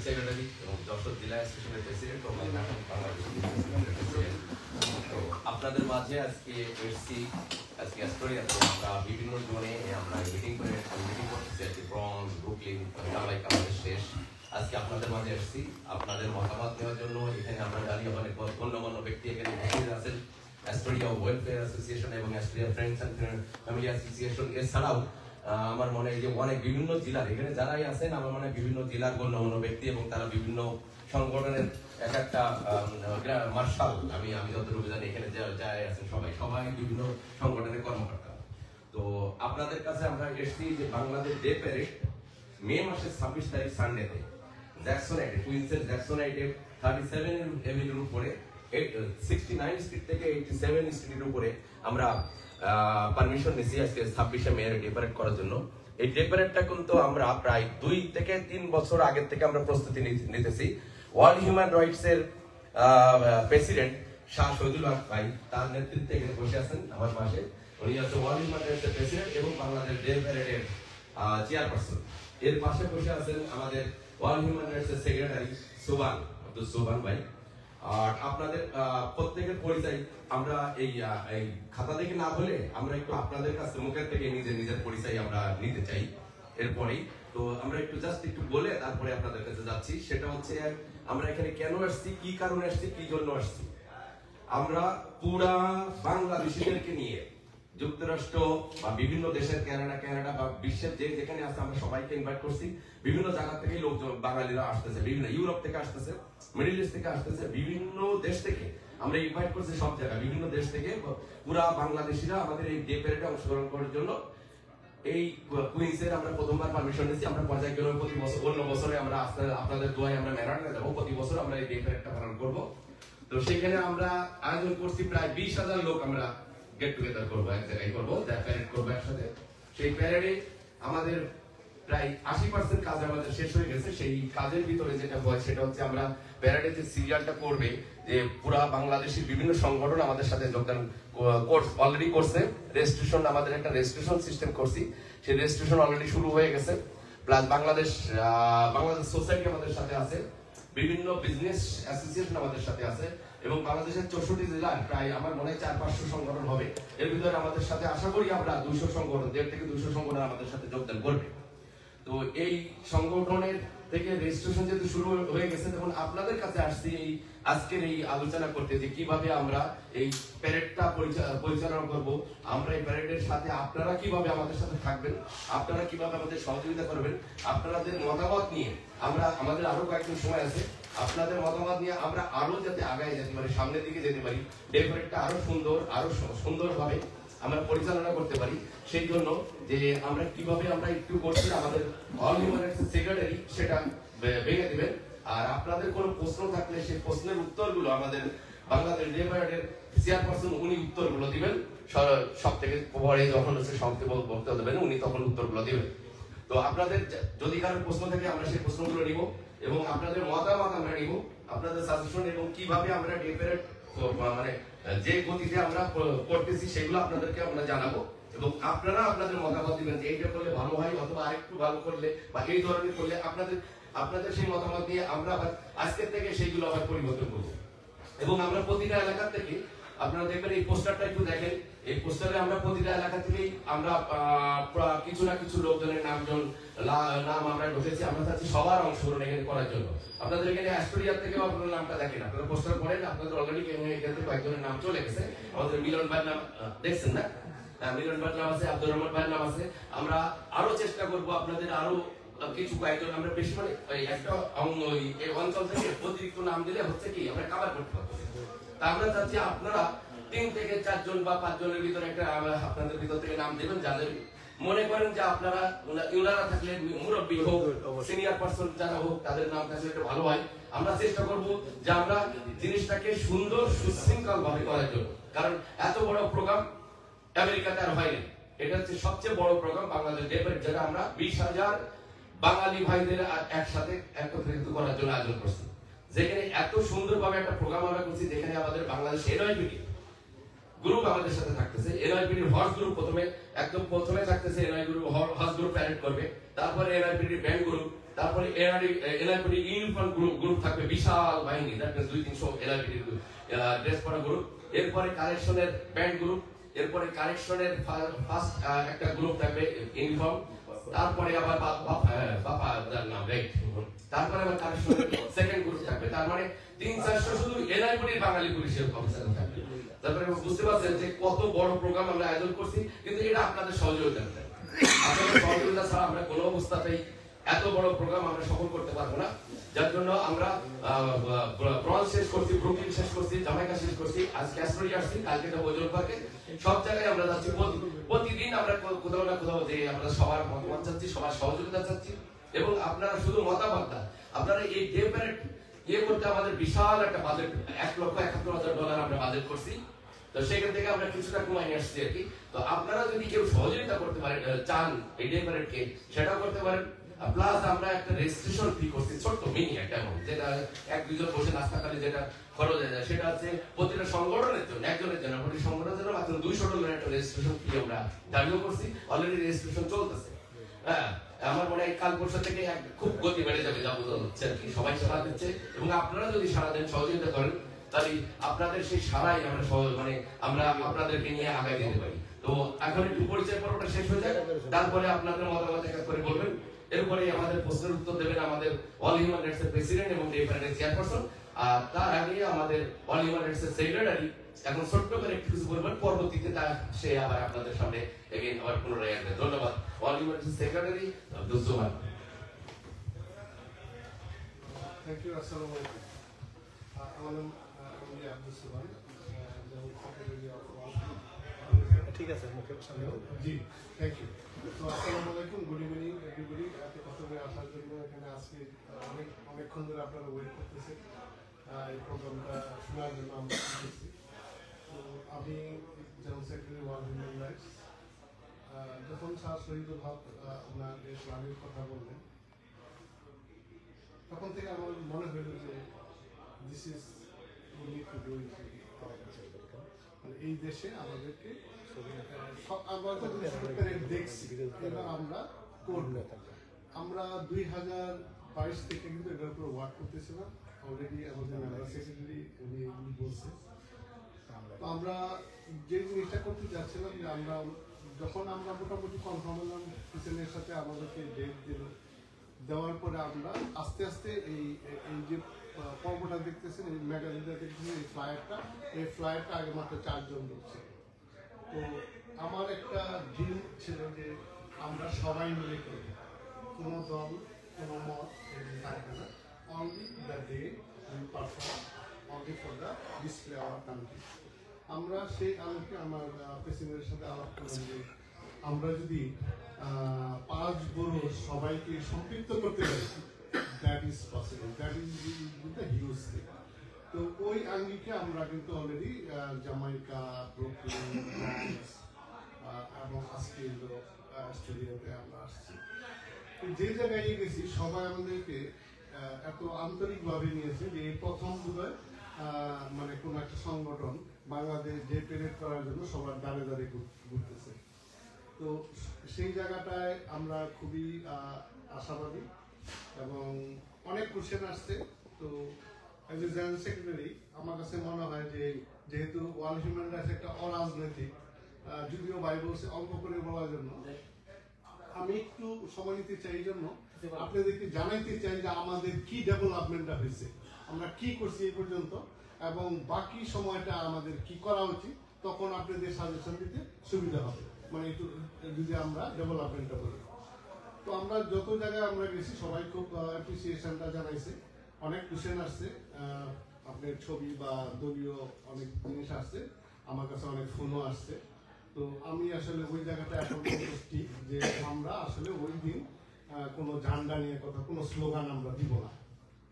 Secretary এবং যশোর জেলা অ্যাসোসিয়েশনের প্রেসিডেন্ট এবং বাংলাদেশ প্রেসিডেন্ট। তো আপনাদের মাঝে আজকে এসছি, আজকে অ্যাস্টোরিয়াতে আমরা বিভিন্ন জোনে আমরা মিটিং করতেছি আর কি। ব্রঞ্জ, ব্রুকলিন, জামাইকা আমাদের শেষ। আজকে আপনাদের মাঝে এসছি আপনাদের মতামত নেওয়ার জন্য। এখানে আমরা দাঁড়িয়ে অনেক গণ্যমান্য ব্যক্তি এখানে উপস্থিত আছেন, অ্যাস্টোরিয়া ওয়েলফেয়ার অ্যাসোসিয়েশন এবং Astoria friends and family association. এছাড়াও আমার মনে হয় যে অনেক বিভিন্ন জেলার এখানে যারাই আছেন, আমার মনে হয় বিভিন্ন জেলার গণ্যমান্য ব্যক্তি এবং তারা বিভিন্ন সংগঠনের এক একটা মার্শাল। আমি যতটুকু জানি এখানে যারা আছেন সবাই বিভিন্ন সংগঠনের কর্মকর্তা। তো আপনাদের কাছে আমরা এসেছি যে বাংলাদেশ ডে প্যারেড মে মাসের 26 তারিখ সানডেতে জ্যাকসনাইটে, কুইন্সের জ্যাকসনাইটে 37 এভিনিউর উপরে 69 স্ট্রিট থেকে 87 স্ট্রিটের উপরে আমরা পারমিশন নিয়েছি আজকে 26শে মে ডে প্যারেড করার জন্য। এই ডে প্যারেডটা কিন্তু আমরা প্রায় 2 থেকে 3 বছর আগের থেকে আমরা প্রস্তুতি নিতেছি। ওয়ার্ল্ড হিউম্যান রাইটস এর প্রেসিডেন্ট শাহ শহীদুল হক ভাই, তার নেতৃত্বে এখানে বসে আছেন আমার পাশে। উনি হচ্ছে ওয়ার্ল্ড হিউম্যান রাইটস এর প্রেসিডেন্ট এবং বাংলাদেশ ডে প্যারেডের চেয়ারপারসন। এর পাশে বসে আছেন আমাদের ওয়ার্ল্ড হিউম্যান রাইটস এর সেক্রেটারি সুবান, আব্দুল সুবান ভাই। আর আপনাদের প্রত্যেকের পরিচয় আমরা এই খাতা দেখে না বলে আমরা একটু আপনাদের কাছে মুখের থেকে নিজের পরিচয় আমরা নিতে চাই এরপরেই। তো আমরা একটু জাস্ট একটু বলে তারপরে আপনাদের কাছে যাচ্ছি। সেটা হচ্ছে আমরা এখানে কেন আসছি, কি কারণে আসছি, কি জন্য আসছি। আমরা পুরা বাংলাদেশিদেরকে নিয়ে যুক্তরাষ্ট্র বা বিভিন্ন দেশের কানাডা বা বিশ্বের যেখানে আছে আমরা সবাইকে ইনভাইট করছি। বিভিন্ন জায়গা থেকে লোকজন বাঙালিরা আসতেছে, বিভিন্ন ইউরোপ থেকে আসতেছে, মিডল ইস্ট থেকে আসতেছে, বিভিন্ন দেশ থেকে আমরা ইনভাইট করছি। সব জায়গায় বিভিন্ন দেশ থেকে পুরা বাংলাদেশিরা আমাদের এই ডে প্যারেডে অংশগ্রহণ করার জন্য এই কুইন্সের আমরা প্রথমবার পারমিশন নিয়েছি। আমরা পর্যায়ক্রমে প্রতি বছর, অন্য বছরে আমরা আপনাদের দোয়ায় আমরা ম্যারাথনে যাবো, প্রতি বছর আমরা এই ডে প্যারেডটা পালন করবো। তো সেখানে আমরা আয়োজন করছি প্রায় 20,000 লোক আমরা গেট টুগেদার করবো, এক জায়গায় করবো, প্যারেড করবো একসাথে। সেই প্যারেডে আমাদের প্রায় 80% কাজ আমাদের শেষ হয়ে গেছে। সেই কাজের ভিতরে যেটা হয় সেটা হচ্ছে আমরা প্যারেডে যে সিরিয়ালটা করবে, যে পুরা বাংলাদেশের বিভিন্ন সংগঠন আমাদের সাথে যোগদান অলরেডি করছে। রেজিস্ট্রেশন, আমাদের একটা রেজিস্ট্রেশন সিস্টেম করছি, সেই রেজিস্ট্রেশন অলরেডি শুরু হয়ে গেছে। প্লাস বাংলাদেশ সোসাইটি আমাদের সাথে আছে, বিভিন্ন বিজনেস অ্যাসোসিয়েশন আমাদের সাথে আছে এবং বাংলাদেশের 64 জেলার প্রায় আমার মনে হয় 400-500 সংগঠন হবে। এর ভিতরে আমাদের সাথে আশা করি আমরা 200 সংগঠন, 1.5 থেকে 200 সংগঠন আমাদের সাথে যোগদান করবে। তো এই সংগঠনের থেকে রেজিস্ট্রেশন যেহেতু শুরু হয়ে গেছে, তখন আপনাদের কাছে আসছি এই আজকের এই আলোচনা করতে যে কিভাবে আমরা এই প্যারেডটা পরিচালনা করব। আমরা এই প্যারেডের সাথে আপনারা কিভাবে আমাদের সাথে থাকবেন, আপনারা কিভাবে আমাদের সহযোগিতা করবেন, আপনাদের মতামত নিয়ে আমরা, আমাদের আরো কয়েকদিন সময় আছে, আপনাদের মতামত নিয়ে আমরা আরো যাতে আগায় যেতে পারি, সামনের দিকে যেতে পারি, ডে প্যারেডটা আরো সুন্দরভাবে আমরা পরিচালনা করতে পারি। সেই জন্য যে আমরা কিভাবে আমরা একটু করছি, আমাদের অল হিউম্যান রাইটস সেক্রেটারি সেটা ভেঙে দিবেন। আর আপনাদের কোনো প্রশ্ন থাকলে সেই প্রশ্নের উত্তরগুলো আমাদের বাংলাদেশ ডে প্যারেডের চেয়ারপারসন উনি উত্তরগুলো দিবেন। সব থেকে পরে যখন হচ্ছে সমাপ্তি বক্তব্য দেবেন উনি তখন উত্তরগুলো দিবেন। তো আপনাদের যদি কারো প্রশ্ন থাকে আমরা সেই প্রশ্নগুলো নিব এবং আপনাদের মতামত আমরা নিব, আপনাদের সাজেশন এবং কিভাবে আমরা ডে প্যারেড মানে যে গতিতে আমরা করতেছি সেগুলো আপনাদেরকে আমরা জানাবো এবং আপনারা আপনাদের মতামত দিবেন যে এইটা করলে ভালো হয় অথবা আরেকটু ভালো করলে বা এই ধরনের করলে আপনাদের সেই মতামত দিয়ে আমরা আবার আজকের থেকে সেইগুলো আবার পরিবর্তন করবো। এবং আমরা প্রতিটা এলাকা থেকে, আপনারা দেখবেন এই পোস্টারটা একটু দেখেন, এই পোস্টারে আমরা প্রতিটা এলাকা থেকেই আমরা কিছু না কিছু লোকজনের নাম আমরা ঢুকেছি। আমরা চাচ্ছি সবার অংশগ্রহণ এখানে করার জন্য। আপনাদের এখানে অ্যাস্টোরিয়ার থেকেও আপনার নামটা দেখেন, আপনারা পোস্টার পড়েন, আপনাদের অলরেডি এখান থেকে কয়েকজনের নাম চলে গেছে। আমাদের মিলন ভাইয়ের নাম দেখছেন না, মিলন ভাইয়ের নাম আছে, আব্দুর রহমান ভাইয়ের নাম আছে। আমরা আরো চেষ্টা করবো আপনাদের আরো কিছু কয়েকজন, আমরা বেশি মানে একটা অঞ্চল থেকে অতিরিক্ত নাম দিলে হচ্ছে কি আমরা কাভার করতে পারবো। তা আমরা চাচ্ছি আপনারা 3 থেকে 4 জন বা 5 জনের ভিতরে একটা আপনাদের ভিতর থেকে নাম দেবেন, যাদের মনে করেন যে আপনারা ওনারা থাকলে মুরব্বী হোক, সিনিয়র পার্সন যারা হোক, তাদের নাম থাকলে একটু ভালো হয়। আমরা চেষ্টা করব যে আমরা জিনিসটাকে সুন্দর সুশৃঙ্খল ভাবে করার জন্য, কারণ এত বড় প্রোগ্রাম আমেরিকাতে আর হয়নি। এটা হচ্ছে সবচেয়ে বড় প্রোগ্রাম বাংলাদেশ ডে প্যারেড, যেটা আমরা 20,000 বাঙালি ভাইদের একসাথে একত্রিত করার জন্য আয়োজন করছি। যেখানে এত সুন্দরভাবে একটা প্রোগ্রাম আমরা করছি, যেখানে আমাদের বাংলাদেশ এনআইপিটি গ্রুপ আমাদের সাথে থাকতেছে। এনআইপিটির হর্স গ্রুপ প্রথমে থাকতেছে, NI group horse group parade করবে, তারপরে এনআইপিটির ব্যান্ড গ্রুপ, তারপরে এনআইপিডি ইউনিফর্ম গ্রুপ থাকবে, বিশাল বাহিনী, দ্যাট মিন্স 200-300 এনআইপিডি ড্রেস পরা গ্রুপ। এরপরে কালেকশনের ব্যান্ড গ্রুপ, এরপরে কালেকশনের ফার্স্ট একটা গ্রুপ থাকবে ইউনিফর্ম, তারপরে আবার বাপার নাম রাইট, তারপরে আবার কালেকশনের সেকেন্ড গ্রুপ থাকবে। তার মানে 300-400 শুধু এনআইপিডির বাঙালি পুলিশের অফিসার থাকবে। তারপরে বুঝতে পারছেন যে কত বড় প্রোগ্রাম আমরা আয়োজন করছি, কিন্তু এটা আপনাদের সহযোগিতা, আপনাদের সহযোগিতা ছাড়া আমরা কোনো অবস্থাতেই এত বড় প্রোগ্রাম আমরা সফল করতে পারবো না। যার জন্য আমরা ব্রঞ্জ শেষ করছি, ব্রুকলিন শেষ করছি, জামাইকা শেষ করছি, আজকে অ্যাস্টোরিয়া আসছি, কালকে যাবো ওজন পার্কে। সব জায়গায় আমরা যাচ্ছি, প্রতিদিন আমরা কোথাও না কোথাও যে আমরা সবার মতামত চাচ্ছি, সবার সহযোগিতা চাচ্ছি। এবং আপনারা শুধু মতামত না, আপনারা এই ডে প্যারেড করতে আমাদের বিশাল একটা বাজেট, $1,71,000 আমরা বাজেট করছি। তো সেখান থেকে আমরা কিছুটা কমাই নিয়ে আসছি আর কি। তো আপনারা যদি কেউ সহযোগিতা করতে পারেন, চান এই ডে প্যারেডকে, সেটাও করতে পারেন। প্লাস আমরা একটা রেজিস্ট্রেশন ফি করছি, ছোট্ট মিনি একটা অ্যামাউন্ট, যেটা 1-2 জন বসে নাস্তাকালে যেটা খরচ হয়ে যায়, সেটা হচ্ছে প্রতিটা সংগঠনের জন্য, একজনের জন্য, প্রতি সংগঠনের জন্য মাত্র $200 একটা রেজিস্ট্রেশন ফি আমরা দাবিও করছি। অলরেডি রেজিস্ট্রেশন চলতেছে। হ্যাঁ, আমার মনে হয় কাল পরশু থেকে খুব গতি বেড়ে যাবে, যা বোঝা হচ্ছে আর কি। সবাই সাড়া দিচ্ছে, এবং আপনারা যদি সাড়া দেন, সহযোগিতা করেন, তাহলে আপনাদের সেই সাড়াই আমরা মানে আমরা আপনাদেরকে নিয়ে আগায় দিতে পারি। তো এখন একটু পরিচয় পর্বটা শেষ হয়ে যায়, তারপরে আপনাদের মতামত এক করে বলবেন। এরপরে আমাদের প্রশ্নের উত্তর দেবেন আমাদের অল হিউম্যান রাইটস এর প্রেসিডেন্ট এবং ডে প্যারেডের চেয়ারপারসন। আর তার আগে আমাদের অল হিউম্যান রাইটস এর সেক্রেটারি এখন ছোট্ট করে একটু কিছু বলবেন, পরবর্তীতে সে আবার আপনাদের সামনে এগেইন আবার পুনরায় আসবে। ধন্যবাদ। All human rights secretary Abdul Sohan. Thank you. আসসালামু আলাইকুম। আমার নাম আব্দুল সোহান, ঠিক আছে। জি, থ্যাংক ইউ। তো আসসালামু আলাইকুম, গুড ইভিনিং এভরিবডি। এত কষ্ট করে আসার জন্য এখানে আজকে অনেকক্ষণ ধরে আপনারা ওয়েট করতেছেন এই প্রোগ্রামটা শোনার জন্য আমরা এসেছি। তো আমি general secretary world human rights. যখন স্যার শহীদুল হক ওনার ইসলামের কথা বললেন, তখন থেকে আমার মনে হইল যে দিস ইজ মানে এই দেশে আমাদেরকে আমরা দেখছি এবং আমরা করব। আমরা 2022 থেকে কিন্তু এটার উপর ওয়ার্ক করতেছিলাম। অলরেডি আমাদের সেক্রেটারি উনি বলছে। তো আমরা যে জিনিসটা করতে যাচ্ছিলাম, যে আমরা যখন আমরা মোটামুটি কনফার্ম হলাম কিচেনের সাথে, আমাদেরকে ডেট দিল, দেওয়ার পরে আমরা আস্তে আস্তে এই যে পর্বটা দেখতেছেন, এই ম্যাগাজিনটা দেখতেছেন, এই ফ্লায়ারটা আগে মাত্র 4 জন ঢুকছে। তো আমার একটা ড্রিম ছিল যে আমরা সবাই মিলে করি, কোনো দল, কোনো মত থাকবে না, only the day we perform, only for the display our country. আমরা সেই আলোকে আমার প্রেসিডেন্টের সাথে আলাপ করলাম যে আমরা যদি 5 বরষ সবাইকে সম্পৃক্ত করতে পারি, that is possible, that is the huge thing. তো ওই আঙ্গিকে আমরা কিন্তু অলরেডি জামাইকা, ব্রুকলিন, ব্রঞ্জ এবং আজকে অস্ট্রেলিয়াতে আমরা আসছি। যে জায়গায় গেছি সবাই আমাদেরকে এত আন্তরিকভাবে নিয়েছে যে এই প্রথম বোধহয় মানে কোন একটা সংগঠন বাংলাদেশ ডে প্যারেড করার জন্য সবার দাঁড়ে দাঁড়ে ঘুরতেছে। তো সেই জায়গাটায় আমরা খুবই আশাবাদী এবং অনেক কোশ্চেন আসছে। তো এজ এ জেনারেল সেক্রেটারি আমার কাছে মনে হয় যে যেহেতু ওয়ার্ল্ড হিউম্যান রাইটস একটা অরাজনৈতিক, যদিও বাইবেলসে অল্প করে বলার জন্য আমি একটু সময় নিতে চাই, এই জন্য আপনাদেরকে জানাইতে চাই যে আমাদের কি ডেভেলপমেন্টটা হয়েছে, আমরা কি করছি এই পর্যন্ত, এবং বাকি সময়টা আমাদের কি করা উচিত, তখন আপনাদের সাজেশন দিতে সুবিধা হবে, মানে একটু যদি আমরা ডেভেলপমেন্টটা বলি। তো আমরা যত জায়গায় আমরা গেছি সবাই খুব অ্যাপ্রিসিয়েশনটা জানাইছে, অনেক কোশ্চেন আসছে, আপনার ছবি বা দলীয় অনেক জিনিস আসছে, আমার কাছে অনেক ফোনও আসছে। তো আমি আসলে ওই জায়গাটা এখন বলছি যে আমরা আসলে ওই দিন কোনো ঝান্ডা নিয়ে কথা, কোনো স্লোগান আমরা দিব না,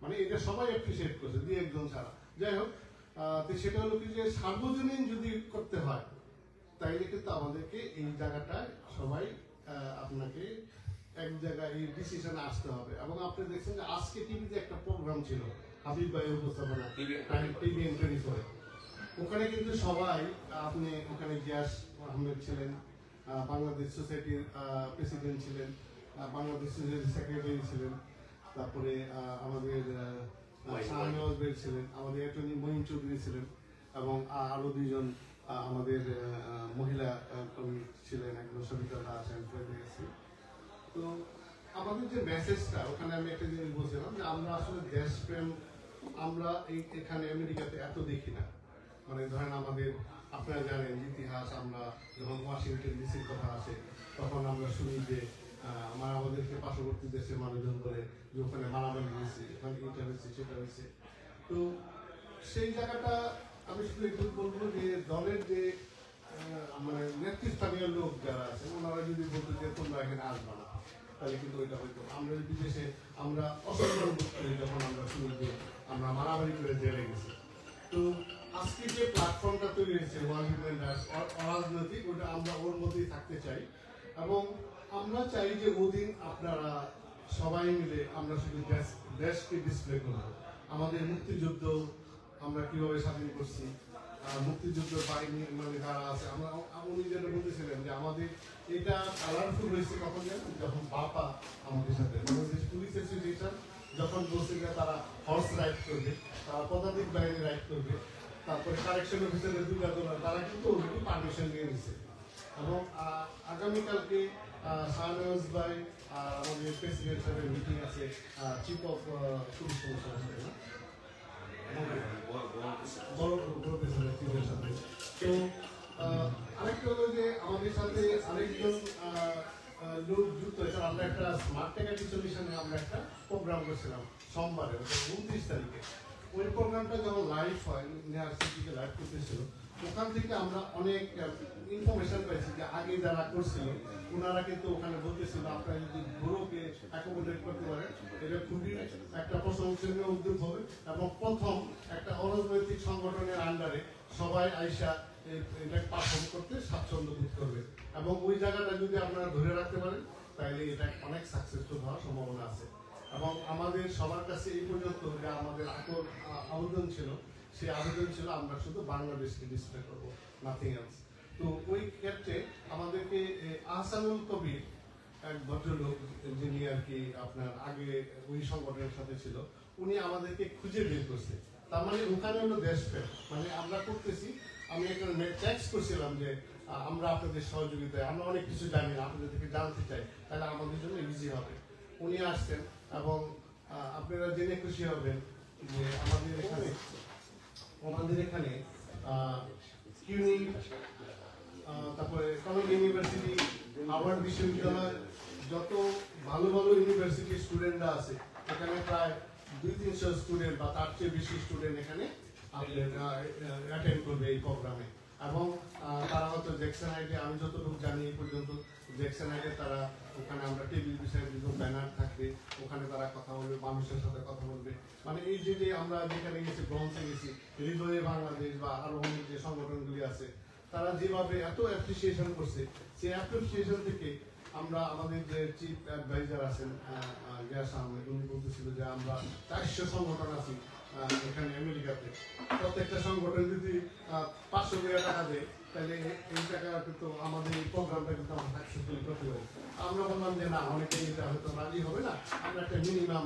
মানে এটা সবাই অ্যাপ্রিসিয়েট করছে, 2-1 ছাড়া। যাই হোক, তো সেটা হলো কি যে সার্বজনীন যদি করতে হয় তাইলে কিন্তু আমাদেরকে এই জায়গাটায় সবাই আপনাকে এক জায়গায় এই ডিসিশনে আসতে হবে। এবং আপনি দেখছেন যে আজকে টিভিতে একটা প্রোগ্রাম ছিল হাবিব ভাইয়ের উপস্থাপনা, TVN 24, ওখানে কিন্তু সবাই, আপনি ওখানে গিয়াস আহমেদ ছিলেন, বাংলাদেশ সোসাইটির প্রেসিডেন্ট ছিলেন, বাংলাদেশ সোসাইটির সেক্রেটারি ছিলেন, তারপরে আমাদের শাহনওয়াজ ভাই ছিলেন, আমাদের অ্যাটর্নি মঈন চৌধুরী ছিলেন, এবং আরো দুইজন আমাদের মহিলা কর্মী ছিলেন, একজন সবিতা দাস গেছি। তো আমাদের যে মেসেজটা ওখানে আমি একটা জিনিস বলছিলাম যে আমরা আসলে দেশপ্রেম আমরা এখানে আমেরিকাতে এত দেখি না। মানে ধরেন আমাদের আপনারা জানেন ইতিহাস, আমরা যখন ওয়াশিংটন ডিসির কথা আসে তখন আমরা শুনি যে আমাদেরকে পার্শ্ববর্তী দেশের মানুষজন বলে যে ওখানে মারামারি হয়েছে, ওখানে এটা হয়েছে সেটা হয়েছে। তো সেই জায়গাটা আমি শুধু একটু বলবো যে দলের যে মানে নেতৃস্থানীয় লোক যারা আছে ওনারা যদি বলতো যে তোমরা এখানে আসবা না, তাহলে কিন্তু ওইটা হয়তো আমরা বিদেশে আমরা অসম্মান বোধ করি যখন আমরা শুনি যে আমরা মারামারি করে জেলে গেছি। তো আজকে যে প্ল্যাটফর্মটা তৈরি হয়েছে ওয়ার্ল্ড হিউম্যান রাইটস অরাজনৈতিক, ওটা আমরা ওর মধ্যেই থাকতে চাই, এবং আমরা চাই যে ওদিন আপনারা সবাই মিলে আমরা শুধু দেশকে ডিসপ্লে করব, আমাদের মুক্তিযুদ্ধ আমরা কিভাবে স্বাধীন করছি, মুক্তিযুদ্ধ বাহিনী মানে যারা আছে আমরা উনি যেটা বলতেছিলেন যে আমাদের এটা কালারফুল হয়েছে কখন জানেন, যখন বাপা আমাদের সাথে বাংলাদেশ পুলিশ অ্যাসোসিয়েশন যখন বলছে যে তারা হর্স রাইড করবে, তারা পদাতিক বাহিনী রাইড করবে, তারপরে কারেকশন অফিসারের দুইটা দল তারা কিন্তু অলরেডি পারমিশন নিয়ে নিছে। এবং আগামীকালকে শাহনওয়াজ ভাই আর আমাদের প্রেসিডেন্ট সাহেবের মিটিং আছে, চিফ অফ পুলিশ কমিশনার সাথে। তো আরেকটা হলো যে আমাদের সাথে আরেকজন লোক যুক্ত হয়েছে। আমরা একটা স্মার্ট টেকাটি সলিউশনে আমরা একটা প্রোগ্রাম করছিলাম সোমবারে 29 তারিখে। ওই প্রোগ্রামটা যখন লাইভ হয়, নেহার সিটিকে লাইভ করতেছিল, ওখান থেকে আমরা অনেক ইনফরমেশন পাইছি যে আগে যারা করছিল ওনারা কিন্তু ওখানে বলতেছিল আপনারা যদি গ্রোকে অ্যাকোমোডেট করতে পারেন এটা খুবই একটা প্রশংসনীয় উদ্যোগ হবে, এবং প্রথম একটা অরাজনৈতিক সংগঠনের আন্ডারে সবাই আইসা এটা পারফর্ম করতে স্বাচ্ছন্দ্য বোধ করবে, এবং ওই জায়গাটা যদি আপনারা ধরে রাখতে পারেন তাহলে এটা অনেক সাকসেসফুল হওয়ার সম্ভাবনা আছে। এবং আমাদের সবার কাছে এই পর্যন্ত যে আমাদের আবেদন ছিল, সেই আবেদন ছিল আমরা শুধু বাংলাদেশকে ডিসপ্লে করবো, নাথিং এলস। তো ওই ক্ষেত্রে আমাদেরকে আহসানুল কবির এক ভদ্রলোক যিনি আর কি আপনার আগে ওই সংগঠনের সাথে ছিল, উনি আমাদেরকে খুঁজে বের করছে। তার মানে ওখানে হলো দেশপ্রেম, মানে আমরা করতেছি। আমি একটা টেক্সট করছিলাম যে আমরা আপনাদের সহযোগিতায়, আমরা অনেক কিছু জানি না, আপনাদের থেকে জানতে চাই, তাহলে আমাদের জন্য ইজি হবে। উনি আসছেন, এবং আপনারা জেনে খুশি হবেন যে আমাদের এখানে কিউনি, তারপরে কলেজ ইউনিভার্সিটি, হার্ভার্ড বিশ্ববিদ্যালয়, যত ভালো ভালো ইউনিভার্সিটি স্টুডেন্টরা আছে এখানে প্রায় 200-300 স্টুডেন্ট বা তার চেয়ে বেশি স্টুডেন্ট এখানে অ্যাটেন্ড করবে এই প্রোগ্রামে। এবং তারা হয়তো জ্যাকসন হাইটে, আমি যতটুকু জানি এই পর্যন্ত জ্যাকসন হাইটে তারা ওখানে আমরা টেবিল বিষয়ে বিভিন্ন ব্যানার থাকবে, ওখানে তারা কথা বলবে, মানুষের সাথে কথা বলবে। মানে এই যে আমরা যেখানে গেছি, ব্রঞ্জে গেছি, হৃদয়ে বাংলাদেশ বা আরো অনেক যে সংগঠনগুলি আছে, তারা যেভাবে এত অ্যাপ্রিসিয়েশন করছে, সেই অ্যাপ্রিসিয়েশন থেকে আমরা আমাদের যে চিফ অ্যাডভাইজার আছেন গিয়াস আহমেদ, উনি বলতেছিল যে আমরা 400 সংগঠন আছি এখানে আমেরিকাতে, প্রত্যেকটা সংগঠন যদি 500 টাকা দেয় তাহলে এই টাকা কিন্তু আমাদের এই প্রোগ্রামটা কিন্তু আমরা সাকসেসফুলি করতে পারি। আমরা বললাম যে না, অনেকে এটা হয়তো রাজি হবে না, আমরা একটা মিনিমাম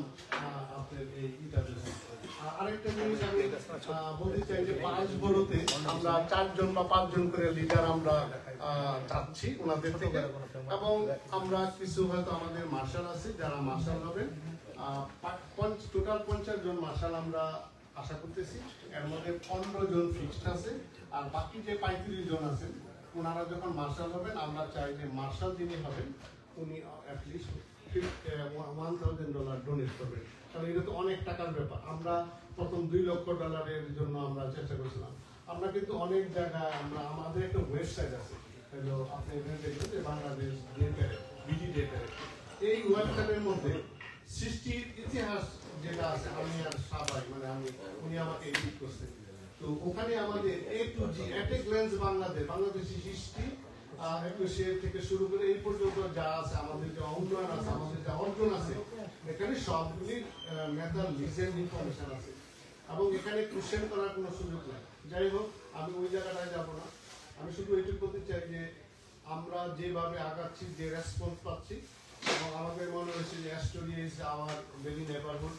আপনার এই ইন্টারভিউ। আরেকটা জিনিস আমি বলতে চাই যে 5 বড়তে আমরা 4 জন বা 5 জন করে লিডার আমরা চাচ্ছি ওনাদের থেকে, এবং আমরা কিছু হয়তো আমাদের মার্শাল আছে যারা মার্শাল হবেন, টোটাল 50 জন মার্শাল আমরা আশা করতেছি। এর মধ্যে 15 জন ফিক্সড আছে, আর বাকি যে 35 জন আছেন ওনারা যখন মার্শাল হবেন, আমরা চাই যে মার্শাল যিনি হবেন উনি অ্যাটলিস্ট $1,000 ডোনেট করবেন, কারণ এটা তো অনেক টাকার ব্যাপার। আমরা প্রথম $2 লক্ষ জন্য আমরা চেষ্টা করছিলাম। আমরা কিন্তু অনেক জায়গায় আমাদের একটা ওয়েবসাইট আছে, আপনি এখানে দেখবেন যে বাংলাদেশ বিডি ডেটা, এই ওয়েবসাইটের মধ্যে সৃষ্টির ইতিহাস যেটা আছে, আমি আর সবাই মানে উনি আমাকে এডিট করছে। তো ওখানে আমাদের A to G at a glance Bangladeshi history 21 থেকে শুরু করে এই পর্যন্ত যা আছে, আমাদের যে উন্নয়ন আছে, আমাদের যা অর্জন আছে, এখানে সবগুলি মেথড লিজেন্ড ইনফরমেশন আছে, এবং এখানে কোশ্চেন করার কোনো সুযোগ নেই। যাই হোক, আমি ওই জায়গাটায় যাব না, আমি শুধু এইটুকু বলতে চাই যে আমরা যেভাবে আগাচ্ছি, যে রেসপন্স পাচ্ছি, এবং আমাদের মনে হয়েছে যে Astoria is our very neighbourhood,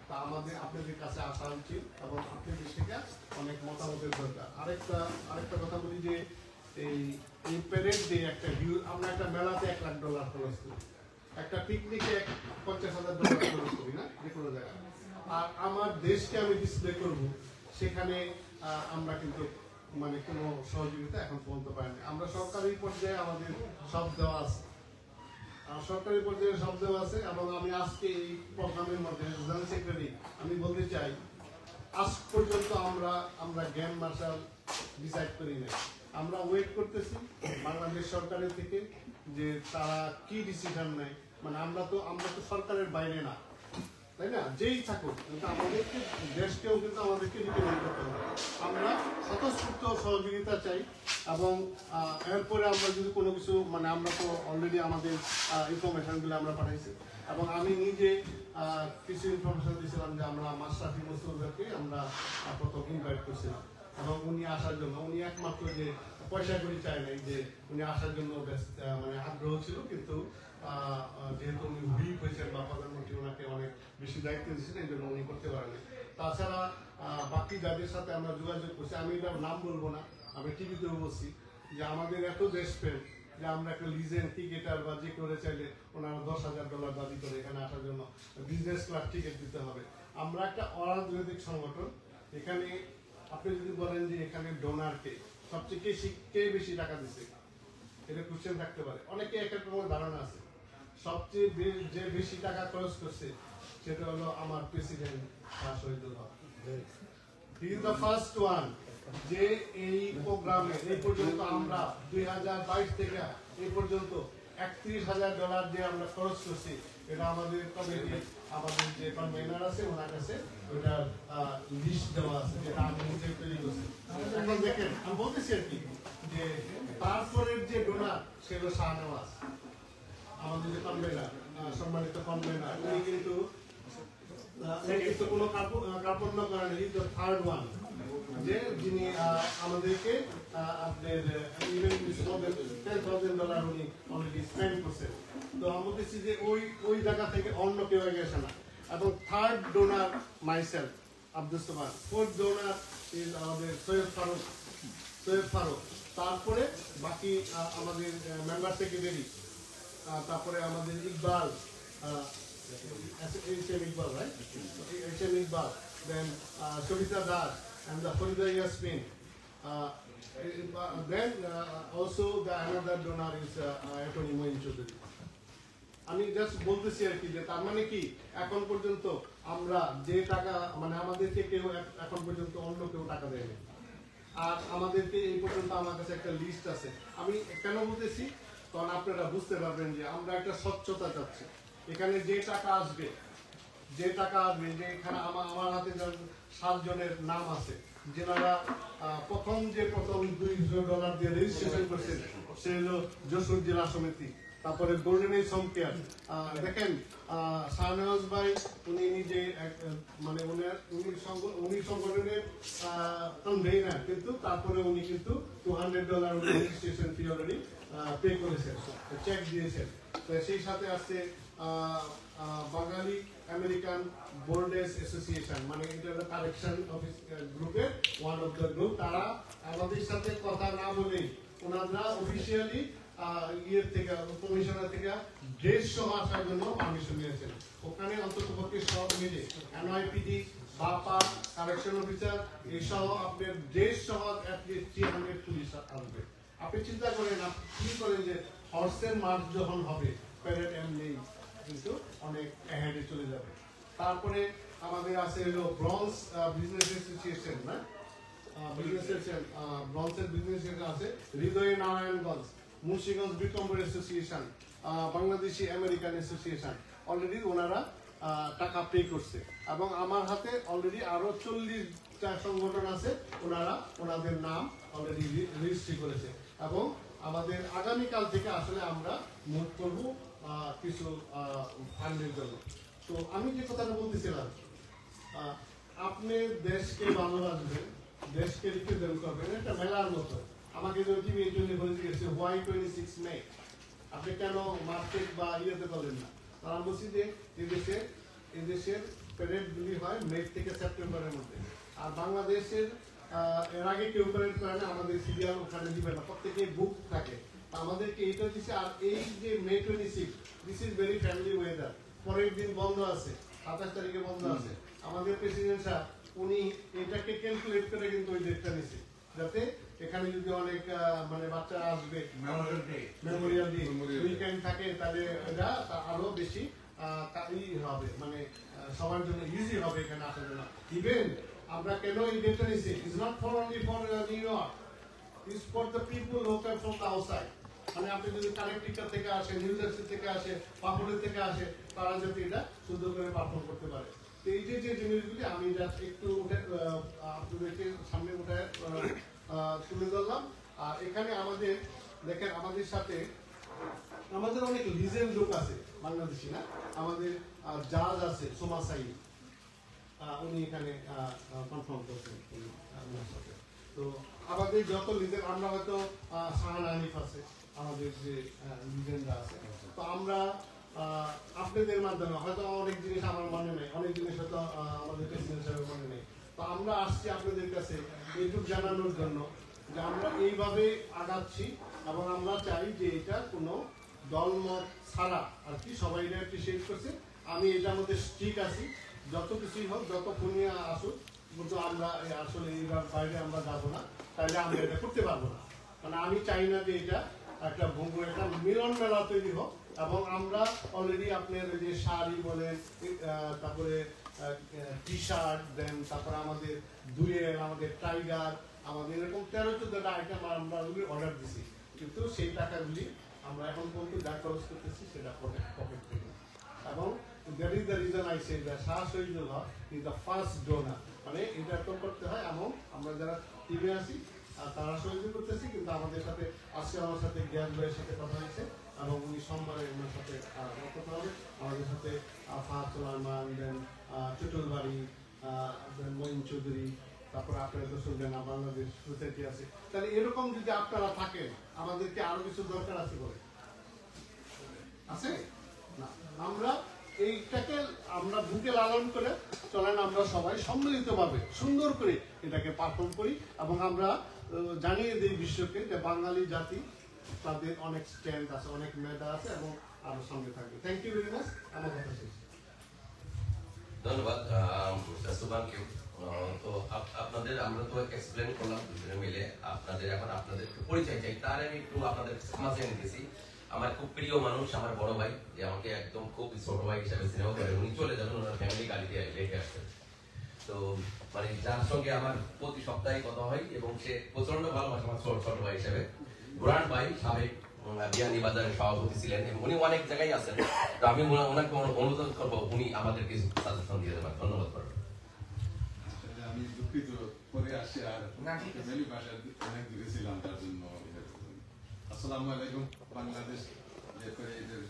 তা আমাদের আপনাদের কাছে আসা উচিত এবং আপনাদের থেকে অনেক মতামতের দরকার। আরেকটা কথা বলি যে এই প্যারেড ডে একটা ভিউ, আমরা একটা মেলাতে $1,00,000 খরচ করি, একটা পিকনিকে $50,000 খরচ করি না যে কোনো জায়গায়। আর আমার দেশকে আমি ডিসপ্লে করব, সেখানে আমরা কিন্তু মানে কোনো সহযোগিতা এখন পর্যন্ত পাইনি। আমরা সরকারি পর্যায়ে আমাদের সব দেওয়া আছে, সরকারি পর্যায়ে সব দেওয়া আছে। এবং আমি আজকে এই প্রোগ্রামের মধ্যে জেনারেল সেক্রেটারি আমি বলতে চাই, আজ পর্যন্ত আমরা গ্র্যান্ড মার্শাল ডিসাইড করি নাই। আমরা ওয়েট করতেছি বাংলাদেশ সরকারের থেকে যে তারা কি ডিসিশন নেয়। মানে আমরা তো সরকারের বাইরে না, তাই না? যেই থাকুক, কিন্তু আমাদেরকে দেশকেও কিন্তু আমাদেরকে রিপ্রেজেন্ট করতে হবে। আমরা স্বতঃস্ফূর্ত সহযোগিতা চাই। এবং এরপরে আমরা যদি কোনো কিছু মানে আমরা তো অলরেডি আমাদের ইনফরমেশনগুলো আমরা পাঠাইছি, এবং আমি নিজে কিছু ইনফরমেশন দিয়েছিলাম যে আমরা মাশরাফি মসুদকে আমরা প্রথম ইনভাইট করছিলাম, এবং উনি আসার জন্য, উনি একমাত্র যে পয়সা করি চায় নাই, যে উনি আসার জন্য মানে আগ্রহ ছিল, কিন্তু যেহেতু উনি হুইপ হয়েছেন বা প্রধানমন্ত্রী ওনাকে অনেক বেশি দায়িত্ব দিয়েছেন, এই জন্য উনি করতে পারেনি। তাছাড়া বাকি যাদের সাথে আমরা যোগাযোগ করছি, আমি এটার নাম বলবো না, আমি টিভিতেও বলছি যে আমাদের এত দেশপ্রেম যে আমরা একটা লিজেন্ড টিকেটার বা যে করে চাইলে ওনারা $10,000 দাবি করে এখানে আসার জন্য বিজনেস ক্লাস টিকিট দিতে হবে। আমরা একটা অরাজনৈতিক সংগঠন, এখানে আপনি যদি বলেন যে এখানে ডোনারকে সবচেয়ে কে বেশি টাকা দিচ্ছে, এটা কোশ্চেন থাকতে পারে। অনেকে এক এক রকমের ধারণা আছে। সবচেয়ে যে বেশি টাকা খরচ করছে সেটা হলো আমার president Shahidul Haque. He is the first one যে এই প্রোগ্রামে এই পর্যন্ত আমরা 2022 থেকে এই পর্যন্ত $31,000 যে আমরা খরচ করছি, এটা আমাদের কমিটি, আমাদের যে কনভেনার আছে ওনার কাছে ওটা লিস্ট দেওয়া আছে, যেটা আমি নিজে তৈরি করছি। এখন দেখেন আমি বলতেছি আর কি যে তারপরের যে ডোনার সেগুলো শাহনওয়াজ, আমাদের যে কনভেনার, সম্মানিত কনভেনার, উনি কিন্তু কোনো কার্পণ্য করেন, হি দ্য থার্ড ওয়ান যে যিনি আমাদেরকে আপনার $10,000 উনি অলরেডি স্পেন্ড করছেন। তো আমি বলতেছি যে ওই জায়গা থেকে অন্য কেউ গেছে না। এবং third donor myself Abdul Samad, fourth donor is আমাদের সৈয়দ ফারুক, তারপরে বাকি আমাদের মেম্বার সেক্রেটারি, তারপরে আমাদের Iqbal, Iqbal, right? Iqbal, then Sabita Das and the Farida Yasmin. Then also the another donor is Attorney Moin Choudhury. আমি জাস্ট বলতেছি আর কি যে তার মানে কি এখন পর্যন্ত আমরা যে টাকা মানে আমাদেরকে কেউ এখন পর্যন্ত অন্য কেউ টাকা দেয়নি। আর আমাদেরকে এই পর্যন্ত আমার কাছে একটা লিস্ট আছে। আমি কেন বলতেছি, তখন আপনারা বুঝতে পারবেন যে আমরা একটা স্বচ্ছতা চাচ্ছি। এখানে যে টাকা আসবে যে এখানে আমার হাতে 7 জনের নাম আছে, যারা প্রথম $200 দিয়ে রেজিস্ট্রেশন করছেন, সে হলো যশোর জেলা সমিতি। তারপরে গোল্ডেন এজ হোম কেয়ার, দেখেন শাহনওয়াজ ভাই উনি নিজে মানে উনি সংগঠনের কনভেনার, কিন্তু তারপরে উনি কিন্তু $200 রেজিস্ট্রেশন ফি অলরেডি পে করেছেন, চেক দিয়েছেন। তো সেই সাথে আছে বাঙালি আমেরিকান বোর্ডেস অ্যাসোসিয়েশন, মানে এটা হলো কারেকশন অফিস গ্রুপের ওয়ান অফ দ্য গ্রুপ। তারা আমাদের সাথে কথা না বলেই ওনারা অফিসিয়ালি ইয়ের থেকে কমিশনার থেকে ড্রেস সহ আসার জন্য পারমিশন নিয়েছেন। ওখানে অন্ততপক্ষে সব মিলে এনআইপিডি, বাপা, কারেকশন অফিসার এসহ আপনার ড্রেস সহ অ্যাটলিস্ট 300 পুলিশ আসবে। আপনি চিন্তা করেন, আপনি কি করেন যে হর্সের মার্চ যখন হবে প্যারেড এমনি কিন্তু অনেক অ্যাহেডে চলে যাবে। তারপরে আমাদের আছে হলো ব্রঞ্জ বিজনেস অ্যাসোসিয়েশন, না ব্রঞ্জের বিজনেস আছে, হৃদয় নারায়ণগঞ্জ, মুন্সিগঞ্জ বিকম্বর association, Bangladeshi American association, already ওনারা টাকা পে করছে। এবং আমার হাতে অলরেডি আরো 40টা সংগঠন আছে, ওনাদের নাম অলরেডি রেজিস্ট্রি করেছে। এবং আমাদের আগামীকাল থেকে আসলে আমরা মুভ করব কিছু ফান্ডের জন্য। তো আমি যে কথাটা বলতেছিলাম, আপনি দেশকে ভালোবাসবেন, দেশকে রিপ্রেজেন্ট করবেন, একটা মেলার মতো। আমাকে যদি টিভি বলে দিয়েছে হোয়াই 26 মে, আপনি কেন মার্কেট বা ইয়েতে করলেন না? আমি বলছি যে এদেশের প্যারেডগুলি হয় মে থেকে সেপ্টেম্বরের মধ্যে, আর বাংলাদেশের এর আগে কেউ প্যারেড করে না, আমাদের সিরিয়াল ওখানে দিবে না, প্রত্যেকে বুক থাকে। আমাদেরকে এইটা দিচ্ছে। আর এই যে মে 26, this is very family weather, পরের দিন বন্ধ আছে, 27 তারিখে বন্ধ আছে। আমাদের প্রেসিডেন্ট সাহেব উনি এটাকে ক্যালকুলেট করে কিন্তু ওই ডেটটা নিছে, যাতে এখানে যদি অনেক মানে বাচ্চা আসবে, মেমোরিয়াল ডে উইকেন্ড থাকে, তাহলে এটা আরো বেশি হবে, মানে সবার জন্য ইজি হবে এখানে আসার জন্য। ইভেন আমরা কেন এই ডেটটা নিছি, is not for only for New York, is for the people who come from the outside. মানে আপনি যদি কানেকটিকা থেকে আসে, নিউ জার্সি থেকে আসে, পাপুলের থেকে আসে, তারা যাতে এটা সুন্দর করে পারফর্ম করতে পারে। তো এই যে জিনিসগুলি আমি জাস্ট একটু উঠে আপনাদেরকে সামনে উঠে তুলে ধরলাম। আর এখানে আমাদের দেখেন, আমাদের সাথে আমাদের অনেক লিজেন্ড লোক আছে বাংলাদেশি, না আমাদের জাজ আছে সোমা সাইদ, উনি এখানে কনফার্ম করছেন আপনার সাথে। তো আমাদের যত লিজেন্ড, আমরা হয়তো শাহান আনিফ আছে, আমাদের যে লিজেন্ডরা আছে, তো আমরা আপনাদের মাধ্যমে হয়তো অনেক জিনিস আমার মনে নেই, অনেক জিনিস হয়তো আমাদের প্রেসিডেন্ট সাহেবের মনে নেই। তো আমরা আসছি আপনাদের কাছে এইটুকু জানানোর জন্য যে আমরা এইভাবে আগাচ্ছি, এবং আমরা চাই যে এটা কোনো দলমত ছাড়া আর কি সবাই এটা অ্যাপ্রিসিয়েট করছে। আমি এটার মধ্যে ঠিক আছি, যত কিছুই হোক, যত খুনিয়া আসুক, কিন্তু আমরা আসলে এইবার বাইরে আমরা যাবো না, তাহলে আমরা এটা করতে পারবো না। মানে আমি চাই না যে এটা একটা ভঙ্গ, একটা মিলন মেলা তৈরি হোক। এবং আমরা অলরেডি আপনার যে শাড়ি বলেন, তারপরে টি শার্ট দেন, তারপরে আমাদের দুয়েল, আমাদের টাইগার, আমাদের এরকম 13-14টা আইটেম আমরা অর্ডার দিছি, কিন্তু সেই টাকাগুলি আমরা এখন পর্যন্ত যা খরচ করতেছি সেটা পকেট থেকে। এবং that is the reason I say that Shah Shahidul Haque is the first donor. মানে এটা তো করতে হয়, এবং আমরা যারা টিমে আছি তারা সহযোগিতা করতেছি, কিন্তু আমাদের সাথে আজকে আমার সাথে জ্ঞান ভাইয়ের সাথে কথা হয়েছে, এবং উনি সোমবারে ওনার সাথে কথা হবে। আমাদের সাথে ফাহাদ সুলাইমান, দেন চুটুল বাড়ি, দেন মঈন চৌধুরী, তারপর আপনারা তো শুনবেন বাংলাদেশ সোসাইটি আছে। তাহলে এরকম যদি আপনারা থাকেন, আমাদেরকে আরো কিছু দরকার আছে বলে আছে না? আমরা এইটাকে আমরা বুকে লালন করে চলেন, আমরা সবাই সম্মিলিতভাবে সুন্দর করে এটাকে পারফর্ম করি, এবং আমরা জানিয়ে দিই বিশ্বকে যে বাঙালি জাতি তাদের অনেক স্ট্রেংথ আছে, অনেক মেধা আছে, এবং আরো সামনে থাকবে। Thank you very much. আমার কথা শেষ। ধন্যবাদ সুবানকে। তো আপনাদের আমরা তো এক্সপ্লেন করলাম দুজনে মিলে, আপনাদের এখন আপনাদের পরিচয় চাই, তার আমি একটু আপনাদের মাঝে নিতেছি। আমার খুব প্রিয় মানুষ, আমার বড় ভাই, যে আমাকে একদম খুব ছোট ভাই হিসাবে স্নেহ করে, উনি চলে যাবেন, ওনার ফ্যামিলি গাড়িতে রেখে আসছেন। তো মানে যার সঙ্গে আমার প্রতি সপ্তাহে কথা হয়, এবং সে প্রচন্ড ভালোবাসে আমার ছোট ভাই হিসেবে, বুরান ভাই, সাবেক বিয়ানী বাজারের সভাপতি ছিলেন, এবং উনি অনেক জায়গায় আছেন। তো আমি ওনাকে অনুরোধ করবো উনি আমাদের কিছু সাজেশন দিয়ে দেবেন। ধন্যবাদ। আমি দুঃখিত, পরে আসি, আর ফ্যামিলি ভাষায় অনেক দূরে ছিলাম, তার জন্য। আসসালামু আলাইকুম। বাংলাদেশ এদের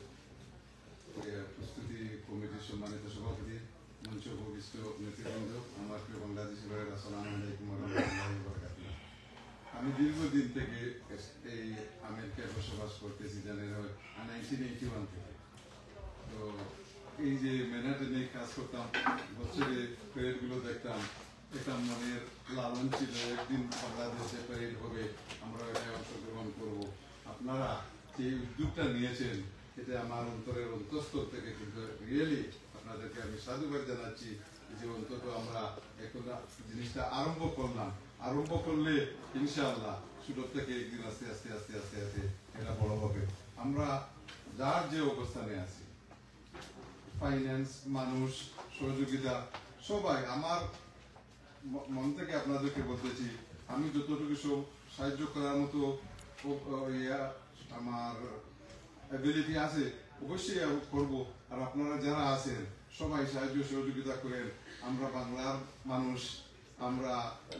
প্রস্তুতি কমিটির সম্মানিত সভাপতি, মঞ্চ উপবিষ্ট নেতৃবৃন্দ, আমার প্রিয় বাংলাদেশি ভাইয়ের আসসালামু আলাইকুম ওয়া রাহমাতুল্লাহি ওয়া বারাকাতুহু। আমি দীর্ঘদিন থেকে এই আমেরিকায় বসবাস করতেছি, জানেন 1981 থেকে। তো এই যে ম্যানহাটনে কাজ করতাম, বছরে প্যারেডগুলো দেখতাম, একটা মনের লালন ছিল একদিন বাংলাদেশে প্যারেড হবে, আমরা এটাই অংশগ্রহণ করব। আপনারা যে উদ্যোগটা নিয়েছেন, এটা আমার অন্তরের অন্তঃস্থল থেকে কিন্তু রিয়েলি আপনাদেরকে আমি সাধুবাদ জানাচ্ছি, যে অন্তত আমরা এখন জিনিসটা আরম্ভ করলাম। আরম্ভ করলে ইনশাআল্লাহ ছোট থেকে একদিন আস্তে আস্তে আস্তে আস্তে আস্তে এটা বড় হবে। আমরা যার যে অবস্থানে আছি, ফাইন্যান্স, মানুষ, সহযোগিতা, সবাই, আমার মন থেকে আপনাদেরকে বলতেছি, আমি যতটুকু সাহায্য করার মতো আমার অ্যাবিলিটি আছে অবশ্যই করব। আর আপনারা যারা আছেন সবাই সাহায্য সহযোগিতা করেন। আমরা বাংলার মানুষ, আমরা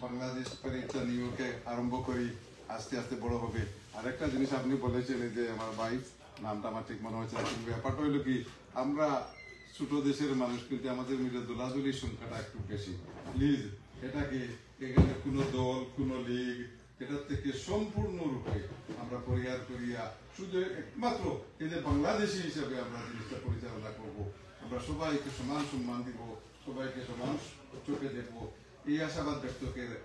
বাংলাদেশ প্যারেডটা নিউ ইয়র্কে আরম্ভ করি, আস্তে আস্তে বড় হবে। আর একটা জিনিস আপনি বলেছেন, যে আমার ভাই, নামটা আমার ঠিক মনে হচ্ছে না, কিন্তু ব্যাপারটা হলো কি, আমরা ছোট দেশের মানুষ, কিন্তু আমাদের মধ্যে দোলাদুলির সংখ্যাটা একটু বেশি। প্লিজ এটাকে, এখানে কোনো দল, কোনো লীগ, এটা থেকে সম্পূর্ণরূপে আমরা পরিহার করিয়া শুধু একমাত্র এই যে বাংলাদেশি হিসেবে আমরা জিনিসটা পরিচালনা করব, আমরা সবাইকে সমান সম্মান দিব, সবাইকে সমান চোখে দেখবো, এই আশাবাদ ব্যক্ত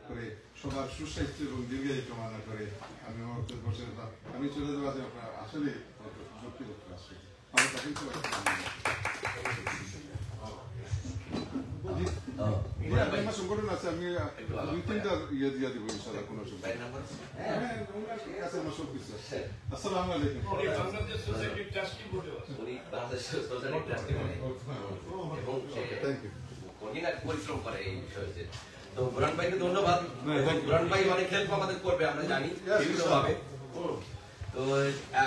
করে সবার সুস্বাস্থ্য এবং দীর্ঘায়ু কামনা করে আমি আমার বক্তব্য শেষ করলাম। আমি চলে যাওয়া যে আপনার আসলে যুক্তিগত আসছে আমরা তাকে সংগঠন আছে, আমি 2-3টা ইয়ে দিয়ে দিব ইনশাআল্লাহ, কোনো অসুবিধা আছে, আমার সব কিছু আছে। আসসালামু আলাইকুম। পরিশ্রম করে এই বিষয়ে। তো বুরহান ভাইকে ধন্যবাদ। বুরহান ভাই অনেক হেল্প আমাদের করবে আমরা জানি বিভিন্নভাবে। তো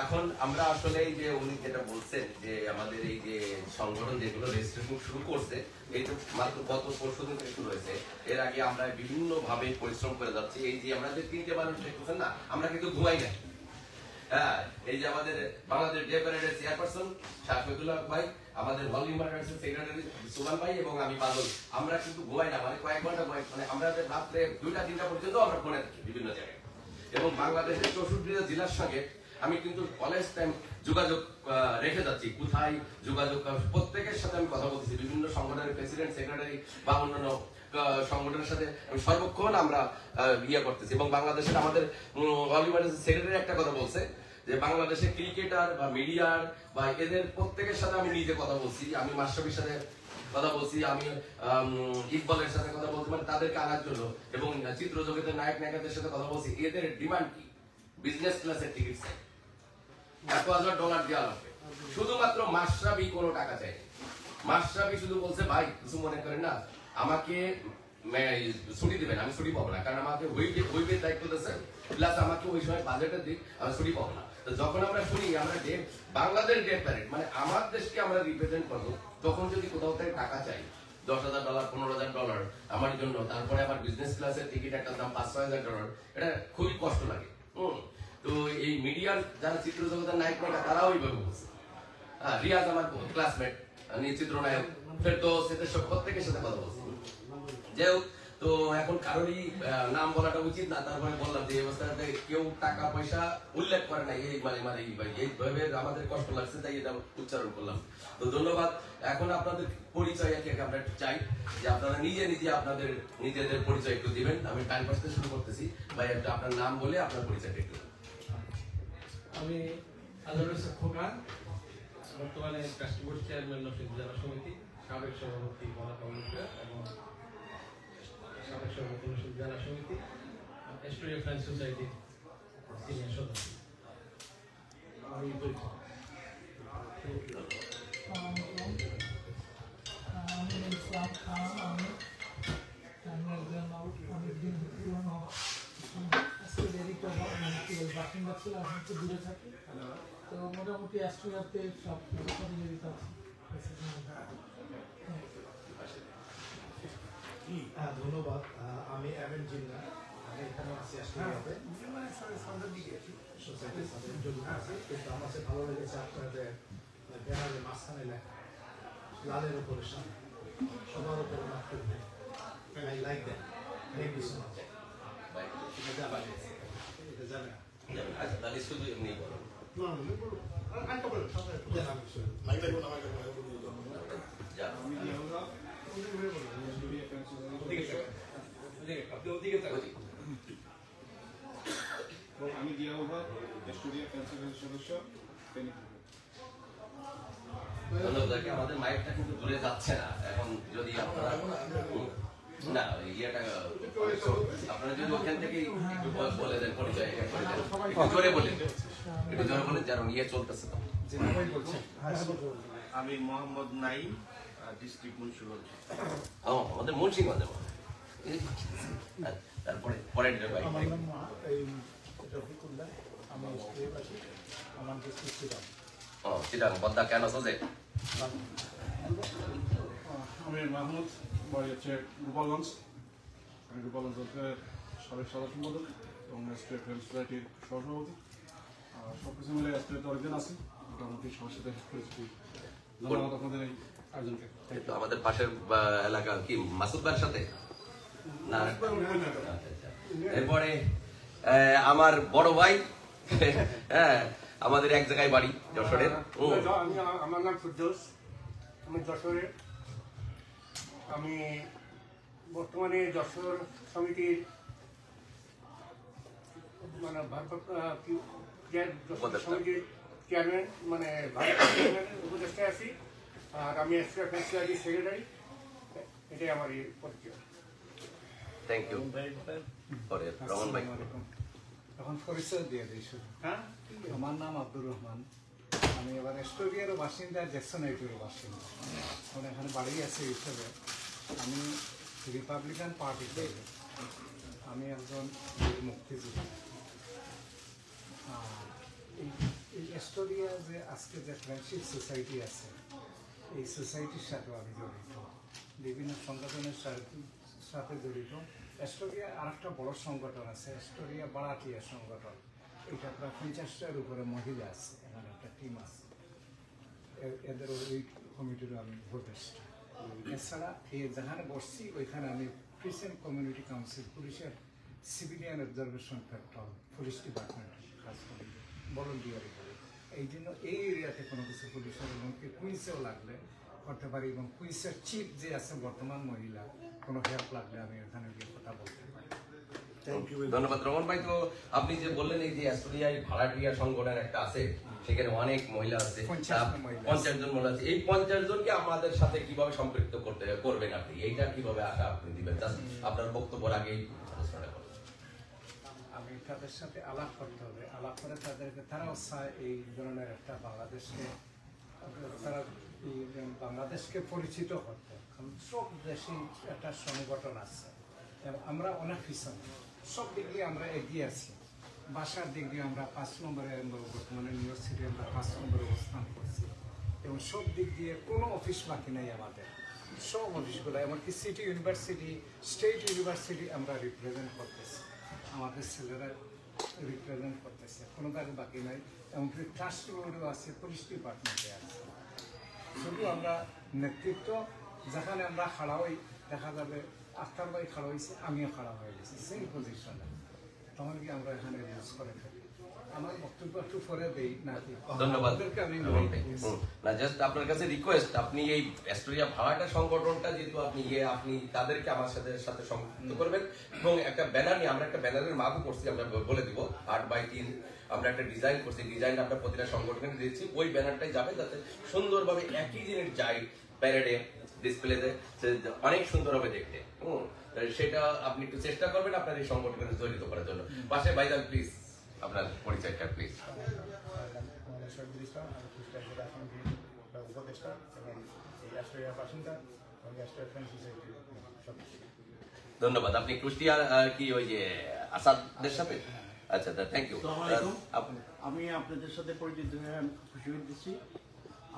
এখন আমরা আসলে এই যে উনি যেটা বলছেন যে আমাদের এই যে সংগঠন যেগুলো রেজিস্ট্রেশন শুরু করছে, এই তো মাত্র গত পরশুদিন থেকে শুরু হয়েছে। এর আগে আমরা বিভিন্ন ভাবে পরিশ্রম করে যাচ্ছি। এই যে আমরা যে 3টে মানুষ দেখতেছেন না, আমরা কিন্তু ঘুমাই না। হ্যাঁ, এই যে আমাদের বাংলাদেশ ডে প্যারেডের চেয়ারপারসন শাফিকুল্লাহ ভাই, আমাদের ভলিউম সেক্রেটারি সুমান ভাই এবং আমি পাগল, আমরা কিন্তু ঘুমাই না, মানে কয়েক ঘন্টা মানে আমরা রাত্রে 2টা-3টা পর্যন্ত আমরা ফোনে থাকি বিভিন্ন জায়গায়। এবং বাংলাদেশের 64টা জেলার সঙ্গে আমি কিন্তু অলওয়েজ টাইম যোগাযোগ রেখে যাচ্ছি। কোথায় যোগাযোগ, প্রত্যেকের সাথে আমি কথা বলতেছি, বিভিন্ন সংগঠনের প্রেসিডেন্ট, সেক্রেটারি বা অন্যান্য সংগঠনের সাথে আমি সর্বক্ষণ আমরা ইয়ে করতেছি। এবং বাংলাদেশের আমাদের সেক্রেটারি একটা কথা বলছে যে বাংলাদেশে ক্রিকেটার বা মিডিয়ার বা এদের প্রত্যেকের সাথে আমি নিজে কথা বলছি, আমি মাশরাফির সাথে কথা বলছি, আমি ইকবালের সাথে কথা বলছি, মানে তাদেরকে আনার জন্য, এবং চিত্র জগতের নায়ক নায়িকাদের সাথে কথা বলছি। এদের ডিমান্ড কি? বিজনেস ক্লাসের টিকিট চাই, $1,000 দেওয়া লাগবে। শুধুমাত্র মাশরাফি কোনো টাকা চাই। মাশরাফি শুধু বলছে ভাই কিছু মনে করেন না, আমাকে ছুটি দিবেন, আমি ছুটি পাবো না, কারণ আমাকে ওইবের দায়িত্ব দিয়েছেন, প্লাস আমাকে ওই সময় বাজেটের দিক আমি ছুটি পাবো না। তো যখন আমরা শুনি আমরা বাংলাদেশ ডে প্যারেড, মানে আমার দেশকে আমরা রিপ্রেজেন্ট করবো, তখন যদি কোথাও থেকে টাকা চাই $10,000, $15,000 আমার জন্য, তারপরে আমার বিজনেস ক্লাসের টিকিট একটা দাম $5,000, এটা খুবই কষ্ট লাগে। তো এই মিডিয়ার যারা চিত্র জগতের নায়ক নায়িকা তারাও ওইভাবে বলছে। রিয়াজ আমার ক্লাসমেট, চিত্রনায়ক, ফেরদৌস, এদের সব প্রত্যেকের সাথে কথা বলছি। যাই হোক, তো এখন কারোরই নাম বলাটা উচিত না, তারপরে বললাম যে অবস্থাতে কেউ টাকা পয়সা উল্লেখ করে নাই, এই এইভাবে আমাদের কষ্ট লাগছে, তাই এটা উচ্চারণ করলাম। তো ধন্যবাদ। এখন আপনাদের পরিচয় আমরা একটু চাই যে আপনারা নিজে নিজে আপনাদের নিজেদের পরিচয় একটু দিবেন। আমি টাইম পাস শুরু করতেছি। ভাই একটা আপনার নাম বলে আপনার পরিচয়টা একটু। আমি আজহারুল ইসলাম খোকা, বর্তমানে ট্রাস্টি বোর্ড চেয়ারম্যান নরসিংদী জেলা সমিতি, সাবেক সভাপতি বলা কমিউনিটি এবং সাবেক সভাপতি নরসিংদী জেলা সমিতি, এস্টোরিয়া ফ্রেন্ডস সোসাইটির সিনিয়র সদস্য। আমি পরিচয় ইসলাম খান, আমি একজন অনেকদিন পুরনো বাসিন্দা ছিল, এখন একটু দূরে থাকি। তো মোটামুটি অ্যাস্ট্রিয়াতে সব প্রতিযোগিতা আছে। ধন্যবাদ। আমি এমএন জিন্না, আমি এখানে আছি অ্যাস্ট্রিয়াতে সোসাইটির সাথে জড়িত আছি। কিন্তু আমার কাছে ভালো লেগেছে আপনাদের ব্যানারের মাঝখানে লেখা লালের উপরে সামনে সবার উপরে মাতৃভূমি। I like that. Thank you so much. এটা জানেন? আচ্ছা, তাহলে শুধু এমনি বলো। আমি জিয়াউল হক, স্টুডিও কাউন্সিলের সদস্য। ধন্যবাদ। আমাদের মাইকটা কিন্তু দূরে যাচ্ছে না, এখন যদি আপনারা না ইয়েটা আপনারা যদি ওখান থেকে একটু বলে দেন পরিচয়, একটু জোরে বলেন, একটু জোরে বলেন, কারণ ইয়ে চলতেছে তো। আমি মোহাম্মদ নাইম, ডিস্ট্রিক্ট মুন্সিগঞ্জ। আমাদের মুন্সিগঞ্জে। তারপরে পরের ভাই। আমার নাম রফিকুল্লাহ, আমি অস্ট্রিয়াবাসী, আমার ডিস্ট্রিক্ট চিটাং। চিটাং বদ্দা কেন সোজে? আমি মাহমুদ, বাড়ি হচ্ছে গোপালগঞ্জ। আমি গোপালগঞ্জ অঞ্চলের সাবেক সাধারণ সম্পাদক এবং স্টেট ফ্রেন্ডস সোসাইটির সহসভাপতি। সব কিছু মিলে স্টেট অনেকদিন আছে, মোটামুটি সবার সাথে পরিচিতি। ধন্যবাদ আপনাদের এই আয়োজনকে। আমাদের পাশের এলাকা কি মাসুদ ভাইয়ের সাথে না? এরপরে আমার বড় ভাই, হ্যাঁ আমাদের এক জায়গায় বাড়ি যশোরের। আমার নাম ফিরদৌস, আমি যশোরের। আমি বর্তমানে যশোর সমিতির মানে সমিতির চেয়ারম্যান, মানে উপদেষ্টা আছি। আর আমি এক্সট্রা ফ্যান্সিয়ারি সেক্রেটারি, এটাই আমার পরিচয়। Thank you. রমন ভাই, এখন পরিচয় দিয়ে দিই শুধু। হ্যাঁ, আমার নাম আব্দুর রহমান। আমি এবার অ্যাস্টোরিয়ারও বাসিন্দা, জ্যাকসনাইটেরও বাসিন্দা। এখন এখানে বাড়ি আছে হিসেবে আমি রিপাবলিকান পার্টিতে, আমি একজন মুক্তিযোদ্ধা। এই অ্যাস্টোরিয়া যে আজকে যে ফ্রেন্ডশিপ সোসাইটি আছে, এই সোসাইটির সাথেও আমি জড়িত, বিভিন্ন সংগঠনের সাথে জড়িত। অ্যাস্টোরিয়া আর একটা বড় সংগঠন আছে, অ্যাস্টোরিয়া বারাটিয়া সংগঠন। এটা প্রায় 50টার উপরে মহিলা আছে, এখানে একটা টিম আছে, এদের ওই কমিটিরও আমি উপদেষ্টা। এছাড়া যেখানে বসছি ওইখানে আমি ক্রিশ্চিয়ান কমিউনিটি কাউন্সিল, পুলিশের civilian observation factor, police department কাজ করি, ভলেন্টিয়ারি করি। এই জন্য এই এরিয়াতে কোনো কিছু পুলিশের এমনকি কুইন্সেও লাগলে করতে পারি, এবং কুইন্সের চিফ যে আছে বর্তমান মহিলা, কোনো হেল্প লাগলে আমি ওখানে গিয়ে কথা বলতে পারি। ধন্যবাদ রমন ভাই। তো আপনি যে বললেন এই যে অ্যাস্টোরিয়ায় ভাড়াটিয়া সংগঠন একটা আছে, সেখানে অনেক মহিলা আছে, 50 জন মহিলা আছে। এই 50 জনকে আমাদের সাথে কিভাবে সম্পৃক্ত করবেন আপনি, এইটা কিভাবে আশা আপনি দিবেন? আপনার বক্তব্যের আগেই আমি তাদের সাথে আলাপ করতে হবে, আলাপ করে তাদেরকে, তারাও চায় এই ধরনের একটা বাংলাদেশকে, তারা বাংলাদেশকে পরিচিত করতে। কারণ সব দেশেই একটা সংগঠন আছে, আমরা অনেক পিছনে, সব দিক দিয়ে আমরা এগিয়ে আছি। ভাষার দিক দিয়ে আমরা 5 নম্বরে, বর্তমানে নিউ ইয়র্ক সিটি আমরা 5 নম্বরে অবস্থান করছি, এবং সব দিক দিয়ে কোনো অফিস বাকি নাই আমাদের। সব অফিসগুলো, এমনকি সিটি ইউনিভার্সিটি, স্টেট ইউনিভার্সিটি আমরা রিপ্রেজেন্ট করতেছি, আমাদের ছেলেরা রিপ্রেজেন্ট করতেছে, কোনো কাজে বাকি নাই। এমনকি ট্রাস্ট বোর্ডও আছে, পুলিশ ডিপার্টমেন্টে আছে। শুধু আমরা নেতৃত্ব, যেখানে আমরা খাড়া হই, দেখা যাবে আখতার ভাই খাড়া হয়েছে, আমিও খাড়া হয়ে গেছি সেম পজিশনে, তখন কি আমরা এখানে ইউজ করে থাকি। আমার বক্তব্য একটু পরে দেই নাকি? ধন্যবাদ। আমি না, জাস্ট আপনার কাছে রিকোয়েস্ট, আপনি এই অ্যাস্টোরিয়া ভাড়াটা সংগঠনটা যেহেতু আপনি তাদেরকে আমার সাথে সংযুক্ত করবেন, এবং একটা ব্যানার নিয়ে, আমরা একটা ব্যানারের মাগও করছি, আমরা বলে দিব 8x3 আমরা একটা ডিজাইন করছি, ডিজাইন আমরা প্রতিটা সংগঠনে দিয়েছি। ওই ব্যানারটাই যাবে যাতে সুন্দরভাবে একই জিনিস যায় প্যারেডে, ডিসপ্লেতে, অনেক সুন্দর হবে দেখতে। সেটা আপনি একটু চেষ্টা করবেন আপনার এই সংগঠনে জড়িত করার জন্য। পাশে ভাইজান প্লিজ আপনার পরিচয়টা প্লিজ। উপদেষ্টা এবং অ্যাস্টোরিয়ার বাসিন্দা এবং অ্যাস্টোরিয়া ফ্রেন্ড সোসাইটির সদস্য। ধন্যবাদ। আপনি কুষ্টিয়ার কি ওই যে আসাদের সাথে? আচ্ছা, থ্যাংক ইউ। আমি আপনাদের সাথে পরিচিত হয়ে আমি খুশি হইতেছি।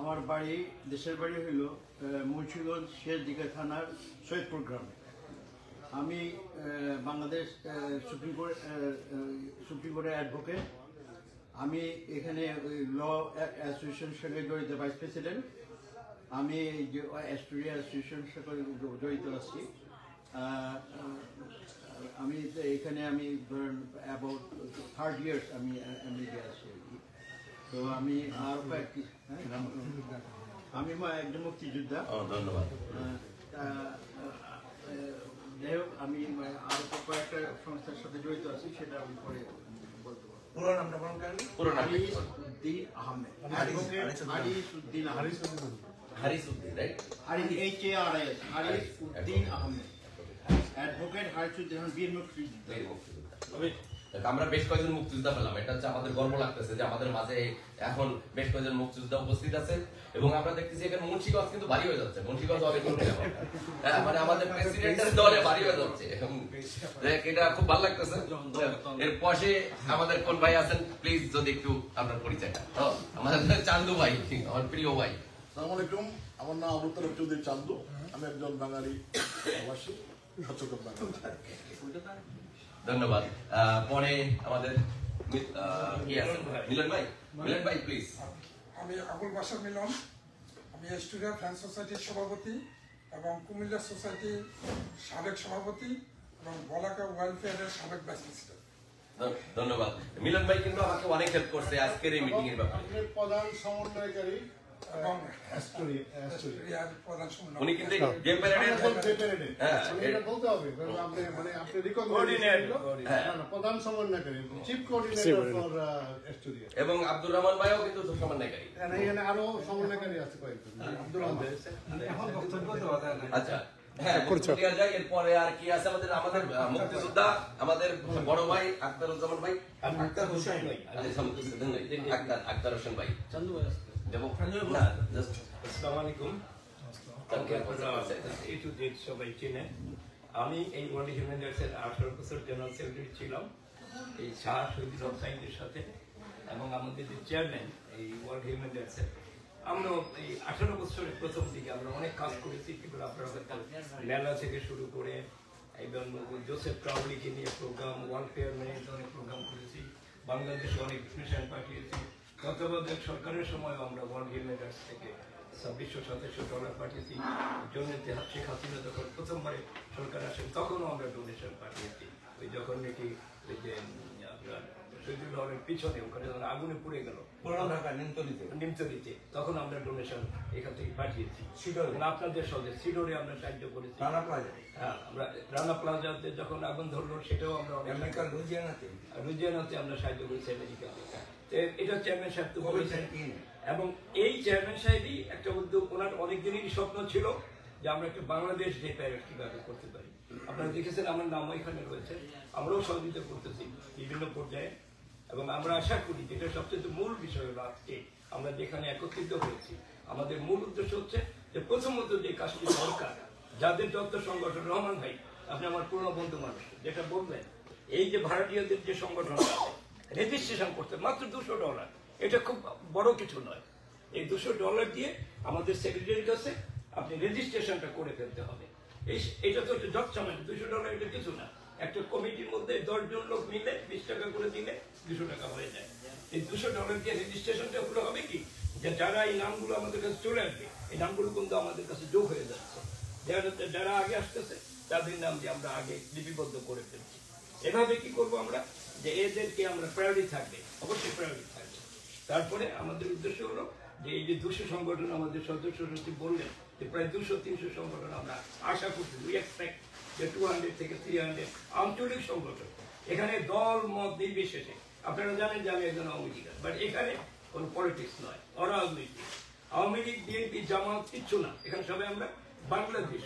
আমার বাড়ি, দেশের বাড়ি হইল মুন্সিগঞ্জ শেরদিঘা থানার সৈয়দপুর গ্রামে। আমি বাংলাদেশ সুপ্রিম কোর্টের অ্যাডভোকেট। আমি এখানে ল অ্যাসোসিয়েশনের সঙ্গে জড়িত, ভাইস প্রেসিডেন্ট। আমি যে অ্যাস্টোরিয়া অ্যাসোসিয়েশনের সাথে জড়িত আছি। আমি এখানে আমি ধরেন অ্যাবাউট 30 ইয়ার্স আমি আমেরিকা আছি আর কি। তো আমি আর কয়েকটি, আমি একজন মুক্তিযোদ্ধা। ধন্যবাদ। যাই হোক, আমি আরো কয়েকটা সংস্থার সাথে জড়িত আছি, সেটা আমি পরে বলতে পারবো। পুরো নামটা বলুন। হারিসউদ্দিন আহমেদ, হারিসউদ্দিন রাইট? হারিসউদ্দিন আহমেদ, অ্যাডভোকেট হারিসউদ্দিন বীর মুক্তিযোদ্ধা। আমরা বেশ কয়েকজন মুক্তিযোদ্ধা পেলাম, এটা হচ্ছে আমাদের গর্ব লাগতেছে যে আমাদের মাঝে এখন বেশ কয়েকজন মুক্তিযোদ্ধা উপস্থিত আছেন, এবং আমরা দেখতেছি এখানে মুন্সিগঞ্জ কিন্তু ভারী হয়ে যাচ্ছে। মুন্সিগঞ্জ অনেক মানে আমাদের প্রেসিডেন্টের দলে ভারী হয়ে যাচ্ছে, এটা খুব ভালো লাগতেছে। এর পাশে আমাদের কোন ভাই আছেন প্লিজ, যদি একটু আপনার পরিচয়টা। আমাদের চান্দু ভাই, আমার প্রিয় ভাই। আসসালামু আলাইকুম, আমার নাম আবু তালেব চৌধুরী চান্দু। আমি একজন বাঙালি প্রবাসী, সচেতন বাঙালি। ধন্যবাদ। পরে আমাদের কি আছেন মিলন ভাই। মিলন ভাই প্লিজ। আমি আবুল বাশার মিলন, আমি অ্যাস্টোরিয়া ফ্রেন্ড সোসাইটির সভাপতি এবং কুমিল্লা সোসাইটির সাবেক সভাপতি এবং বলাকা ওয়েলফেয়ারের সাবেক ভাইস প্রেসিডেন্ট। ধন্যবাদ। মিলন ভাই কিন্তু আমাকে অনেক হেল্প করছে আজকের এই মিটিং এর ব্যাপারে। আপনি প্রধান সমন্বয়কারী এবং উনি কিন্তু গেম প্যারেডের বলতে হবে মানে আপনি প্রধান সমন্বয়কারী চিফ কোঅর্ডিনেটর ফর স্টুডিও এবং আব্দুর রহমান ভাইও কিন্তু সমন্বয়কারী। এখানে আরো সমন্বয়কারী আছে কয়েকজন। আব্দুর রহমান এখন বক্তব্য দেওয়া যায় না। আচ্ছা হ্যাঁ এরপরে আর কি আছে আমাদের মুক্তিযোদ্ধা আমাদের বড় ভাই আখতারুজ্জামান ভাই আখতার হোসেন ভাই আখতার হোসেন ভাই আসসালামু আলাইকুম। সবাই চেনেন আমি এই ওয়ার্ল্ড হিউম্যান রাইটসের 18 বছর জেনারেল সেক্রেটারি ছিলাম এই শাহ শহীদ হোসাইনের সাথে, এবং আমাদের যে চেয়ারম্যান এই ওয়ার্ল্ড হিউম্যান রাইটসের আমরা এই 18 বছরের প্রথম দিকে আমরা অনেক কাজ করেছি। কিন্তু আপনারা মেলা থেকে শুরু করে এবং জোসেফ ট্রাউলিকে নিয়ে প্রোগ্রাম, ওয়ালফেয়ার ম্যানেজ অনেক প্রোগ্রাম করেছি, বাংলাদেশে অনেক মিশন পাঠিয়েছি। তত্ত্বাবধায়ক সরকারের সময় আমরা ওয়ার্ল্ড হিউম্যান রাইটস থেকে $2627 পাঠিয়েছি। শেখ হাসিনা যখন প্রথমবারে সরকার আসেন তখনও আমরা ডোনেশন পাঠিয়েছি। ওই যখন নাকি ওই যে আপনার শহীদুল হলের পিছনে ওখানে যখন আগুনে পুড়ে গেল নিমতলিতে, তখন আমরা ডোনেশন এখান থেকে পাঠিয়েছি। আপনাদের সঙ্গে সিডোরে আমরা সাহায্য করেছি। হ্যাঁ, আমরা রানা প্লাজাতে যখন আগুন ধরলো সেটাও আমরা রুজিয়ানাতে আমরা সাহায্য করেছি আমেরিকাতে। এটা চেয়ারম্যান সাহেব তো বলেছেন, এবং এই চেয়ারম্যান সাহেবই একটা উদ্যোগ, ওনার অনেকদিনেরই স্বপ্ন ছিল যে আমরা একটা বাংলাদেশ ডে প্যারেড কিভাবে করতে পারি। আপনারা দেখেছেন আমার নাম এখানে রয়েছে, আমরাও সহযোগিতা করতেছি বিভিন্ন পর্যায়ে, এবং আমরা আশা করি যেটা সবচেয়ে মূল বিষয় হলো আজকে আমরা যেখানে একত্রিত হয়েছি, আমাদের মূল উদ্দেশ্য হচ্ছে যে প্রথমত যে কাজটি দরকার, যাদের যত সংগঠন, রহমান ভাই আপনি আমার পুরনো বন্ধু মানুষ, যেটা বলবেন এই যে ভাড়াটিয়াদের যে সংগঠন আছে রেজিস্ট্রেশন করতে মাত্র $200, এটা খুব বড় কিছু নয়। এই $200 দিয়ে আমাদের সেক্রেটারির কাছে আপনি রেজিস্ট্রেশনটা করে ফেলতে হবে। এটা তো যৎসামান্য $200, এটা কিছু না। একটা কমিটির মধ্যে 10 জন লোক মিলে 20 টাকা করে দিলে $200 হয়ে যায়। এই $200 দিয়ে রেজিস্ট্রেশনটা হলে হবে কি, যে যারা এই নামগুলো আমাদের কাছে চলে আসবে, এই নামগুলো কিন্তু আমাদের কাছে যোগ হয়ে যাচ্ছে। যারা আগে আসতেছে তাদের নাম দিয়ে আমরা আগে লিপিবদ্ধ করে ফেলছি। এভাবে কি করবো আমরা, যে এদেরকে আমরা প্রায়োরিটি থাকবে, অবশ্যই প্রায়োরিটি থাকবে। তারপরে আমাদের উদ্দেশ্য হলো যে এই যে 200 সংগঠন আমাদের সদস্য সচিব বললেন যে প্রায় 200-300 সংগঠন আমরা আশা করছি, উই এক্সপেক্ট যে 200 থেকে 300 আঞ্চলিক সংগঠন, এখানে দল মত নির্বিশেষে। আপনারা জানেন যে আমি একজন আওয়ামী লীগার, বাট এখানে কোনো পলিটিক্স নয়, অরাজনৈতিক। আওয়ামী লীগ, বিএনপি, জামাত কিচ্ছু না, এখানে সবাই আমরা বাংলাদেশ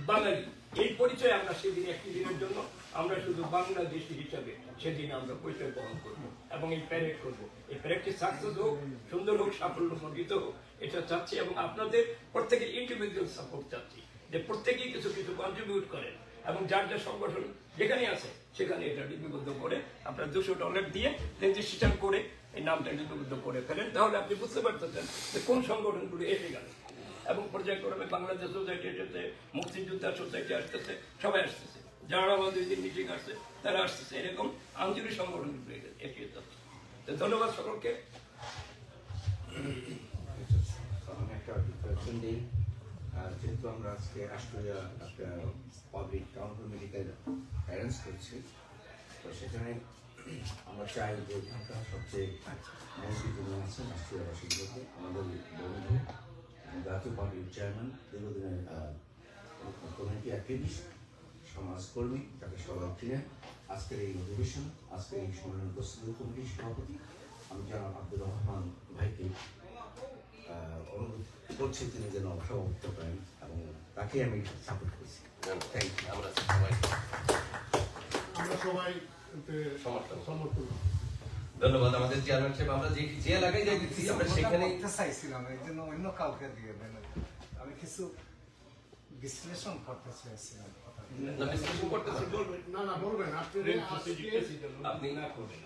বাঙালি। এই পরিচয় আমরা সেদিন একটি দিনের জন্য আমরা শুধু বাংলাদেশি হিসাবে সেদিন আমরা পরিচয় বহন করবো এবং এই প্যারেড করবো। এই প্যারেডটি সাকসেস হোক, সুন্দর হোক, সাফল্যমণ্ডিত হোক, এটা চাচ্ছি। এবং আপনাদের প্রত্যেকের ইন্ডিভিজুয়াল সাপোর্ট চাচ্ছি, যে প্রত্যেকেই কিছু কিছু কন্ট্রিবিউট করেন, এবং যার যার সংগঠন যেখানে আছে সেখানে এটা লিপিবদ্ধ করে আপনার $200 দিয়ে রেজিস্ট্রেশন করে এই নামটা লিপিবদ্ধ করে ফেলেন। তাহলে আপনি বুঝতে পারতেছেন যে কোন সংগঠনগুলো এসে গেল, এবং পর্যায়ক্রমে বাংলাদেশ সোসাইটি এসেছে, মুক্তিযোদ্ধা সোসাইটি আসতেছে, সবাই আসতেছে, যারা আমাদের যে মিটিং আসছে তারা আসতেছে, এরকম আঞ্চলিক সংগঠনগুলো এগিয়ে যাচ্ছে। তো ধন্যবাদ সকলকে। একটা কোয়েশ্চেন দিই, যেহেতু আমরা আজকে রাষ্ট্রীয় একটা পাবলিক কাউন্সিল মেডিকেল অ্যারেঞ্জ করছি, তো সেখানে আমরা চাই যে এখানকার সবচেয়ে মন্ত্রীগুলো আছেন রাষ্ট্রীয় বাসিন্দাকে, আমাদের বন্ধু জাতীয় পার্টির চেয়ারম্যান, দীর্ঘদিনের কমিউনিটি অ্যাক্টিভিস্ট, সমাজকর্মী, তাকে সবাই চিনেন। আজকের এই অধিবেশন, আজকের এই সম্মেলন প্রস্তুতি কমিটির সভাপতি আমি জনাব আব্দুর রহমান ভাইকে অনুরোধ করছি তিনি যেন সভাপতিত্ব করেন, এবং তাকে আমি সাপোর্ট করছি। Thank you. আমরা সবাই সমর্থন। ধন্যবাদ আমাদের চেয়ারম্যান সাহেব। আমরা যে এলাকায় যাইতেছি আমরা সেখানে চাইছিলাম, এই জন্য অন্য কাউকে দিয়ে দেন। আমি কিছু বিশ্লেষণ করতে চাইছিলাম। বিশ্লেষণ করতেছি, না বলবেন আপনি না করবেন।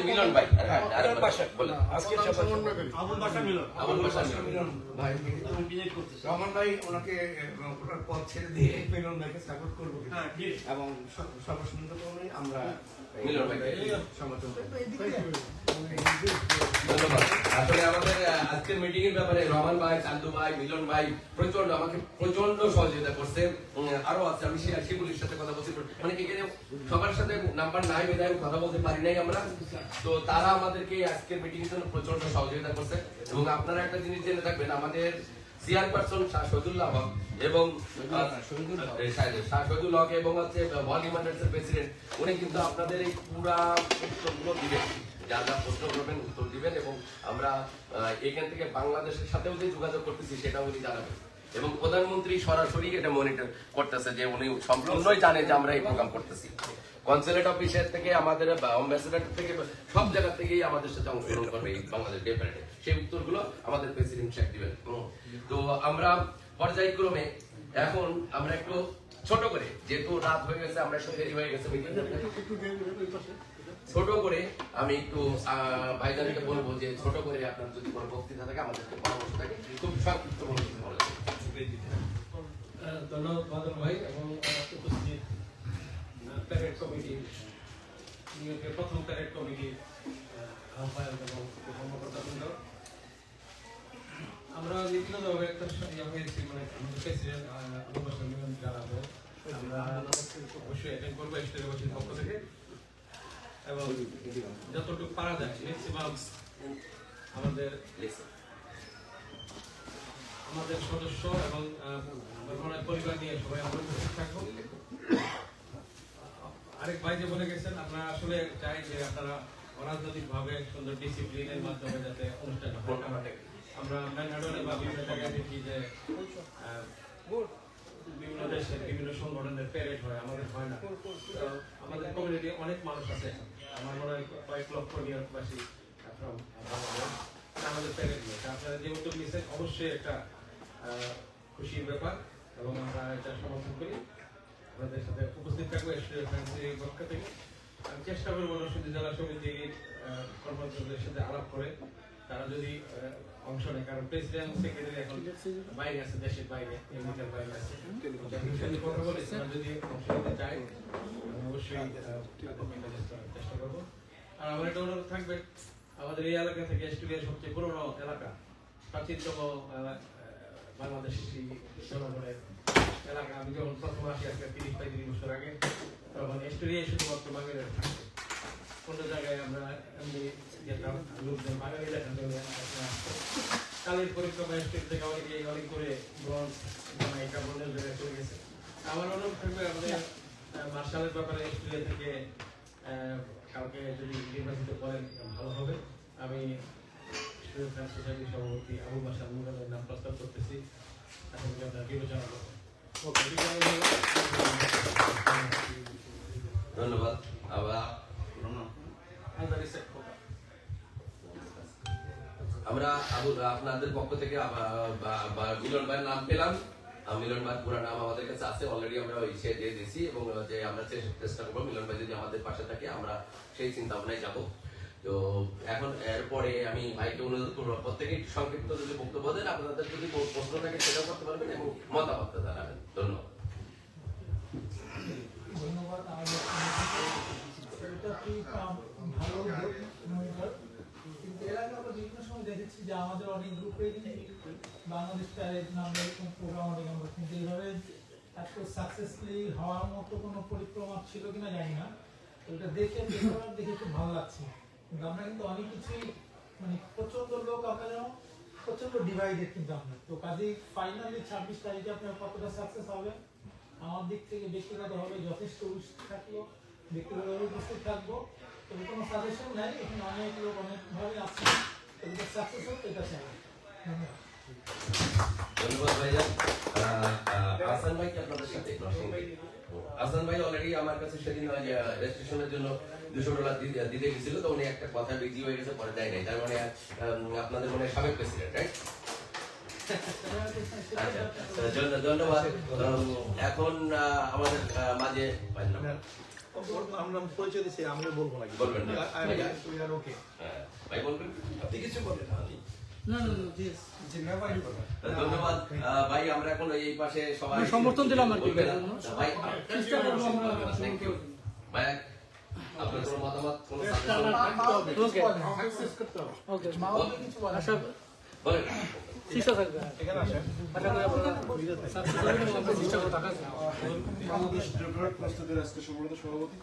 মিলন ভাই রহমান ভাই ওনাকে পদ ছেড়ে দিয়ে মিলন ভাইকে সাপোর্ট করবো, এবং সর্বসম্মতক্রমে আমরা মিলন ভাই সমর্থন ধন্যবাদ। আসলে আমাদের আজকের মিটিং এর ব্যাপারে রহমান ভাই, চান্দু ভাই, মিলন ভাই আমাকে প্রচন্ড সহযোগিতা করছে। আরো আছে, আমি সেগুলির সাথে কথা বলছি, মানে এখানে সবার সাথে নাম্বার নাই বিধায় কথা বলতে পারি নাই আমরা। তো তারা আমাদেরকে আজকের মিটিং এর জন্য প্রচন্ড সহযোগিতা করছে। এবং আপনারা একটা জিনিস জেনে থাকবেন, আমাদের চেয়ারপারসন শাহ শহীদুল্লাহ হক এবং শাহ শহীদুল হক এবং হচ্ছে ওয়ার্ল্ড হিউম্যান প্রেসিডেন্ট, উনি কিন্তু আপনাদের এই পুরা উত্তরগুলো দিবেন, যা যা প্রশ্ন করবেন উত্তর দিবেন। এবং আমরা এখান থেকে বাংলাদেশের সাথেও যে যোগাযোগ করতেছি সেটাও উনি জানাবেন। এবং প্রধানমন্ত্রী সরাসরি এটা মনিটর করতেছে, যে উনি সম্পূর্ণই জানে যে আমরা এই প্রোগ্রাম করতেছি। কনসুলেট অফিসের থেকে আমাদের অ্যাম্বাসেডার থেকে সব জায়গা থেকেই আমাদের সাথে অংশগ্রহণ করবে এই বাংলাদেশ ডে প্যারেডে। সেই উত্তরগুলো আমাদের প্রেসিডেন্ট শেখ দিবেন। তো আমরা পর্যায়ক্রমে এখন আমরা একটু ছোট করে, যেহেতু রাত হয়ে গেছে, আমরা একটু দেরি হয়ে গেছে, ছোট করে আমি একটু ভাইজানকে বলবো যে ছোট করে আপনার যদি কোনো বক্তৃতা থাকে, আমাদেরকে পরামর্শ থাকে, খুব সংক্ষিপ্ত বলতে বলে। ধন্যবাদ বাদল ভাই এবং উপস্থিত প্যারেড কমিটি, নিয়োগের প্রথম প্যারেড কমিটির আহ্বায়ক এবং কর্মকর্তাবৃন্দ। আমরা বিভিন্নভাবে একটা হয়েছি, মানে আমাদের প্রেসিডেন্ট জানাবো, আমরা অবশ্যই অ্যাটেন্ড করবো স্টেটের পক্ষ থেকে, এবং যতটুকু পারা যায় ম্যাক্সিমাম আমাদের সদস্য এবং পরিবার নিয়ে সবাই আমরা থাকবো। আরেক ভাই যে বলে গেছেন, আপনারা আসলে চাই যে আপনারা অরাজনৈতিক ভাবে সুন্দর ডিসিপ্লিনের মাধ্যমে যাতে অনুষ্ঠান হয়। আমরা ম্যানহাটনে বা বিভিন্ন জায়গায় দেখি যে বিভিন্ন দেশের বিভিন্ন সংগঠনের প্যারেড হয়, আমাদের হয় না। আমাদের কমিউনিটি অনেক মানুষ আছে, আমার মনে হয় কয়েক লক্ষ নিয়োগবাসী আমাদের প্যারেড নিয়ে। আপনারা যে উদ্যোগ নিয়েছেন অবশ্যই একটা খুশির ব্যাপার, এবং আমরা এটা সমর্থন করি। আপনাদের সাথে উপস্থিত থাকবো স্টুডেন্ট পক্ষ থেকে। আমি চেষ্টা করবো নরসিংদী জেলা সমিতির কর্মকর্তাদের সাথে আলাপ করে তারা যদি অংশ নেয়, কারণ প্রেসিডেন্ট সেক্রেটারি এখন বাইরে আছে, দেশের বাইরে, এমনিকার বাইরে আছে। কথা বলে তারা যদি অংশ নিতে চায় অবশ্যই চেষ্টা করবো। আর আমার একটা অনুরোধ থাকবে, আমাদের এই এলাকা থেকে স্টুডিয়ার সবচেয়ে পুরোনো এলাকা, প্রাচীনতম বাংলাদেশি জনগণের এলাকা। আমি যখন প্রথম আসি আজকে 30-35 বছর আগে, তখন স্টুডিয়ায় শুধুমাত্র বাঙালিরা থাকতো। কোনো জায়গায় আমরা এমনি যেতাম, লোকজন বাঙালি দেখাতে কালের পরিক্রমা স্টেট থেকে অনেক করে ব্রঞ্জ জামাইকা ব্রঞ্জের জায়গায় চলে গেছে। আমার অনুরোধ থাকবে, আমাদের মার্শালের ব্যাপারে স্টুডিও থেকে কাউকে যদি নির্বাচিত করেন ভালো হবে। আমি স্টুডেন্ট সোসাইটির সভাপতি আবু বাসার মুরাদের নাম প্রস্তাব করতেছি, এখন আপনার বিবেচনা করবেন। ধন্যবাদ। আমরা আপনাদের পক্ষ থেকে মিলন ভাইয়ের নাম পেলাম। মিলন ভাই পুরো নাম আমাদের কাছে আছে, অলরেডি আমরা ইসে দিয়ে দিয়েছি, এবং যে আমরা চেষ্টা করবো মিলন ভাই যদি আমাদের পাশে থাকে আমরা সেই চিন্তা ভাবনায় যাবো। তো এখন এরপরে আমি ভাইকে অনুরোধ করবো, প্রত্যেকে সংক্ষিপ্ত যদি বক্তব্য দেন, আপনাদের যদি প্রশ্ন থাকে সেটাও করতে পারবেন এবং মতামত জানাবেন। ধন্যবাদ। ধন্যবাদ। ভালো কিন্তু এর আগে আমরা বিভিন্ন সময় দেখেছি যে আমাদের অনেক গ্রুপে বাংলাদেশ প্যারেড নামে এরকম প্রোগ্রাম অনেক আমরা, কিন্তু এইভাবে এত সাকসেসফুলি হওয়ার মতো কোনো পরিক্রমা ছিল কিনা জানি না। ওটা দেখে খুব ভালো লাগছে। কিন্তু আমরা কিন্তু অনেক কিছুই মানে প্রচন্ড লোক, আমরা যেন প্রচন্ড ডিভাইডেড কিন্তু আমরা। তো কাজেই ফাইনালি 26 তারিখে আপনার কতটা সাকসেস হবে, আমার দিক থেকে ব্যক্তিগতভাবে যথেষ্ট উৎসাহ থাকলো, ব্যক্তিগতভাবে উপস্থিত থাকবো। তবে কোনো সাজেশন নাই, এখানে অনেক লোক অনেকভাবে আছে, তবে সাকসেস হোক এটা চাই। ধন্যবাদ ভাইয়া। হাসান ভাই কি আপনাদের সাথে? হাসান ভাই অলরেডি আমার কাছে সেদিন রেজিস্ট্রেশনের জন্য $200 দিতে গেছিল, তো উনি একটা কথা বিজি হয়ে গেছে, পরে দেয় নাই। তার মানে আপনাদের মনে সাবেক প্রেসিডেন্ট, রাইট? ধন্যবাদ। এখন আমাদের মাঝে আমরা পরিচয় দিচ্ছি, আমি বলবো নাকি? বলবেন না ওকে ভাই, বলবেন আপনি কিছু বলেন। ধন্যবাদ ভাই। আমরা এখন এই পাশে সবাই সমর্থন দিলাম আর কি ভাই। থ্যাংক ইউ ভাই। আপনার কোনো মতামত, কোনো বলেন। বাংলাদেশ ডেভেলপমেন্ট প্রস্তুতির আজকে সম্মানিত সভাপতি,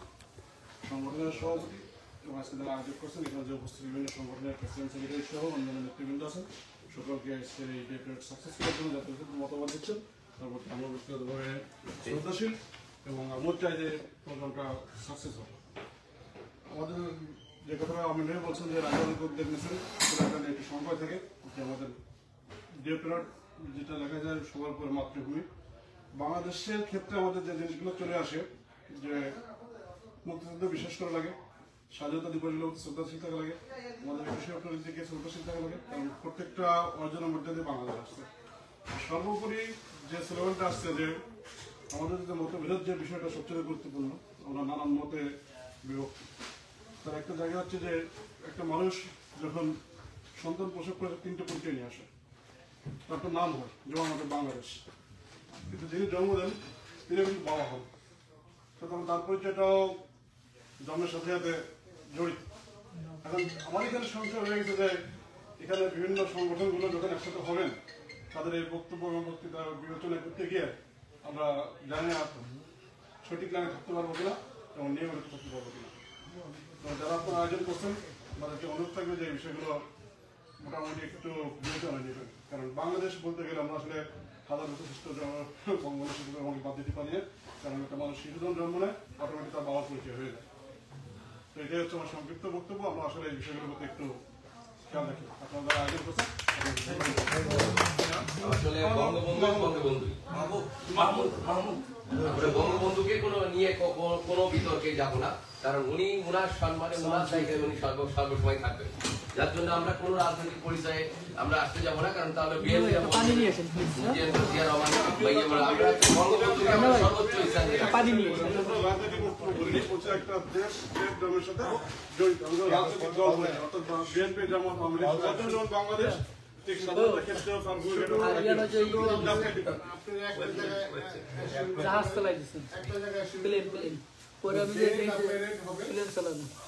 সংগঠনের সভাপতি এবং আজকে যারা আয়োজন করছেন, এখানে যে উপস্থিত বিভিন্ন সংগঠনের প্রেসিডেন্ট সেক্রেটারি সহ অন্যান্য নেতৃবৃন্দ আছেন, সকলকে আজকের এই ডেভেলপমেন্ট সাকসেস করার জন্য যাতে মতামত দিচ্ছেন, তারপর আমরা ব্যক্তিগতভাবে শ্রদ্ধাশীল এবং আমরা চাই যে প্রোগ্রামটা সাকসেস হবে। আমাদের যে কথাটা আমি বলছেন যে রাজনৈতিক উদ্যোগ নিয়েছেন, সেটা এখানে একটু সংখ্যা থেকে যে আমাদের ডেভেলপমেন্ট যেটা লেখা যায় সবার পরে মাতৃভূমি, বাংলাদেশের ক্ষেত্রে আমাদের যে জিনিসগুলো চলে আসে, যে মুক্তিযুদ্ধ বিশেষ করে লাগে, স্বাধীনতা দিবসগুলো শ্রদ্ধাশীল থাকা লাগে, আমাদের বিষয় দিকে শ্রদ্ধাশীল থাকা লাগে, কারণ প্রত্যেকটা অর্জনের মধ্যে দিয়ে বাংলাদেশ আসছে। সর্বোপরি যে স্লোগানটা আসছে যে আমাদের যে মতবিরোধ যে বিষয়টা সবচেয়ে গুরুত্বপূর্ণ, আমরা নানান মতে বিভক্ত। তার একটা জায়গা হচ্ছে যে একটা মানুষ যখন সন্তান প্রসব করে 3টে পরিচয় নিয়ে আসে, তার একটা নাম হয়, যেমন আমাদের বাংলাদেশ, কিন্তু যিনি জন্ম দেন তিনি কিন্তু বাবা হন, সুতরাং তার পরিচয়টাও জন্মের সাথে সাথে জড়িত। এখন আমার এখানে সংশয় হয়ে গেছে যে এখানে বিভিন্ন সংগঠনগুলো যখন একসাথে হবেন, তাদের এই বক্তব্য এবং বক্তৃতা বিবেচনা করতে গিয়ে আমরা জানি না সঠিক লাইনে থাকতে পারবো কিনা এবং নিয়মিত থাকতে পারবো কিনা। যারা আপনারা আয়োজন করছেন তাদেরকে অনুরোধ থাকবে যে এই বিষয়গুলো মোটামুটি একটু বিবেচনা নেবেন, কারণ বাংলাদেশ বলতে গেলে আমরা আসলে হাজার যথেষ্ট বঙ্গবন্ধু শিশু আমাকে বাদ দিতে পারি না, কারণ একটা মানুষ শিশুজন জন্ম নেয় অটোমেটিক তার বাবার পরিচয় হয়ে যায়। তো এটাই হচ্ছে আমার সংক্ষিপ্ত বক্তব্য। আমরা আসলে এই বিষয়গুলোর প্রতি একটু খেয়াল রাখি। আপনারা যারা আয়োজন করছেন বঙ্গবন্ধুকে নিয়ে কোনো বিতর্কে যাব না, কারণ উনি ওনার সম্মানে ওনার জায়গায় উনি সর্বসময় থাকবেন, যার জন্য আমরা কোনো রাজনৈতিক পরিচয়ে আমরা আসতে যাবো না, কারণ তাহলে বাংলাদেশ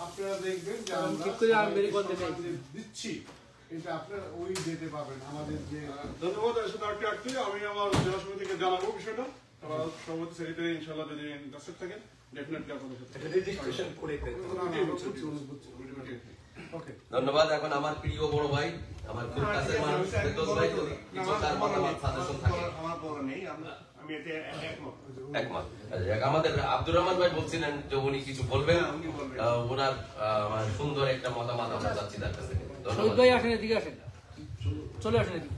আপনারা দেখবেন যে দিচ্ছি, এটা আপনারা ওই ডেটে পাবেন। আমাদের যে ধন্যবাদ, আমি আমার জেলা সমিতিকে জানাবো বিষয়টা, সভাপতি সেক্রেটারি ইনশাআল্লাহ যদি ইন্টারেস্টেড থাকেন ডেফিনেটলি আপনাদের সাথে রেজিস্ট্রেশন করে ধন্যবাদ। এখন আমার প্রিয় বড় ভাই, আমার খুব কাছের মানুষ ফেরদৌস ভাই, কিছু তার মতামত সাজেশন থাকে। আমার বড় নেই, আমি এতে একমত। আমাদের আব্দুর রহমান ভাই বলছিলেন যে উনি কিছু বলবেন, ওনার সুন্দর একটা মতামত আমরা চাচ্ছি তার কাছে। শহীদ ভাই আসেন, এদিকে আসেন, চলে আসেন এদিকে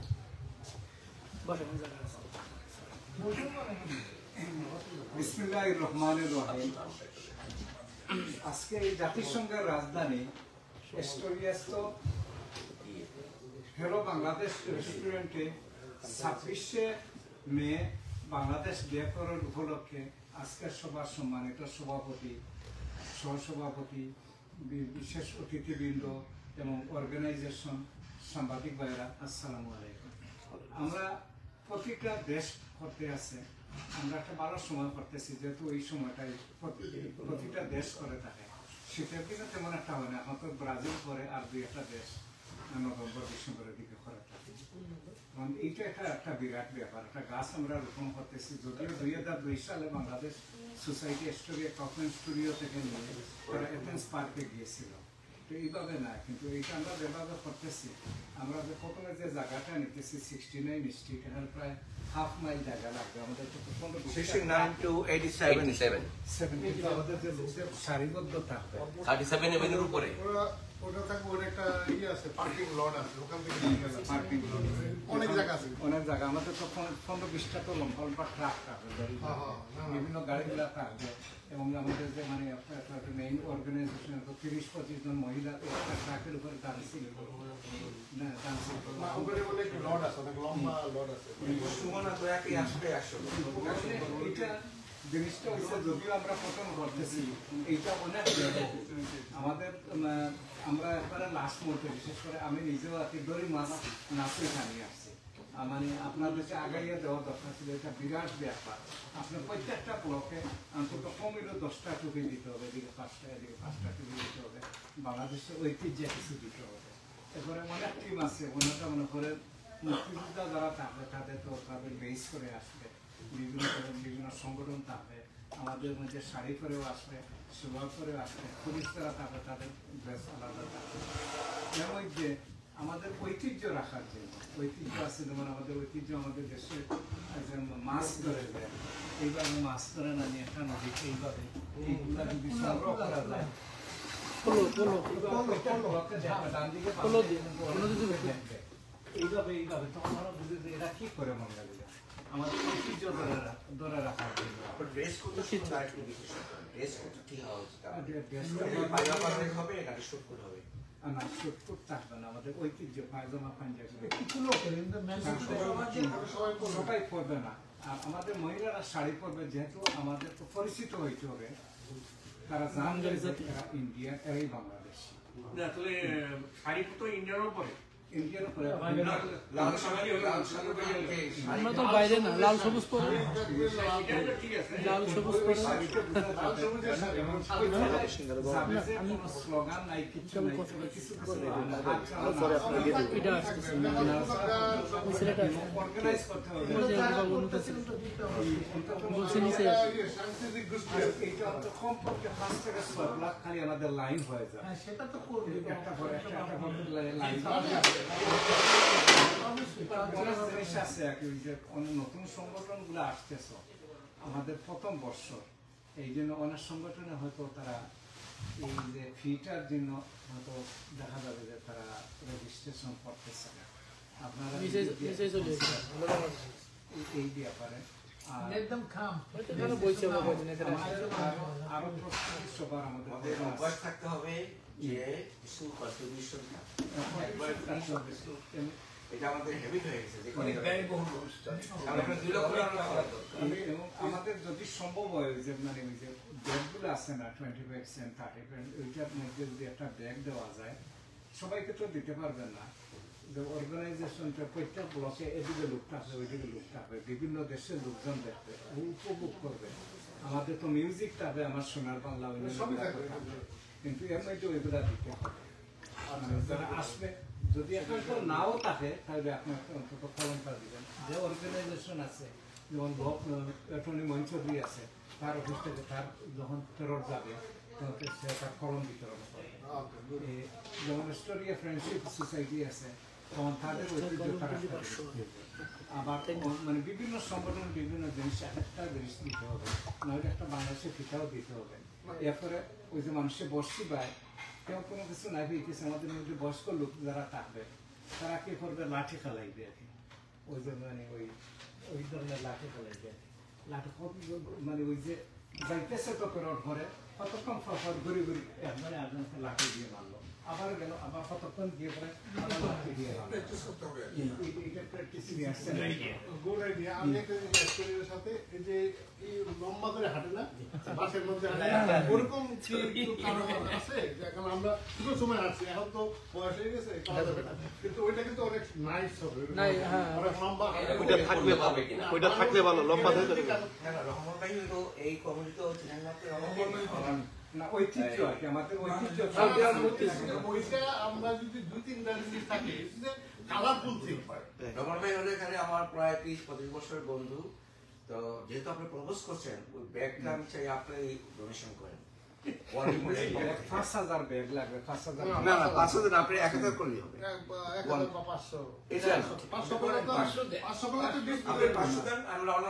বসেন। বিসমিল্লাহির রহমানির রহিম। আজকে এই জাতিসংঘের রাজধানী এস্টোরিয়াস্ত হেলো বাংলাদেশ রেস্টুরেন্টে 26শে মে বাংলাদেশ ডে করার উপলক্ষে আজকের সভার সম্মানিত সভাপতি, সহসভাপতি, বিশেষ অতিথিবৃন্দ এবং অর্গানাইজেশন, সাংবাদিক ভাইরা, আসসালামু আলাইকুম। আমরা প্রতিটা দেশ করতে আছে, আমরা একটা ভালো সময় করতেছি, যেহেতু এই সময়টাই প্রতিটা দেশ করে থাকে। শীতের দিনে তেমন একটা হয় না, এখন তো ব্রাজিল করে আর 2-1টা দেশ নভেম্বর ডিসেম্বরের দিকে করে থাকে। কারণ এইটা একটা বিরাট ব্যাপার, একটা গাছ আমরা রোপণ করতেছি। যদিও 2002 সালে Bangladesh society studio Kaufmann studio থেকে নিয়ে তারা এথেন্স পার্কে গিয়েছিল। তো এইভাবে না, কিন্তু এইটা আমরা যেভাবে করতেছি, আমরা যে প্রথমে যে জায়গাটা নিতেছি 69 স্ট্রিট, এখানে প্রায় হাফ মাইল জায়গা লাগবে আমাদের। 69 to 87 আমাদের যে লোকের সারিবদ্ধ থাকবে 37 এর উপরে ওটা থাকবে, ওর একটা ইয়ে আছে, পার্কিং লট আছে, ওখান থেকে পার্কিং লট অনেক জায়গা আছে, অনেক জায়গা। আমাদের তো 15-20টা তো লম্বা লম্বা ট্রাক থাকবে, বিভিন্ন গাড়িগুলা থাকবে। এবং আমাদের যে মানে একটা মেইন অর্গানাইজেশন 30-25 জন মহিলা একটা ট্রাকের উপরে দাঁড়িয়েছিল। অনেক লট আছে, অনেক লম্বা লট আছে। সুমনা তো একই আসবে আসলে এটা জিনিসটা হচ্ছে, যদিও আমরা প্রথম করতেছি, এইটা অনেক আমাদের আমরা একবারে লাস্ট মুহূর্তে, বিশেষ করে আমি নিজেও আছি, দড়ি মাছ নাচে খানিয়ে আসছি। মানে আপনাদেরকে আগাইয়া দেওয়া দরকার ছিল, এটা বিরাট ব্যাপার। আপনার প্রত্যেকটা ব্লকে অন্তত কমিরও 10টা টুপি দিতে হবে, এদিকে 5টা, এদিকে 5টা টুপি দিতে হবে, বাংলাদেশের ঐতিহ্যে কিছু দিতে হবে। এরপরে অনেক টিম আছে, ওনারা মনে করে মুক্তিযোদ্ধা যারা থাকবে তাদের তো তাদের বেস করে আসবে, বিভিন্ন সংগঠন থাকবে, আমাদের মধ্যে শাড়ি পরেও আসবে, সালোয়ার পরেও আসবে, পুলিশ যারা থাকবে তাদের ড্রেস আলাদা থাকবে। এর মধ্যে আমাদের ঐতিহ্য রাখার জন্য ঐতিহ্য আছে, যেমন আমাদের ঐতিহ্য আমাদের দেশে মাছ ধরে দেয়, এইভাবে মাছ ধরে না নিয়ে একটা নদীকে এইভাবে এইগুলা যদি সংগ্রহ করা যায়, এইভাবে তখন আমরা বুঝি যে এরা কি করে মনে লাগে আমাদের ঐতিহ্য ধরে রাখার জন্য। ড্রেস কোড একটু বিশেষ ড্রেস কোড কি হওয়া উচিত? পায়জামা হবে নাকি শুট কোড হবে? না, শুট কোড থাকবে না, আমাদের ঐতিহ্য পায়জামা পাঞ্জাবি সবাই পরবে না। আর আমাদের মহিলারা শাড়ি পরবে, যেহেতু আমাদের তো পরিচিত হইতে হবে, তারা জানবে যে এরা ইন্ডিয়া, এরাই বাংলাদেশি। আসলে শাড়ি তো ইন্ডিয়ারও পরে, ইন্ডিয়ারও পরে। আমরা তো বাইরে না, লাল সবুজ পরে, লাল সবুজ পরে। স্লোগান নাই, কিছু নাই, কিছু অর্গানাইজ করতে হবে। কমপক্ষে 5 থেকে 6 লাখ খালি আমাদের লাইন হয়ে যায়, সেটা তো করবে, একটা পরে একটা লাইন। নতুন সংগঠনগুলো আসতেছ, আমাদের প্রথম বর্ষ, এই জন্য অনেক সংগঠনে হয়তো তারা এই যে ফিটার জন্য হয়তো দেখা যাবে যে তারা রেজিস্ট্রেশন করতেছে না। আপনারা এই ব্যাপারে একদম খাম আরো প্রস্তুতি সবার আমাদের অভ্যাস থাকতে হবে যে কিছু কন্ট্রিবিউশন এটা আমাদের হ্যাবিট হয়ে গেছে, যে আমাদের যদি সম্ভব হয় যে মানে ওই যে ব্যাগগুলো আছে না 20% 30%, ওইটার মধ্যে যদি একটা ব্যাগ দেওয়া যায়, সবাইকে তো দিতে পারবেন না, যে অর্গানাইজেশনটা প্রত্যেক ব্লকে এদিকে লোক থাকবে, ওইদিকে লোক থাকবে, বিভিন্ন দেশের লোকজন দেখবে, উপভোগ করবে। আমাদের তো মিউজিক থাকবে, আমার সোনার বাংলা, কিন্তু এর মধ্যে ওইগুলা দিতে হবে। যারা আসবে, যদি এখন নাও থাকে তাহলে আপনার অন্তত কলমটা দিবেন। যে অর্গানাইজেশন আছে, যেমন অ্যাটর্নি মঞ্চৌধুরী আছে, তার অফিস থেকে তার যখন ফেরত যাবে তখন সে তার কলম বিতরণ করে। যেমন স্টোরি ফ্রেন্ডশিপ সোসাইটি আছে, তখন তাদের ঐতিহ্য তারা আবার মানে বিভিন্ন সংগঠন বিভিন্ন জিনিস একটা জিনিস দিতে হবে, নইলে একটা বাংলাদেশের ফিতাও দিতে হবে। এরপরে ওই যে মানুষের বসি পায়, কেউ কোনো কিছু নাই হয়েছে, আমাদের মধ্যে বয়স্ক লোক যারা থাকবে তারা কি করবে, লাঠি খেলাইবে আর কি, ওই যে মানে ওই ধরনের লাঠি খেলাইবে, লাঠি মানে ওই যে যাইতেছে তো পেরোট ঘরে কতক্ষণ ফর ঘুরি ঘুরি একবারে একজনকে লাঠি দিয়ে মারলো, আবার গেল, আবার কতক্ষণ দিয়ে পরে আবার লাঠি দিয়ে মারলো। এটা প্র্যাকটিস নিয়ে আসছে না। Good idea. আমি একটা এক্সপেরিয়েন্সের সাথে এই যে এই লম্বা করে হাঁটে না, বাসের মধ্যে হাঁটে, ওরকম কি কারণ আছে? এখন আমরা পুরো সময় হাঁটছি, এখন তো বয়স হয়ে গেছে, কিন্তু ওইটা কিন্তু অনেক নাইস হবে, অনেক লম্বা, ওইটা থাকলে ভালো, ওইটা থাকলে ভালো, লম্বা হয়ে যাবে। রহমান ভাই হলো এই কমিউনিটি চিনেন না না, ঐতিহ্য আর কি, আমাদের ঐতিহ্য। ওইটা আমরা যদি 2-3টা জিনিস থাকে, কালারফুল থিং। রহমান ভাই হলো এখানে আমার প্রায় 30-25 বছরের বন্ধু। তো যেহেতু আপনি প্রপোজ করছেন, ওই ব্যাগটা আমি চাই আপনি ডোনেশন করেন। 5,000 ব্যাগ লাগবে, 5,000 না 5,000 না, আপনি 1,000 করলেই হবে। 1,000 বা 500, এটা 500 করে তো 500 দেন, আপনি 500 দেন, আমরা অন্য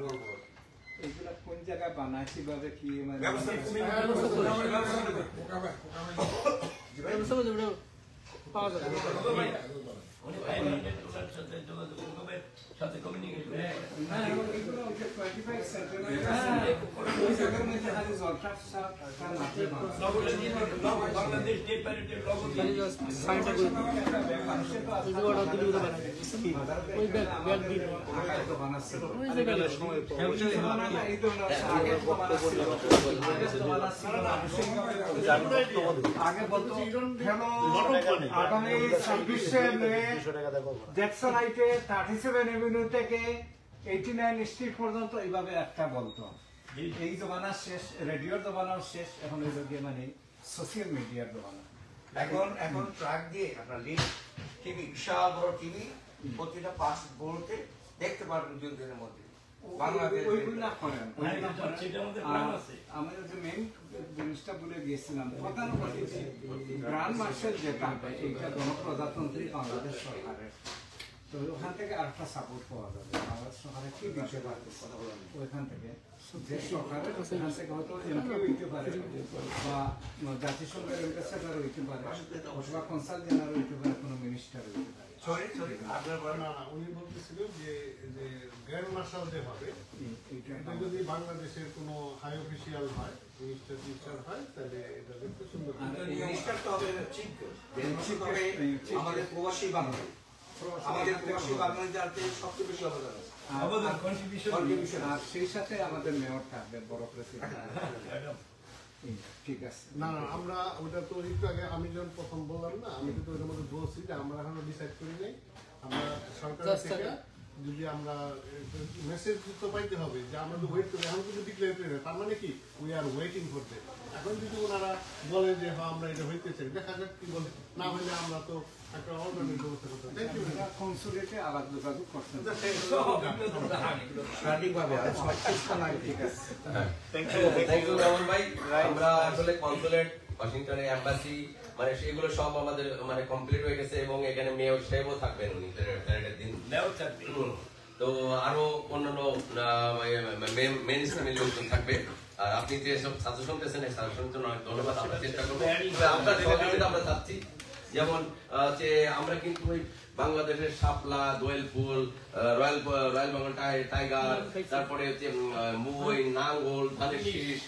করব। এইগুলা কোন জায়গায় বানায়, কিভাবে কি মানে ব্যবস্থা পাওয়া যাবে। আগে বলতো আগামী 26শে মে জ্যাকসন হাইটে 37 এভিনিউ থেকে 89 স্ট্রিট পর্যন্ত এইভাবে একটা বলতো এই জমানা শেষ, রেডিওর জমানাও শেষ, এখন হইল গিয়ে মানে সোশ্যাল মিডিয়ার জমানা। এখন ট্রাক দিয়ে আপনার লিড টিভি, বিশাল বড় টিভি, প্রতিটা পাঁচ বড়তে দেখতে পারবেন 2 দিনের মধ্যে। আমাদের যে মেইন জিনিসটা বলে গিয়েছিলাম, গ্রান্ড মার্শাল যেটা এইটা গণপ্রজাতন্ত্রী বাংলাদেশ সরকারের, তো ওখান থেকে আরেকটা সাপোর্ট পাওয়া যাবে। বাংলাদেশ সরকারের কি দিতে পারে ওইখান থেকে, যে সরকারের ওখান থেকে হয়তো এমপি হইতে পারে বা জাতিসংঘের অ্যাম্বাসেডর হইতে পারে অথবা কনসাল জেনারেল হইতে পারে, কোনো মিনিস্টার হইতে পারে। উনি বলতেছিলেন যে গ্র্যান্ড মার্শাল যে হবে এটা যদি বাংলাদেশের কোনো হাই অফিসিয়াল হয়, মিনিস্টার হয়, তাহলে এটা দেখতে সুন্দর। মিনিস্টার তো হবে চিফ, হবে আমাদের প্রবাসী বাঙালি, আমাদের প্রবাসী বাঙালিদের সবচেয়ে বেশি অবদান আছে। আর সেই সাথে আমাদের মেয়র থাকবে, বড় প্রেসিডেন্ট। ঠিক আছে। না আমরা ওটা তো একটু আগে আমি যখন প্রথম বললাম না, আমি কিন্তু ওটার মধ্যে বলছি যে আমরা এখনো ডিসাইড করি নাই। আমরা সরকার থেকে যদি আমরা মেসেজ তো পাইতে হবে যে আমরা তো ওয়েট করি, এখন কিন্তু ডিক্লেয়ার করি না, তার মানে কি we are waiting for that. এখন যদি ওনারা বলে যে হ্যাঁ আমরা এটা হইতে চাই, দেখা যাক কি বলে, না হলে আমরা তো একটা অল্টারনেটিভ ব্যবস্থা করতে হবে। কনসুলেটে আলাদা যোগাযোগ করছেন সঠিকভাবে। ঠিক আছে, থ্যাংক ইউ রামন ভাই। আমরা আসলে কনসুলেট, ওয়াশিংটনে এম্বাসি, মানে সেগুলো সব আমাদের মানে কমপ্লিট হয়ে গেছে এবং এখানে মেয়র সাহেবও থাকবেন, উনি প্যারেডের দিন মেয়র থাকবেন। তো আরো অন্যান্য মেন স্ট্রিমের লোকজন থাকবে। আর আপনি যে সব সাজেশন দিয়েছেন, এই সাজেশনের জন্য অনেক ধন্যবাদ। আমরা চেষ্টা করবো, আপনার সহযোগিতা আমরা চাচ্ছি। যেমন যে আমরা কিন্তু ওই বাংলাদেশের শাপলা, দোয়েল ফুল, রয়্যাল বেঙ্গল টাইগার, তারপরে হচ্ছে মুই, নাঙ্গল, ধানের শীষ,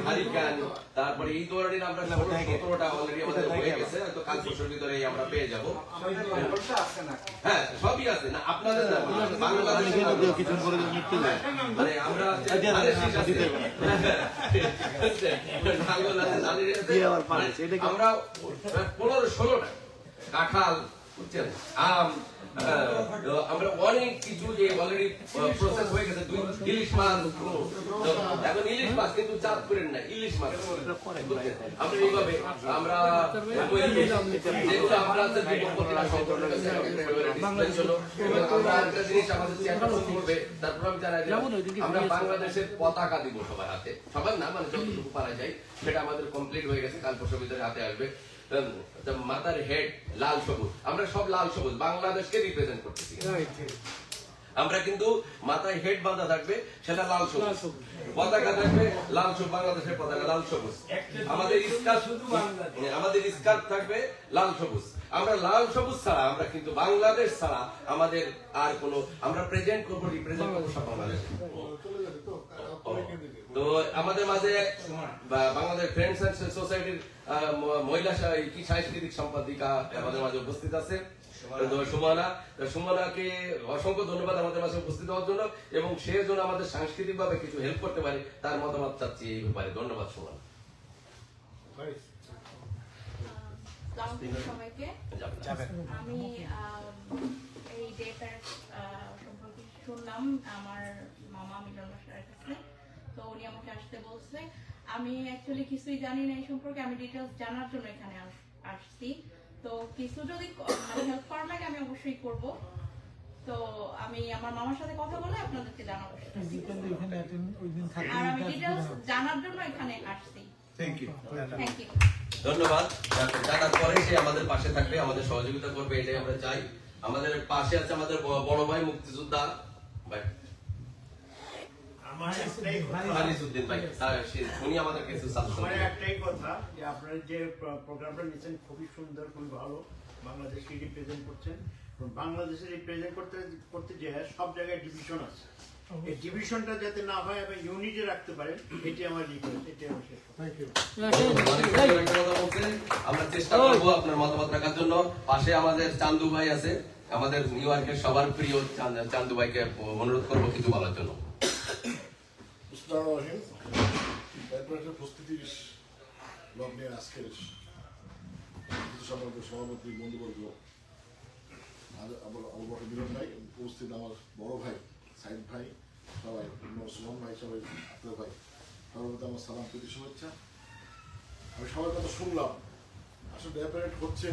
হারিকান, তারপরে এই ধরনের আমরা 17টা অলরেডি আমাদের হয়ে গেছে, হয়তো কাল পরশুর ভিতরে আমরা পেয়ে যাবো। হ্যাঁ সবই আছে না আপনাদের, মানে আমরা ধানের শীষ আছে, নাঙ্গল আছে, আমরা 15-16টা কাঁঠাল, আম, আমরা অনেক কিছু যে অলরেডি প্রসেস হয়ে গেছে। ইলিশ মাছ, এখন ইলিশ মাছ কিন্তু চাঁদ করেন না, ইলিশ মাছ আমরা এইভাবে আমরা যেগুলো আমরা একটা জিনিস আমাদের চেয়ারম্যান করবে, তারপর আমি জানাই আমরা বাংলাদেশের পতাকা দিব সবার হাতে, সবার না মানে যতটুকু পারা যায় সেটা আমাদের কমপ্লিট হয়ে গেছে, কাল পরশুর ভিতরে হাতে আসবে। মাথার হেড লাল সবুজ, আমরা সব লাল সবুজ বাংলাদেশকে রিপ্রেজেন্ট করতেছি। আমরা কিন্তু মাথায় হেড বাঁধা থাকবে, সেটা লাল সবুজ, পতাকা থাকবে লাল সবুজ, বাংলাদেশের পতাকা লাল সবুজ। আমাদের স্কার্ফ থাকবে লাল সবুজ। আমরা লাল সবুজ ছাড়া, আমরা কিন্তু বাংলাদেশ ছাড়া আমাদের আর কোন, আমরা প্রেজেন্ট করবো, রিপ্রেজেন্ট করবো সব বাংলাদেশ। তো আমাদের মাঝে বাংলাদেশ ফ্রেন্ডস এন্ড সোসাইটির মহিলা কি সাংস্কৃতিক সম্পাদিকা আমাদের মাঝে উপস্থিত আছে সুমনাকে অসংখ্য ধন্যবাদ আমাদের মাঝে উপস্থিত হওয়ার জন্য, এবং সে যেন আমাদের সাংস্কৃতিক ভাবে কিছু হেল্প করতে পারে তার মতামত চাচ্ছি এই ব্যাপারে। ধন্যবাদ সুমনা। সবাইকে আমি এই ডেটার সম্পর্কে শুনলাম আমার মামা মিলন মাস্টারের কাছে, তো উনি আমাকে আসতে বলছে। আমি অ্যাকচুয়ালি কিছুই জানি না এই সম্পর্কে, আমি ডিটেলস জানার জন্য এখানে আসছি। তো কিছু যদি হেল্প করার লাগে আমি অবশ্যই করব। তো আমি আমার মামার সাথে কথা বলে আপনাদেরকে জানাবো, আর আমি ডিটেলস জানার জন্য এখানে আসছি। Thank you. ধন্যবাদ। জানার পরে সে আমাদের পাশে থাকবে, আমাদের সহযোগিতা করবে, এটাই আমরা চাই। আমাদের পাশে আছে আমাদের বড় ভাই মুক্তিযোদ্ধা ভাই একটাই কথা যে আপনারা যে প্রোগ্রামটা নিচ্ছেন খুবই সুন্দর, খুবই ভালো, বাংলাদেশকে রিপ্রেজেন্ট করছেন। বাংলাদেশে রিপ্রেজেন্ট করতে যে সব জায়গায় ডিভিশন আছে, এই ডিভিশনটা যাতে না হয় এবং ইউনিটি রাখতে পারেন, এটি আমার রিকোয়েস্ট, এটি আমার শেষ। আমরা চেষ্টা করবো আপনার মতামত রাখার জন্য। পাশে আমাদের চান্দু ভাই আছে, আমাদের নিউ ইয়র্কের সবার প্রিয় চান্দু ভাইকে অনুরোধ করবো কিছু বলার জন্য। প্রস্তুতির লগ্নে আজকের সভাপতি বন্ধুবর্গ আবু বকর মিলন ভাই, উপস্থিত আমার বড় ভাই সাইদ ভাই, সবাই সুমন ভাই, সবাই আপনার ভাই, সবার মধ্যে আমার সালাম প্রীতি শুভেচ্ছা। আমি সবার কথা শুনলাম, আসলে ডে প্যারেড হচ্ছে,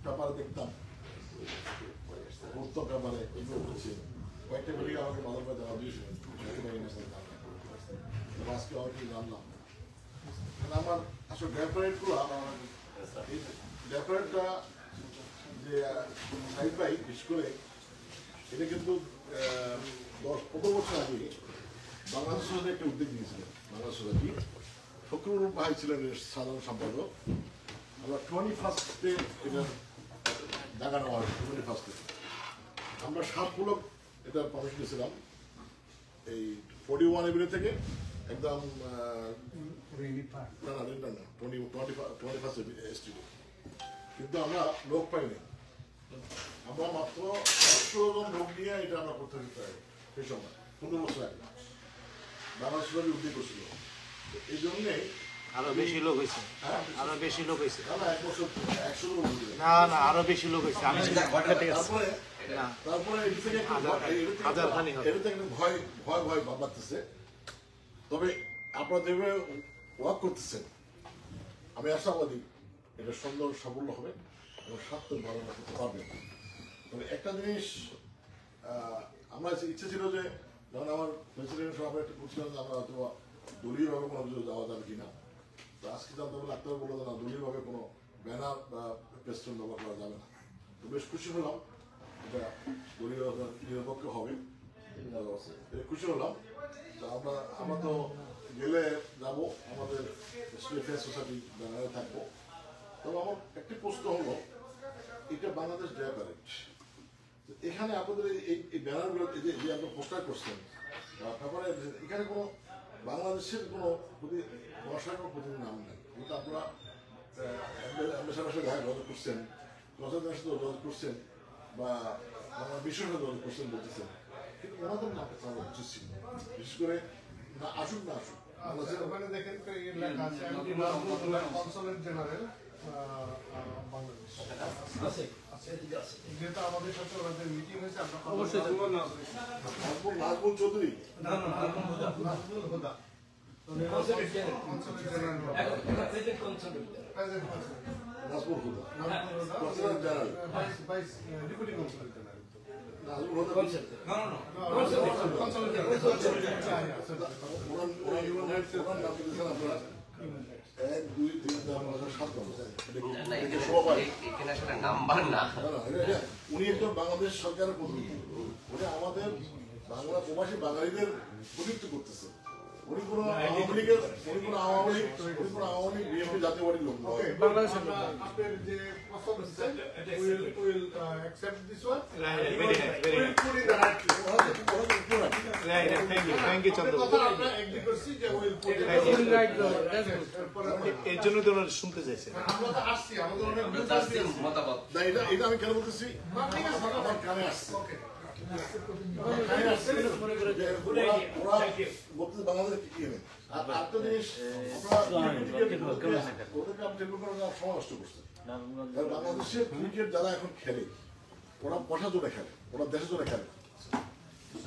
পেপারে দেখতাম, উত্তর পেপারে এগুলো হচ্ছে, কয়েকটা মিলিয়ে আমাকে বাদল ভাই দেওয়া দিয়েছিল, আজকে অনেক জানলাম। আমার আসলে ডে প্যারেডগুলো ডে প্যারেডটা যে সাইড ভাই বিশেষ করে এটা কিন্তু 10-15 বছর আগে বাংলাদেশ সোসাইটি একটা উদ্যোগ নিয়েছিলেন। বাংলাদেশ সোসাইটি ফখরুল ভাই ছিলেন সাধারণ সম্পাদক। আমরা 21 এটা জায়গা নেওয়া হয়, 21 আমরা 7 ব্লক এটা পারমিশন দিয়েছিলাম, এই 41 এভিনিউ থেকে একদম না 21 স্ট্রিটে, কিন্তু আমরা লোক পাইনি। আমরা মাত্র 100 জন লোক নিয়ে এটা আমরা করতে পারি সেই সময়, 15 বছর আগে বাংলাদেশ সরকার উদ্যোগ করছিল। এই জন্যে আরো বেশি লোক হয়েছে, আরো বেশি লোক হয়েছে, 1 বছর 100 লোক না আরো বেশি লোক হয়েছে। আমি তারপরে এটা থেকে ভয় ভয় ভয় বাড়তেছে। তবে আপনারা যেভাবে ওয়ার্ক করতেছেন আমি আশাবাদী এটা সুন্দর সাফল্য হবে এবং সার্থক ভালো করতে পারবেন। তবে একটা জিনিস আমার ইচ্ছে ছিল যে যখন আমার প্রেসিডেন্ট সভায় একটা বলছিলাম যে আমরা হয়তো দলীয়ভাবে কোনো কিছু যাওয়া যাবে কিনা, তো আজকে জানতে পারলে ডাক্তার বললো যে না দলীয়ভাবে কোনো ব্যানার বা পেস্টন ব্যবহার করা যাবে না। তো বেশ খুশি হলাম, এটা দলীয় নিরপেক্ষ হবে, খুশি হলাম। তো আমরা তো গেলে যাবো, আমাদের ফেস সোসাইটি ব্যানারে থাকবো। তবে আমার একটি প্রশ্ন হলো, এটা বাংলাদেশ ডে প্যারেড, এখানে আপনাদের এই ব্যানারগুলো যে আপনার পোস্টার করছেন বা পেপারে, এখানে কোনো বাংলাদেশের কোনো প্রশাসনের প্রতিনিধি নাম নেই, কিন্তু আপনারা সাথে যোগাযোগ করছেন, প্রশাসনের সাথে যোগাযোগ করছেন বা বিশ্বের সাথে যোগাযোগ করছেন বলতেছেন, কিন্তু ওনাদের নামটা চাওয়া উচিত ছিল, বিশেষ করে না আসুক না আসুক। ওখানে দেখেন কনসুলেট জেনারেল বাংলাদেশ যেহেতু আমাদের সাথে ওনাদের মিটিং হয়েছে, আমরা নাজমুল চৌধুরী নাজমুল হুদা ডেপুটি কনসুলেট জেনারেল উনি একজন বাংলাদেশ সরকারের প্রতিনিধি, উনি আমাদের বাংলা প্রবাসী বাঙালিদের প্রতিনিধিত্ব করতেছে। উনি কোনো আওয়ামী লীগের বিএনপি জাতীয় পার্টির লোক নয়। আপনার যে এর জন্য তো ওনারা শুনতে চাইছে। এটা আমি কেন বলতেছি, আমার কানে আসছে বাংলাদেশ কি হবে। আর একটা জিনিস বাংলাদেশের ক্রিকেট যারা এখন খেলে, ওরা পয়সার জন্য খেলে, ওরা দেশের জন্য খেলে,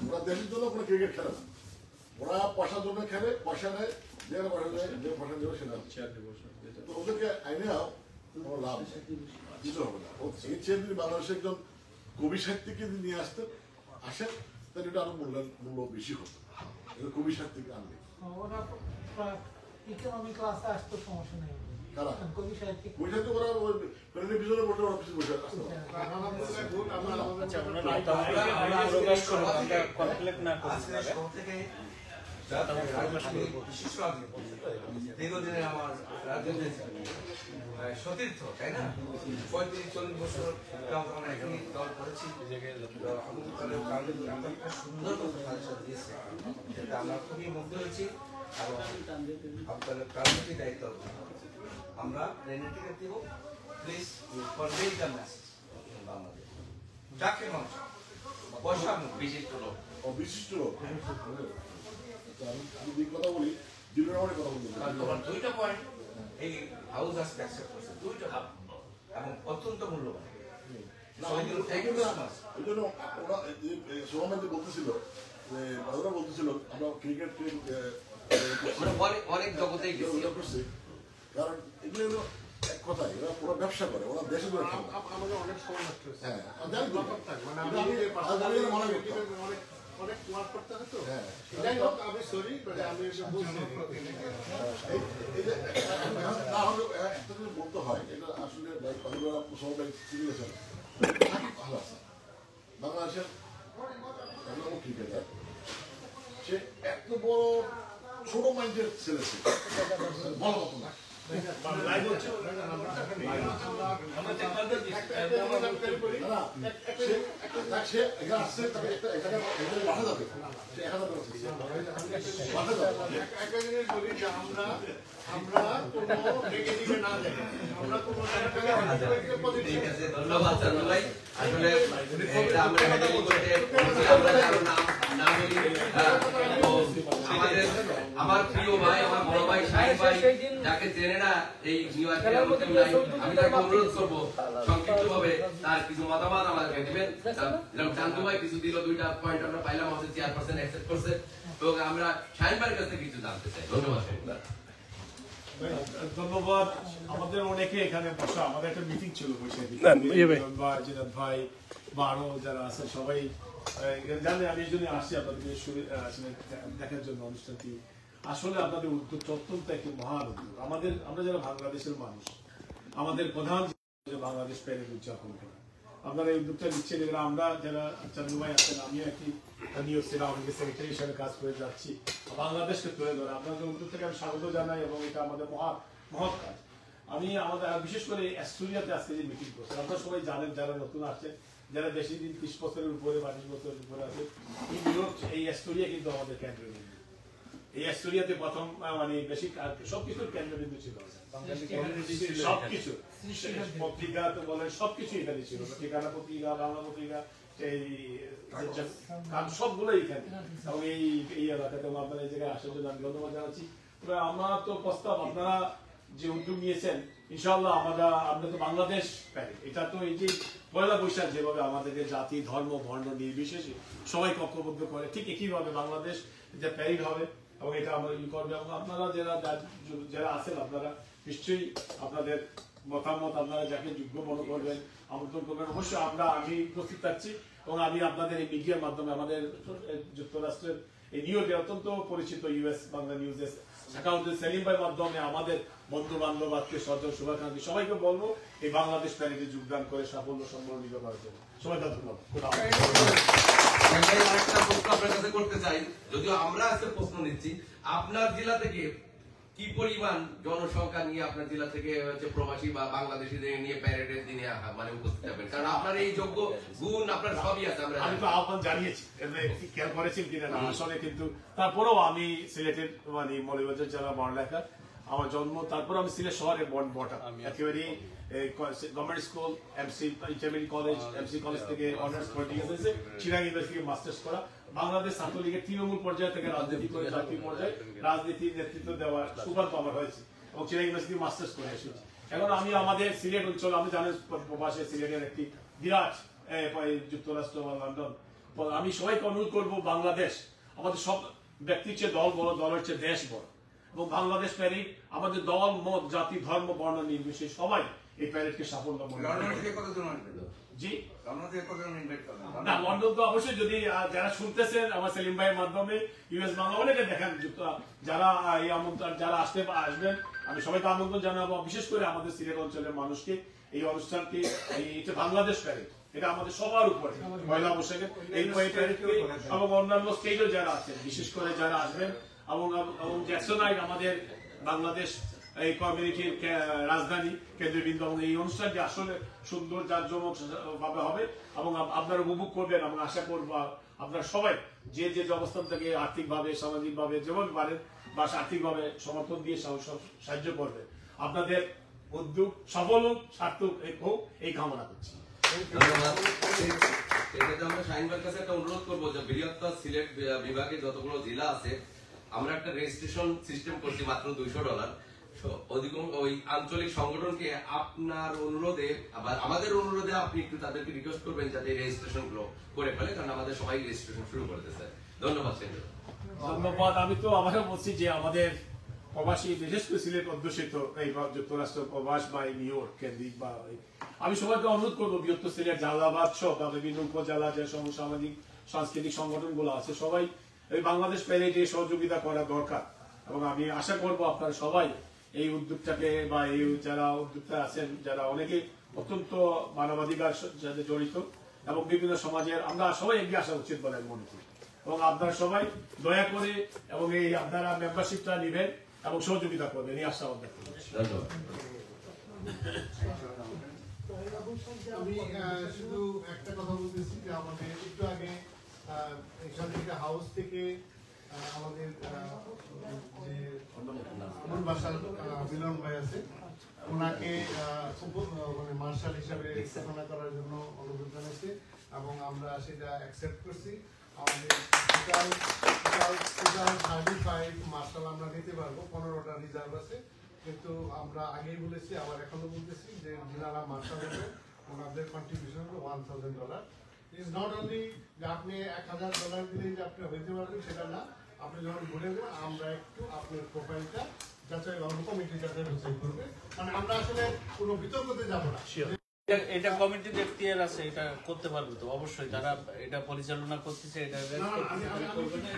ওরা দেশের জন্য কোনো ক্রিকেট খেলে না, ওরা পয়সার জন্য খেলে, পয়সা নেয়, যে পয়সা দেয়, যে পয়সা দেবে সেটা। তো ওদেরকে আইনেও কোনো লাভ কিছু হবে না। এই চেয়ে যদি বাংলাদেশে একজন কবি সাহিত্যিককে যদি নিয়ে আসতেন আসেন, তাহলে এটা আরো মূল্য বেশি হতো। কবি সাহিত্যিক আনলে ইকোনমি ক্লাসে আসতো সমস্যা নেই। কবি সাহিত্যিক ওরা টেলিভিশনে বসে ওরা কিছু বসে দীর্ঘদিনের আমার রাজনীতি সতীর্থ, তাই না? 35-40 বছর একই দল করেছি, সুন্দর দিয়েছে, যেটা আমরা খুবই মুগ্ধ হয়েছি। এবং আপনাদের রাজনৈতিক দায়িত্ব আমরা রেনেটিকে দিব, please convey the message Bangladesh. যাকে মানুষ পয়সা বিশিষ্ট লোক, বিশিষ্ট লোক, আমি যে কথা বলি তোমার 2টা পয়েন্ট এই হাউস আজকে অ্যাকসেপ্ট করছে, 2টা এবং অত্যন্ত মূল্যবান। এই জন্য ওরা সোহামেদ বলতেছিল যে ওরা বলতেছিল আমরা ক্রিকেট অনেক জগতেই করছি, কারণ এগুলো হলো এক কথাই ওরা পুরো ব্যবসা করে, ওরা দেশে করে আমাদের অনেক সময় নষ্ট হচ্ছে। হ্যাঁ মানে আমি অনেক ওয়ার্ক করতে হয় তো। যাই হোক আমি সরি, আমি এসব বলছি বলতে হয় এটা আসলে সবাই ভালো আছে। বাংলাদেশের ক্রিকেটার সে এত বড় ছোট মাইন্ডের ছেলে ছিল, বড় মতো না। ধন্যবাদ চান্দু ভাই। আসলে আমরা আমাদের আমার প্রিয় ভাই, আমার বড় ভাই শাহিন ভাই, যাকে চেনে না এই নিউ ইয়র্কের মধ্যে নাই, আমি তাকে অনুরোধ করবো সংক্ষিপ্ত ভাবে তার কিছু মতামত আমাদেরকে দেবেন। যেমন চান্দু ভাই কিছু দিল, 2টা পয়েন্ট আমরা পাইলাম, আমাদের চেয়ারপারসন অ্যাকসেপ্ট করছে, তো আমরা শাহিন ভাইয়ের কাছে কিছু জানতে চাই। ধন্যবাদ। ধন্যবাদ। আমাদের অনেকে এখানে বসা, আমাদের একটা মিটিং ছিল ভাই বা আরো যারা আছে সবাই জানে, আমি এই জন্য আসছি আপনাদেরকে দেখার জন্য অনুষ্ঠানটি। আসলে আপনাদের উদ্যোগ অত্যন্ত একটি মহান উদ্যোগ। আমরা যারা বাংলাদেশের মানুষ, আমাদের প্রধান বাংলাদেশ প্যারেড উদযাপন করা, আপনারা এই উদ্যোগটা নিচ্ছেন। এবার আমরা যারা চান্দু ভাই আছেন, আমিও একটি নিউজ সেক্রেটারি হিসাবে কাজ করে যাচ্ছি, বাংলাদেশকে তুলে ধরে আপনাদের উদ্যোগটাকে আমি স্বাগত জানাই এবং এটা আমাদের মহৎ কাজ। আমি আমাদের বিশেষ করে অ্যাস্টোরিয়াতে আজকে যে মিটিং করছি, আপনারা সবাই জানেন, যারা নতুন আসছেন, যারা বেশি দিন 30 বছরের উপরে 22 বছরের উপরে আছে, এই অ্যাস্টোরিয়া কিন্তু আমাদের কেন্দ্রবিন্দু। এই অ্যাস্টোরিয়াতে প্রথম মানে বেশি সবকিছুর কেন্দ্রবিন্দু ছিল, সবকিছু পত্রিকা তো বলেন সবকিছু এখানে ছিল, ঠিকানা পত্রিকা, বাংলা পত্রিকা, সবগুলো এখানে। এবং এই এলাকাতে আপনারা এই জায়গায় আসার জন্য আমি ধন্যবাদ জানাচ্ছি। তবে আমার তো প্রস্তাব, আপনারা যে উদ্যোগ নিয়েছেন, ইনশাআল্লাহ আমরা তো বাংলাদেশ প্যারেড, এটা তো এই যে পয়লা বৈশাখ যেভাবে আমাদেরকে জাতি, ধর্ম, বর্ণ নির্বিশেষে সবাই ঐক্যবদ্ধ করে, ঠিক একইভাবে বাংলাদেশ যে প্যারেড হবে এবং এটা আমরা করবে। এবং আপনারা যারা আছেন, আপনারা নিশ্চয়ই আপনাদের মতামত আপনারা যাকে যোগ্য মনে করবেন আমন্ত্রণ করবেন। অবশ্যই আমি প্রস্তুত থাকছি এবং আমি আপনাদের এই মিডিয়ার মাধ্যমে আমাদের যুক্তরাষ্ট্রের এই নিউজে অত্যন্ত পরিচিত ইউএস বাংলা নিউজের অ্যাকাউন্টে সেলিম ভাইয়ের মাধ্যমে আমাদের বন্ধু বান্ধব, আত্মীয় স্বজন, শুভাকাঙ্ক্ষী সবাইকে বলবো এই বাংলাদেশ প্যারেডে যোগদান করে সাফল্য সম্মানিত করার জন্য। সবাইকে ধন্যবাদ। আরেকটা প্রশ্ন আপনার কাছে করতে চাই, যদিও আমরা আজকে প্রশ্ন নিচ্ছি, আপনার জেলা থেকে কি পরিমাণ জনসংখ্যা নিয়ে আপনার জেলা থেকে প্রবাসী বা বাংলাদেশিদের নিয়ে প্যারেডের দিনে মানে উপস্থিত হবেন? কারণ আপনার এই যোগ্য গুণ আপনার সবই আছে। আমি তো আহ্বান জানিয়েছি, খেয়াল করেছেন কিনা না আসলে, কিন্তু তারপরেও আমি সিলেটের মানে মৌলভীবাজার জেলা বড়লেখা আমার জন্ম, তারপর আমি সিলেট শহরে বটা একেবারে government school, MC intermediate college, MC college থেকে অনার্স পলিটিক্যাল সায়েন্সে, চিরাং ইউনিভার্সিটি থেকে মাস্টার্স করা, বাংলাদেশ ছাত্রলীগের তৃণমূল পর্যায় থেকে রাজনীতি করে জাতীয় পর্যায়ে রাজনীতির নেতৃত্ব দেওয়ার সৌভাগ্য আমার হয়েছে এবং চিরাং ইউনিভার্সিটি মাস্টার্স করে এসেছি। এখন আমি আমাদের সিলেট অঞ্চল, আমি জানেন প্রবাসে সিলেটের একটি বিরাট যুক্তরাষ্ট্র বা লন্ডন, আমি সবাইকে অনুরোধ করবো, বাংলাদেশ আমাদের সব ব্যক্তির চেয়ে দল বড়, দলের চেয়ে দেশ বড়, এবং বাংলাদেশ প্যারেড আমাদের দল, মত, জাতি, ধর্ম, বর্ণ নির্বিশেষে সবাই এই প্যারেডকে সাফল্য মনে করে। জি না, লন্ডন তো অবশ্যই, যদি যারা শুনতেছেন আমার সেলিম ভাইয়ের মাধ্যমে ইউএস বাংলা অনেকে দেখেন, যারা এই আমন্ত্রণ যারা আসবেন, আমি সবাইকে আমন্ত্রণ জানাবো, বিশেষ করে আমাদের সিলেট অঞ্চলের মানুষকে এই অনুষ্ঠানটি, এটা বাংলাদেশ প্যারেড, এটা আমাদের সবার উপরে পয়লা বৈশাখে এই প্যারেডকে এবং অন্যান্য স্টেটও যারা আছেন, বিশেষ করে যারা আসবেন এবং জ্যাকসনাইট আমাদের বাংলাদেশ এই কমিউনিটির রাজধানী কেন্দ্রবিন্দু, এবং এই অনুষ্ঠানটি আসলে সুন্দর জাঁকজমক ভাবে হবে এবং আপনারা উপভোগ করবেন এবং আশা করবো আপনারা সবাই যে অবস্থান থেকে আর্থিকভাবে, সামাজিকভাবে যেভাবে পারেন বা আর্থিকভাবে সমর্থন দিয়ে সাহায্য করবেন। আপনাদের উদ্যোগ সফল হোক, সার্থক হোক এই কামনা করছি। আমরা শাহিন ভাইয়ের কাছে একটা অনুরোধ করবো যে বৃহত্তর সিলেট বিভাগে যতগুলো জেলা আছে, আমরা একটা রেজিস্ট্রেশন সিস্টেম করছি মাত্র $200। ওই আঞ্চলিক সংগঠনকে আপনার অনুরোধে আবার আমাদের অনুরোধে আপনি একটু তাদেরকে রিকোয়েস্ট করবেন যাতে রেজিস্ট্রেশন গুলো করে ফেলে, কারণ আমাদের সবাই রেজিস্ট্রেশন শুরু করতেছে। ধন্যবাদ। ধন্যবাদ। আমি তো আবারও বলছি যে আমাদের প্রবাসী বিশেষ করে সিলেট অধ্যুষিত এই যুক্তরাষ্ট্র প্রবাস বা নিউ ইয়র্ক কেন্দ্রিক বা আমি সবাইকে অনুরোধ করবো বৃহত্তর সিলেট জালালাবাদ সহ বা বিভিন্ন উপজেলা যে সামাজিক সাংস্কৃতিক সংগঠনগুলো আছে সবাই এই বাংলাদেশ প্যারেডে সহযোগিতা করা দরকার, এবং আমি আশা করবো আপনারা সবাই এই উদ্যোগটাকে বা এই যারা উদ্যোক্তা আছেন যারা অনেকে অত্যন্ত মানবাধিকার সাথে জড়িত এবং বিভিন্ন সমাজের আমরা সবাই এগিয়ে আসা উচিত বলে আমি মনে করি, এবং আপনারা সবাই দয়া করে এবং এই আপনারা মেম্বারশিপটা নেবেন এবং সহযোগিতা করবেন এই আশাবাদ ব্যক্ত করছি। ধন্যবাদ। আমি শুধু একটা কথা বলতেছি যে আমাদের একটু আগে এখান থেকে হাউস থেকে আমাদের যে আমার বাসার মিলন ভাই আছে ওনাকে মানে মার্শাল হিসাবে স্থাপনা করার জন্য অনুরোধ জানাইছে এবং আমরা সেটা অ্যাকসেপ্ট করছি। আমাদের টোটাল 35 মার্শাল আমরা নিতে পারবো, 15টা রিজার্ভ আছে, কিন্তু আমরা আগেই বলেছি আবার এখনো বলতেছি যে যারা মার্শাল হবে ওনাদের কন্ট্রিবিউশন হলো $1,000। ইজ নট অনলি যে আপনি $1,000 দিলেই যে আপনি হইতে পারবেন সেটা না, আপনি যখন ঘুরে দেবেন আমরা একটু আপনার প্রোফাইলটা যাচাই কমিটি যাচাই বাছাই করবে, মানে আমরা আসলে কোনো বিতর্কতে যাব না। এটা কমিটির এখতিয়ার আছে, এটা করতে পারবে তো অবশ্যই যারা এটা পরিচালনা করতেছে এটা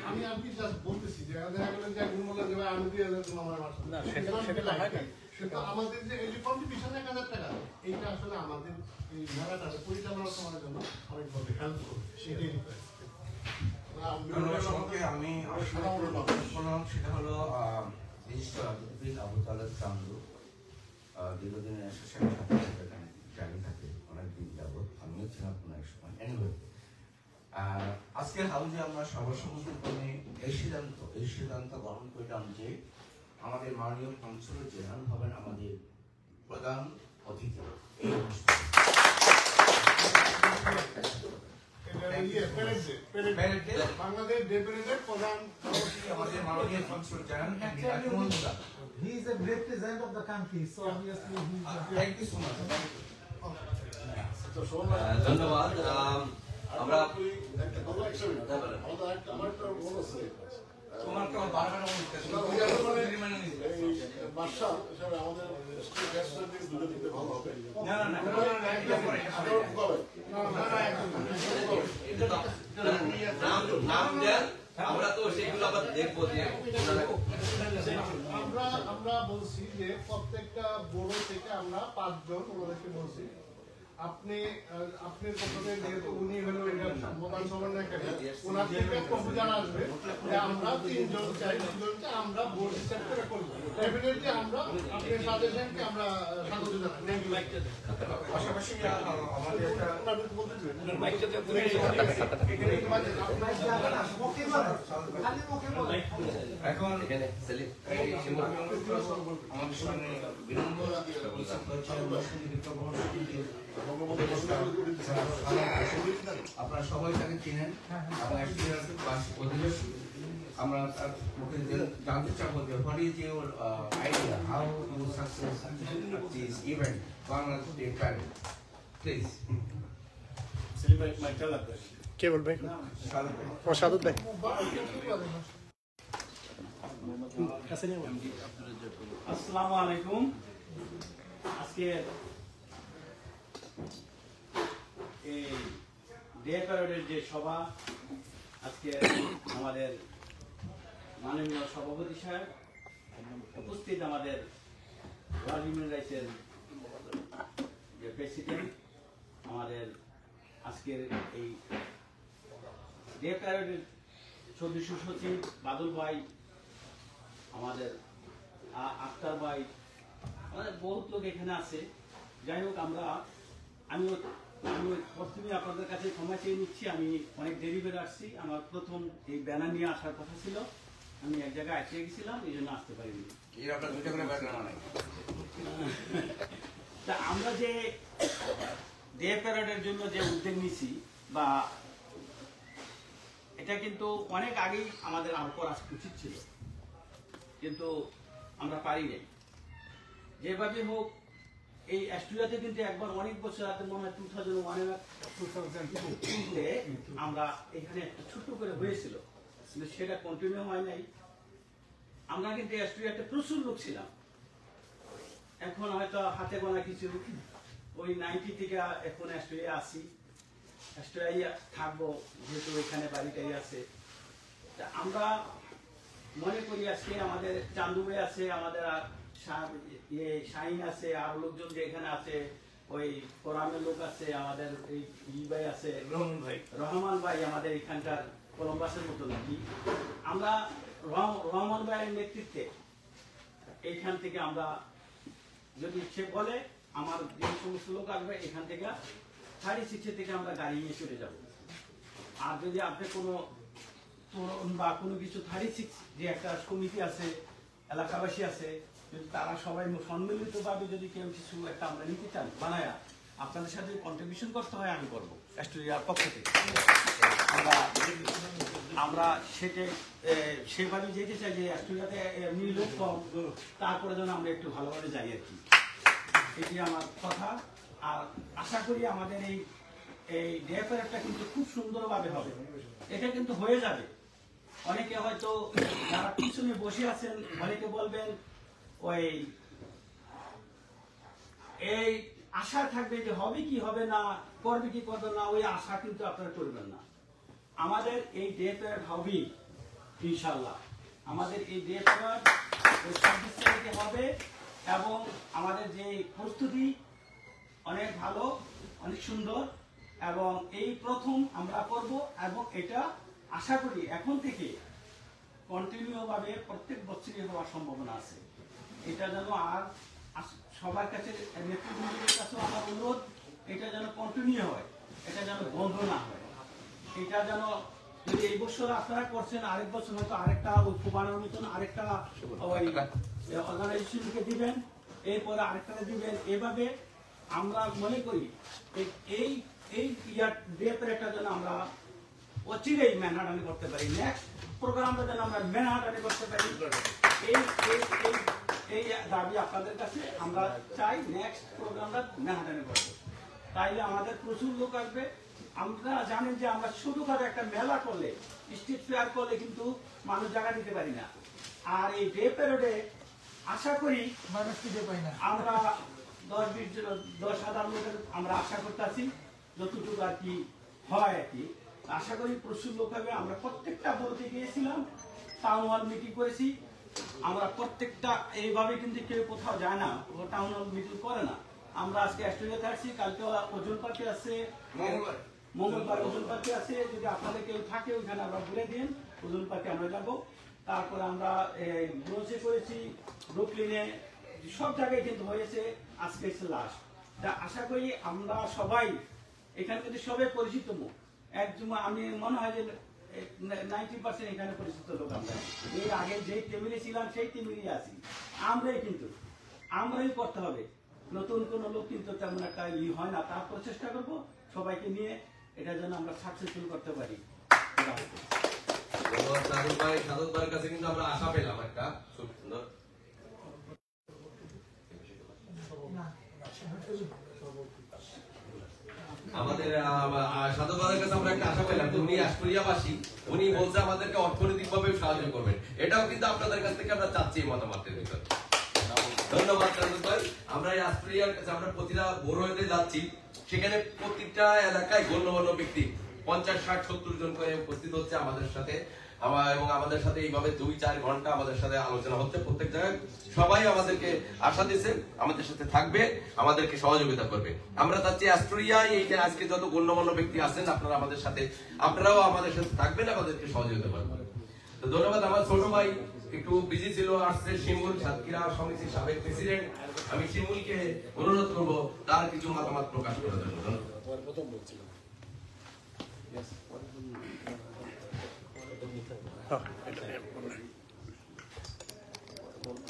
আমি আপনি জাস্ট বলতেছি যে দেখা গেল যে একজন বলে যে আমি 2000 আমার না সেটা তো হয় না, কিন্তু আমাদের যে এই কন্ট্রিবিউশন 1000 টাকা এইটা আসলে আমাদের এই মেলাটা পরিচালনা করার জন্য অনেকভাবে হেল্প করবে, সেটাই রিকোয়েস্ট। আমি বললাম সেটা হলো বিশিষ্ট রাজনীতিবিদ আবু তালেব চান্দু, দীর্ঘদিনের অ্যাসোসিয়েশন জানি থাকে অনেকদিন যাবৎ, আমিও ছিলাম কোনো এক সময়। এনিওয়ে আজকের হাউজে আমরা সর্বসম্মতিক্রমে এই সিদ্ধান্ত গ্রহণ করলাম যে আমাদের মাননীয় কনসুলেট জেনারেল হবেন আমাদের প্রধান অতিথি এই অনুষ্ঠানে। বাংলাদেশ ডে প্যারেডের প্রধান আমাদের মাননীয় consulate general. He is a great president of the country, so obviously he is. Thank you so much. ধন্যবাদ। আমরা আমরা তো সেগুলো আবার দেখবো যে আমরা বলছি যে প্রত্যেকটা বোর্ড থেকে আমরা 5 জন ওনাদেরকে বলছি। আপনি প্রথমে যেহেতু উনি হলো এটা প্রধান সমন্বয়কারী, ওনার থেকে প্রপোজাল আসবে যে আমরা 3 জন চাই, 3 জনকে আমরা বোর্ড হিসেব করে করব। ডেফিনেটলি আমরা আপনার সাজেশনকে আমরা স্বাগত জানাই। পাশাপাশি আমাদের একটা এখন আমাদের সামনে বিনম্র আপনারা সবাই তাকে চিনেন এবং অধিবেশন আমরা তার মুখে জানতে চাবো যে what is your idea how you success this event Bangladesh day parade please. কে বলবে? সাদত ভাই। আসসালামু আলাইকুম। আজকে এই ডে প্যারেডের যে সভা, আজকে আমাদের মাননীয় সভাপতি সাহেব উপস্থিত, আমাদের ওয়ার্ল্ড হিউম্যান রাইটসের যে প্রেসিডেন্ট, আমাদের আজকের এই ডে প্যারেডের সদস্য সচিব বাদল ভাই, আমাদের আক্তার ভাই, আমাদের বহুত লোক এখানে আছে। যাই হোক, আমি প্রথমে আপনাদের কাছে ক্ষমা চেয়ে নিচ্ছি, আমি অনেক দেরি করে আসছি। আমার প্রথম এই ব্যানার নিয়ে আসার কথা ছিল, আমি এক জায়গায় আটকে গেছিলাম, এই জন্য আসতে পারিনি। তা আমরা যে ডে প্যারেডের জন্য যে উদ্যোগ নিছি, বা এটা কিন্তু অনেক আগেই আমাদের করা উচিত ছিল, কিন্তু আমরা পারি নাই। যেভাবে হোক এই অস্ট্রেলিয়াতে কিন্তু একবার অনেক বছর আগে মনে হয় 2001-2002-তে আমরা এখানে একটা ছোট্ট করে হয়েছিল, কিন্তু সেটা কন্টিনিউ হয় নাই। আমরা কিন্তু অস্ট্রেলিয়াতে প্রচুর লোক ছিলাম, এখন হয়তো হাতে গোনা কিছু, ওই 90 থেকে এখন অস্ট্রেলিয়া আসি, অস্ট্রেলিয়া থাকবো যেহেতু এখানে বাড়িটাই আছে। তা আমরা মনে করি আজকে আমাদের চান্দুবে আছে, আমাদের শাহিন আছে, আর লোকজন যে এখানে আছে, ওই কোরআনের লোক আছে, আমাদের এই ভাই আছে, রহমান ভাই আমাদের এখানকার কলম্বাসের মতো নাকি। আমরা রহমান ভাইয়ের নেতৃত্বে এইখান থেকে আমরা, যদি সে বলে আমার যে সমস্ত লোক আসবে এখান থেকে 36 থেকে আমরা গাড়ি নিয়ে চলে যাব। আর যদি আপনি কোনো বা কোনো কিছু 36 যে একটা সমিতি আছে, এলাকাবাসী আছে, যদি তারা সবাই সম্মিলিতভাবে যদি কেউ কিছু একটা আমরা নিতে চান বানায়া, আপনাদের সাথে কন্ট্রিবিউশন করতে হয়, আমি করবো অস্ট্রেলিয়ার পক্ষ থেকে। আমরা সেটা সেভাবে যেতে চাই যে অস্ট্রেলিয়াতে এমনি লোক কম, তারপরে যেন আমরা একটু ভালোভাবে যাই আর কি, এটি আমার কথা। আর আশা করি আমাদের এই ডে প্যারেডটা কিন্তু খুব সুন্দরভাবে হবে, এটা কিন্তু হয়ে যাবে। অনেকে হয়তো যারা পিছনে বসে আছেন, অনেকে বলবেন ওই এই আশা থাকবে যে হবে কি হবে না, করবে কি করবে না, ওই আশা কিন্তু আপনারা করবেন না। আমাদের এই ডে প্যারেড হবে ইনশাআল্লাহ, আমাদের এই ডে প্যারেড 26 তারিখে হবে, এবং আমাদের যে প্রস্তুতি অনেক ভালো, অনেক সুন্দর, এবং এই প্রথম আমরা করব, এবং এটা আশা করি এখন থেকে কন্টিনিউ ভাবে প্রত্যেক বছরই হওয়ার সম্ভাবনা আছে। এটা যেন আর সবার কাছে, নেতৃবৃন্দের কাছে আমার অনুরোধ, এটা যেন কন্টিনিউ হয়, এটা যেন বন্ধ না হয়। এটা যেন যদি এই বছর আপনারা করছেন, আরেক বছর হয়তো আরেকটা বানানোর মতন আরেকটা অর্গানাইজেশনকে দিবেন, এরপরে আরেকটা দিবেন, এভাবে আমরা মনে করি এই ডে প্যারেডটা যেন আমরা অচিরেই ম্যানহাটানি করতে পারি, নেক্সট প্রোগ্রামটা যেন আমরা ম্যানহাটানি করতে পারি, এই দাবি আপনাদের কাছে আমরা চাই। নেক্সট প্রোগ্রামটা ম্যানহাটানি করবো, তাইলে আমাদের প্রচুর লোক আসবে। আমরা জানেন যে আমরা ছোটখাটো একটা মেলা করলে, স্ট্রিট ফেয়ার করলে কিন্তু মানুষ জায়গা দিতে পারি না, আর এই ডে প্যারেডে আশা করি মানুষ দিতে পারি না। আমরা 10,000 লোকের আমরা আশা করতেছি, যতটুকু আর কি হয় আর কি, আশা করি প্রচুর লোক হবে। আমরা প্রত্যেকটা বলতে গিয়েছিলাম, টাউন হল মিটিং করেছি, আমরা প্রত্যেকটা এইভাবে কিন্তু কেউ কোথাও যায় না, টাউন হল মিটিং করে না। আমরা আজকে অস্ট্রেলিয়াতে আসছি, কালকে ওজন পার্কে আছে, মঙ্গলবার ওজন পার্কে আছে, যদি আপনাদের কেউ থাকে ওইখানে আমরা বলে দিন, ওজন পার্কে আমরা যাবো। তারপরে আমরা ব্রোঞ্জে করেছি, ব্রুকলিনে, সব জায়গায় কিন্তু হয়েছে, আজকে এসে লাস্ট। তা আশা করি আমরা সবাই এখানে কিন্তু সবাই পরিচিত মুখ, একদম আমি মনে হয় যে 90% এখানে পরিচিত লোক। আমরা এর আগে যেই টেবিলে ছিলাম সেই টেবিলেই আছি, আমরাই করতে হবে, নতুন কোনো লোক কিন্তু তেমন একটা হয় না। তারপর চেষ্টা করবো সবাইকে নিয়ে এটা যেন আমরা সাকসেসফুল করতে পারি। সাধক ভাইয়ের কাছে কিন্তু আমরা আশা পেলাম একটা খুব সুন্দর। আমাদের সাধক ভাইয়ের কাছে আমরা একটা আশা পেলাম, উনি অস্ট্রেলিয়াবাসী, উনি বলছে আমাদেরকে অর্থনৈতিক ভাবে সাহায্য করবেন, এটাও কিন্তু আপনাদের কাছ থেকে আমরা চাচ্ছি এই মতামতের ভিতরে। ধন্যবাদ সাধক ভাই। আমরা এই অস্ট্রেলিয়ার কাছে আমরা প্রতিটা বড় হতে যাচ্ছি, সেখানে প্রত্যেকটা এলাকায় গণ্যমান্য ব্যক্তি 50, 60, 70 জন করে উপস্থিত হচ্ছে আমাদের সাথে, এবং আমাদের সাথে এইভাবে 2-4 ঘন্টা আমাদের সাথে আলোচনা হচ্ছে প্রত্যেক জায়গায়। সবাই আমাদেরকে আশা দিয়েছে আমাদের সাথে থাকবে, আমাদেরকে সহযোগিতা করবে। আমরা চাচ্ছি অস্ট্রেলিয়ায় এই যে আজকে যত গণ্যমান্য ব্যক্তি আছেন, আপনারা আমাদের সাথে, আপনারাও আমাদের সাথে থাকবেন, আমাদেরকে সহযোগিতা করবেন। তো ধন্যবাদ। আমার ছোট ভাই একটু বিজি ছিল, আসছে শিমুল, সাতক্ষীরা সমিতির সাবেক প্রেসিডেন্ট। আমি শিমুলকে অনুরোধ করব তার কিছু মতামত প্রকাশ করার জন্য।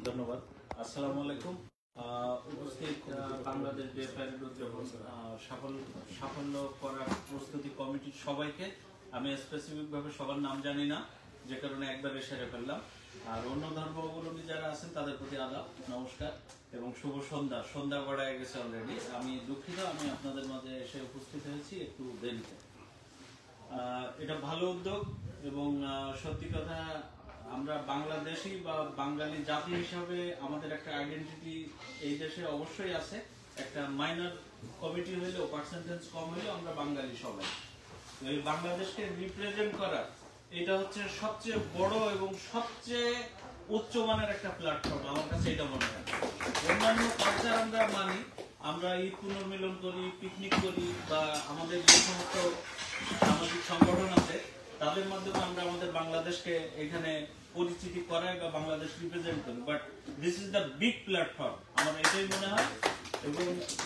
ধন্যবাদ। আসসালামু আলাইকুম। উপস্থিত বাংলাদেশ ডে প্যারেড উদযাপন সাফল্য করার প্রস্তুতি কমিটির সবাইকে, আমি স্পেসিফিক ভাবে সবার নাম জানি না, যে কারণে একবারে সেরে ফেললাম। আর অন্য ধর্মাবলম্বী যারা আছেন তাদের প্রতি আদাব, নমস্কার এবং শুভ সন্ধ্যা। সন্ধ্যা গড়ায় গেছে অলরেডি। আমি দুঃখিত, আমি আপনাদের মাঝে এসে উপস্থিত হয়েছি একটু দেরিতে। এটা ভালো উদ্যোগ এবং সত্যি কথা, আমরা বাংলাদেশি বা বাঙালি জাতি হিসাবে আমাদের একটা আইডেন্টিটি এই দেশে অবশ্যই আছে। একটা মাইনর কমিটি হইলেও, পার্সেন্টেজ কম হইলেও আমরা বাঙালি সবাই। এই বাংলাদেশকে রিপ্রেজেন্ট করা এটা হচ্ছে সবচেয়ে বড় এবং সবচেয়ে উচ্চমানের একটা প্ল্যাটফর্ম, আমার কাছে এটা মনে হয়। অন্যান্য কালচার আমরা মানি, আমরা ঈদ পুনর্মিলন করি, পিকনিক করি, বা আমাদের যে সমস্ত সামাজিক সংগঠন আছে তাদের মাধ্যমে আমরা আমাদের বাংলাদেশকে এখানে পরিচিতি করাই বা বাংলাদেশ রিপ্রেজেন্ট করি। But this is the big platform, আমার এটাই মনে হয়। এবং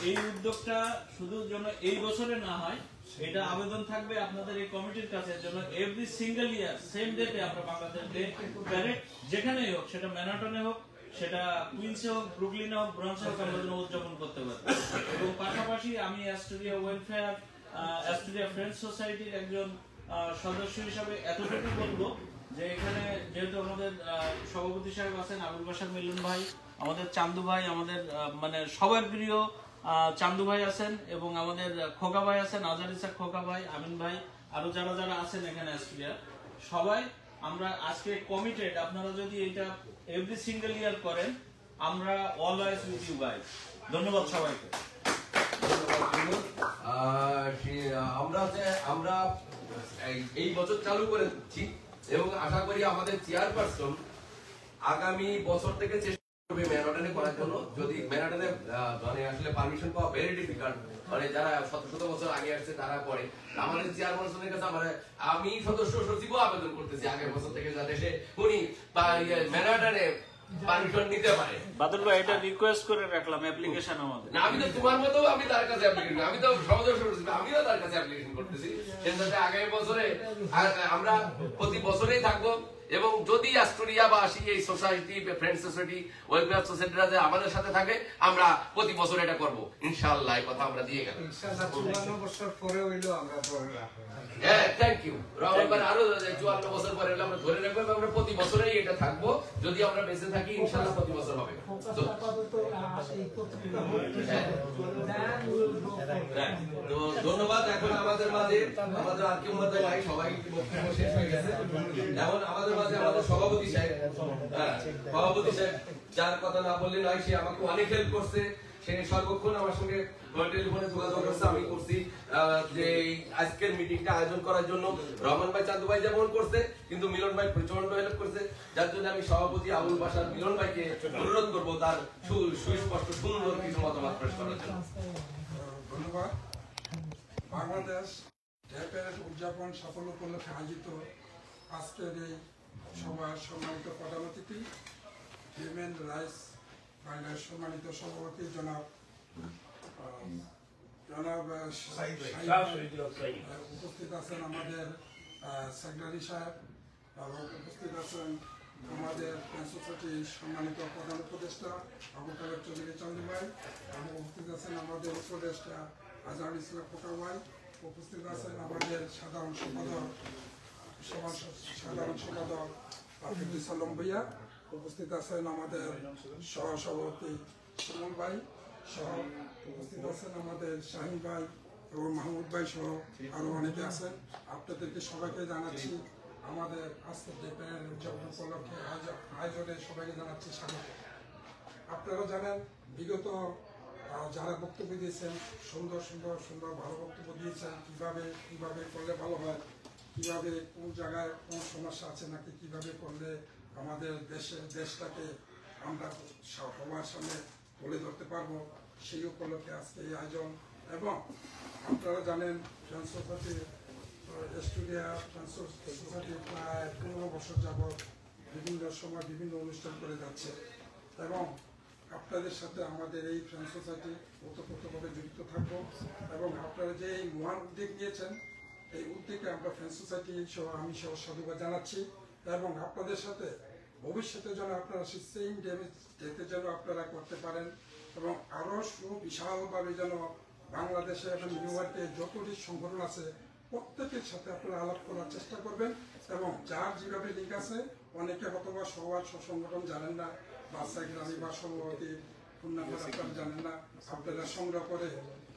এই উদ্যোগটা শুধু যেন এই বছরে না হয়, এটা আবেদন থাকবে আপনাদের এই কমিটির কাছে যেন এভরি সিঙ্গেল ইয়ার সেম ডেতে আমরা বাংলাদেশ ডে প্যারেড যেখানেই হোক, সেটা ম্যানহাটনে হোক, সেটা কুইন্সে হোক, ব্রুকলিনে হোক, ব্রঞ্জে হোক, আমরা যেন উদযাপন করতে পারি। এবং পাশাপাশি আমি অ্যাস্টোরিয়া ওয়েলফেয়ার, অ্যাস্টোরিয়া ফ্রেন্ডস সোসাইটির একজন সদস্য হিসাবে এতটুকু বলবো যে এখানে যেহেতু আমাদের সভাপতি সাহেব আছেন আবুল বাশার মিলন ভাই, আমাদের চান্দু ভাই, আমাদের মানে সবার প্রিয় চান্দু ভাই আছেন, এবং আমাদের খোকা ভাই আছেন, আজার ইসা খোকা ভাই, আমিন ভাই, আরো যারা যারা আছেন এখানে অ্যাস্টোরিয়া সবাই আমরা আজকে কমিটেড। আপনারা যদি এটা এভরি সিঙ্গেল ইয়ার করেন, আমরা অলওয়েজ উইথ ইউ গাইস। ধন্যবাদ সবাইকে। আমরা এই বছর চালু করে দিচ্ছি এবং আশা করি আমাদের চেয়ারপারসন আগামী বছর থেকে চেষ্টা করবে ম্যানহাটনে করার জন্য। যদি ম্যানহাটনে মানে আসলে পারমিশন পাওয়া ভেরি ডিফিকাল্ট, মানে যারা শত শত বছর আগে আসছে তারা করে। আমাদের চেয়ারপারসনের কাছে আমি সদস্য সচিবও আবেদন করতেছি আগের বছর থেকে যাতে সে উনি ম্যানহাটনে পারমিশন নিতে পারে। বাদল ভাই এটা রিকোয়েস্ট করে রাখলাম অ্যাপ্লিকেশন আমাদের। না, আমি তো তোমার মতো আমি তার কাছে অ্যাপ্লিকেশন, আমি তো সদস্য সচিব, আমিও তার কাছে অ্যাপ্লিকেশন করতেছি যাতে আগামী বছরে আমরা প্রতি বছরেই থাকবো। এবং যদি অ্যাস্টোরিয়া বা এই সোসাইটি, ফ্রেন্ড সোসাইটি, ওয়েলফেয়ার সোসাইটিরা যে আমাদের সাথে থাকে, আমরা প্রতি বছর এটা করবো ইনশাআল্লাহ। এই কথা আমরা দিয়ে গেলাম। ইনশাআল্লাহ 54 বছর পরে হইলো আমরা ধরে রাখবো। হ্যাঁ, থ্যাংক ইউ রহমান ভাই। আরো 54 বছর পরে হলে আমরা ধরে রাখবো, আমরা প্রতি বছরেই এটা থাকবো। যদি আমরা বেঁচে থাকি ইনশাআল্লাহ প্রতি বছর হবে। তো ধন্যবাদ। এখন আমাদের মাঝে আমাদের আর কেউ মধ্যে নাই, সবাই বক্তব্য শেষ হয়ে গেছে। এখন আমাদের মাঝে আমাদের সভাপতি সাহেব, সভাপতি সাহেব যার কথা না বললে নয়, সে আমাকে অনেক হেল্প করছে। সে সর্বক্ষণ আমার সঙ্গে টেলিফোনে যোগাযোগ করছে, আমি করছি যে আজকের মিটিংটা আয়োজন করার জন্য। রহমান ভাই, চান্দু ভাই যেমন করছে, কিন্তু মিলন ভাই প্রচন্ড হেল্প করছে, যার জন্য আমি সভাপতি আবুল বাশার মিলন ভাইকে অনুরোধ করবো তার সুস্পষ্ট সুন্দর কিছু মতামত পেশ করার জন্য। ধন্যবাদ। বাংলাদেশ ডে প্যারেড উদযাপন সাফল্য উপলক্ষে আয়োজিত আজকের এই সভার সম্মানিত প্রধান অতিথি, হিউম্যান রাইটস বাংলাদেশ সম্মানিত সভাপতি জনাব উপস্থিত আছেন আমাদের সেক্রেটারি সাহেব, এবং উপস্থিত আছেন আমাদের ফ্রেন্ড সোসাইটির সম্মানিত প্রধান উপদেষ্টা আবুল কালাম চৌধুরী চান্দু ভাই, এবং উপস্থিত আছেন আমাদের উপদেষ্টা আজহার ইসলাম খোকা ভাই, উপস্থিত আছেন আমাদের সাধারণ সম্পাদক আফিদুল সালাম ভাইয়া, উপস্থিত আছেন আমাদের সহসভাপতি সুমন ভাই সহ, উপস্থিত আছেন আমাদের শাহিন ভাই এবং মাহমুদ ভাই সহ আরো অনেকে আছেন। আপনাদেরকে সবাইকে জানাচ্ছি আমাদের আজকের ডে প্যারেড উদযাপন উপলক্ষে আয়োজনে সবাইকে জানাচ্ছি স্বাগত। আপনারা জানেন বিগত যারা বক্তব্য দিয়েছেন, সুন্দর সুন্দর সুন্দর ভালো বক্তব্য দিয়েছেন, কিভাবে করলে ভালো হয়, কিভাবে কোন জায়গায় কোন সমস্যা আছে নাকি কিভাবে করলে আমাদের দেশটাকে আমরা সবার সামনে তুলে ধরতে পারবো, সেই উপলক্ষে আজকে এই আয়োজন। এবং আপনারা জানেন friend society Australia friend society প্রায় 15 বছর যাবৎ বিভিন্ন সময় বিভিন্ন অনুষ্ঠান করে যাচ্ছে, এবং আপনাদের সাথে আমাদের এই ফ্রেন্ড সোসাইটি ওতপ্রোতভাবে জড়িত থাকবো। এবং আপনারা যে এই মহান উদ্যোগ নিয়েছেন, এই উদ্যোগে আমরা ফ্রেন্ড সোসাইটি সহ আমি সহ সাধুবাদ জানাচ্ছি, এবং আপনাদের সাথে ভবিষ্যতে যেন আপনারা সেম ডেতে যেন আপনারা করতে পারেন, এবং আরও সুবিশালভাবে যেন বাংলাদেশে এবং নিউ ইয়র্কে যতটি সংগঠন আছে প্রত্যেকের সাথে আপনারা আলাপ করার চেষ্টা করবেন, এবং যার যেভাবে লিঙ্ক আছে অনেকে হয়তোবা সবার সংগঠন জানেন না, বাদশাহ গ্রামী বা সভাপতি পূর্ণাঙ্গ আপনারা জানেন না। আপনারা সংগ্রহ করে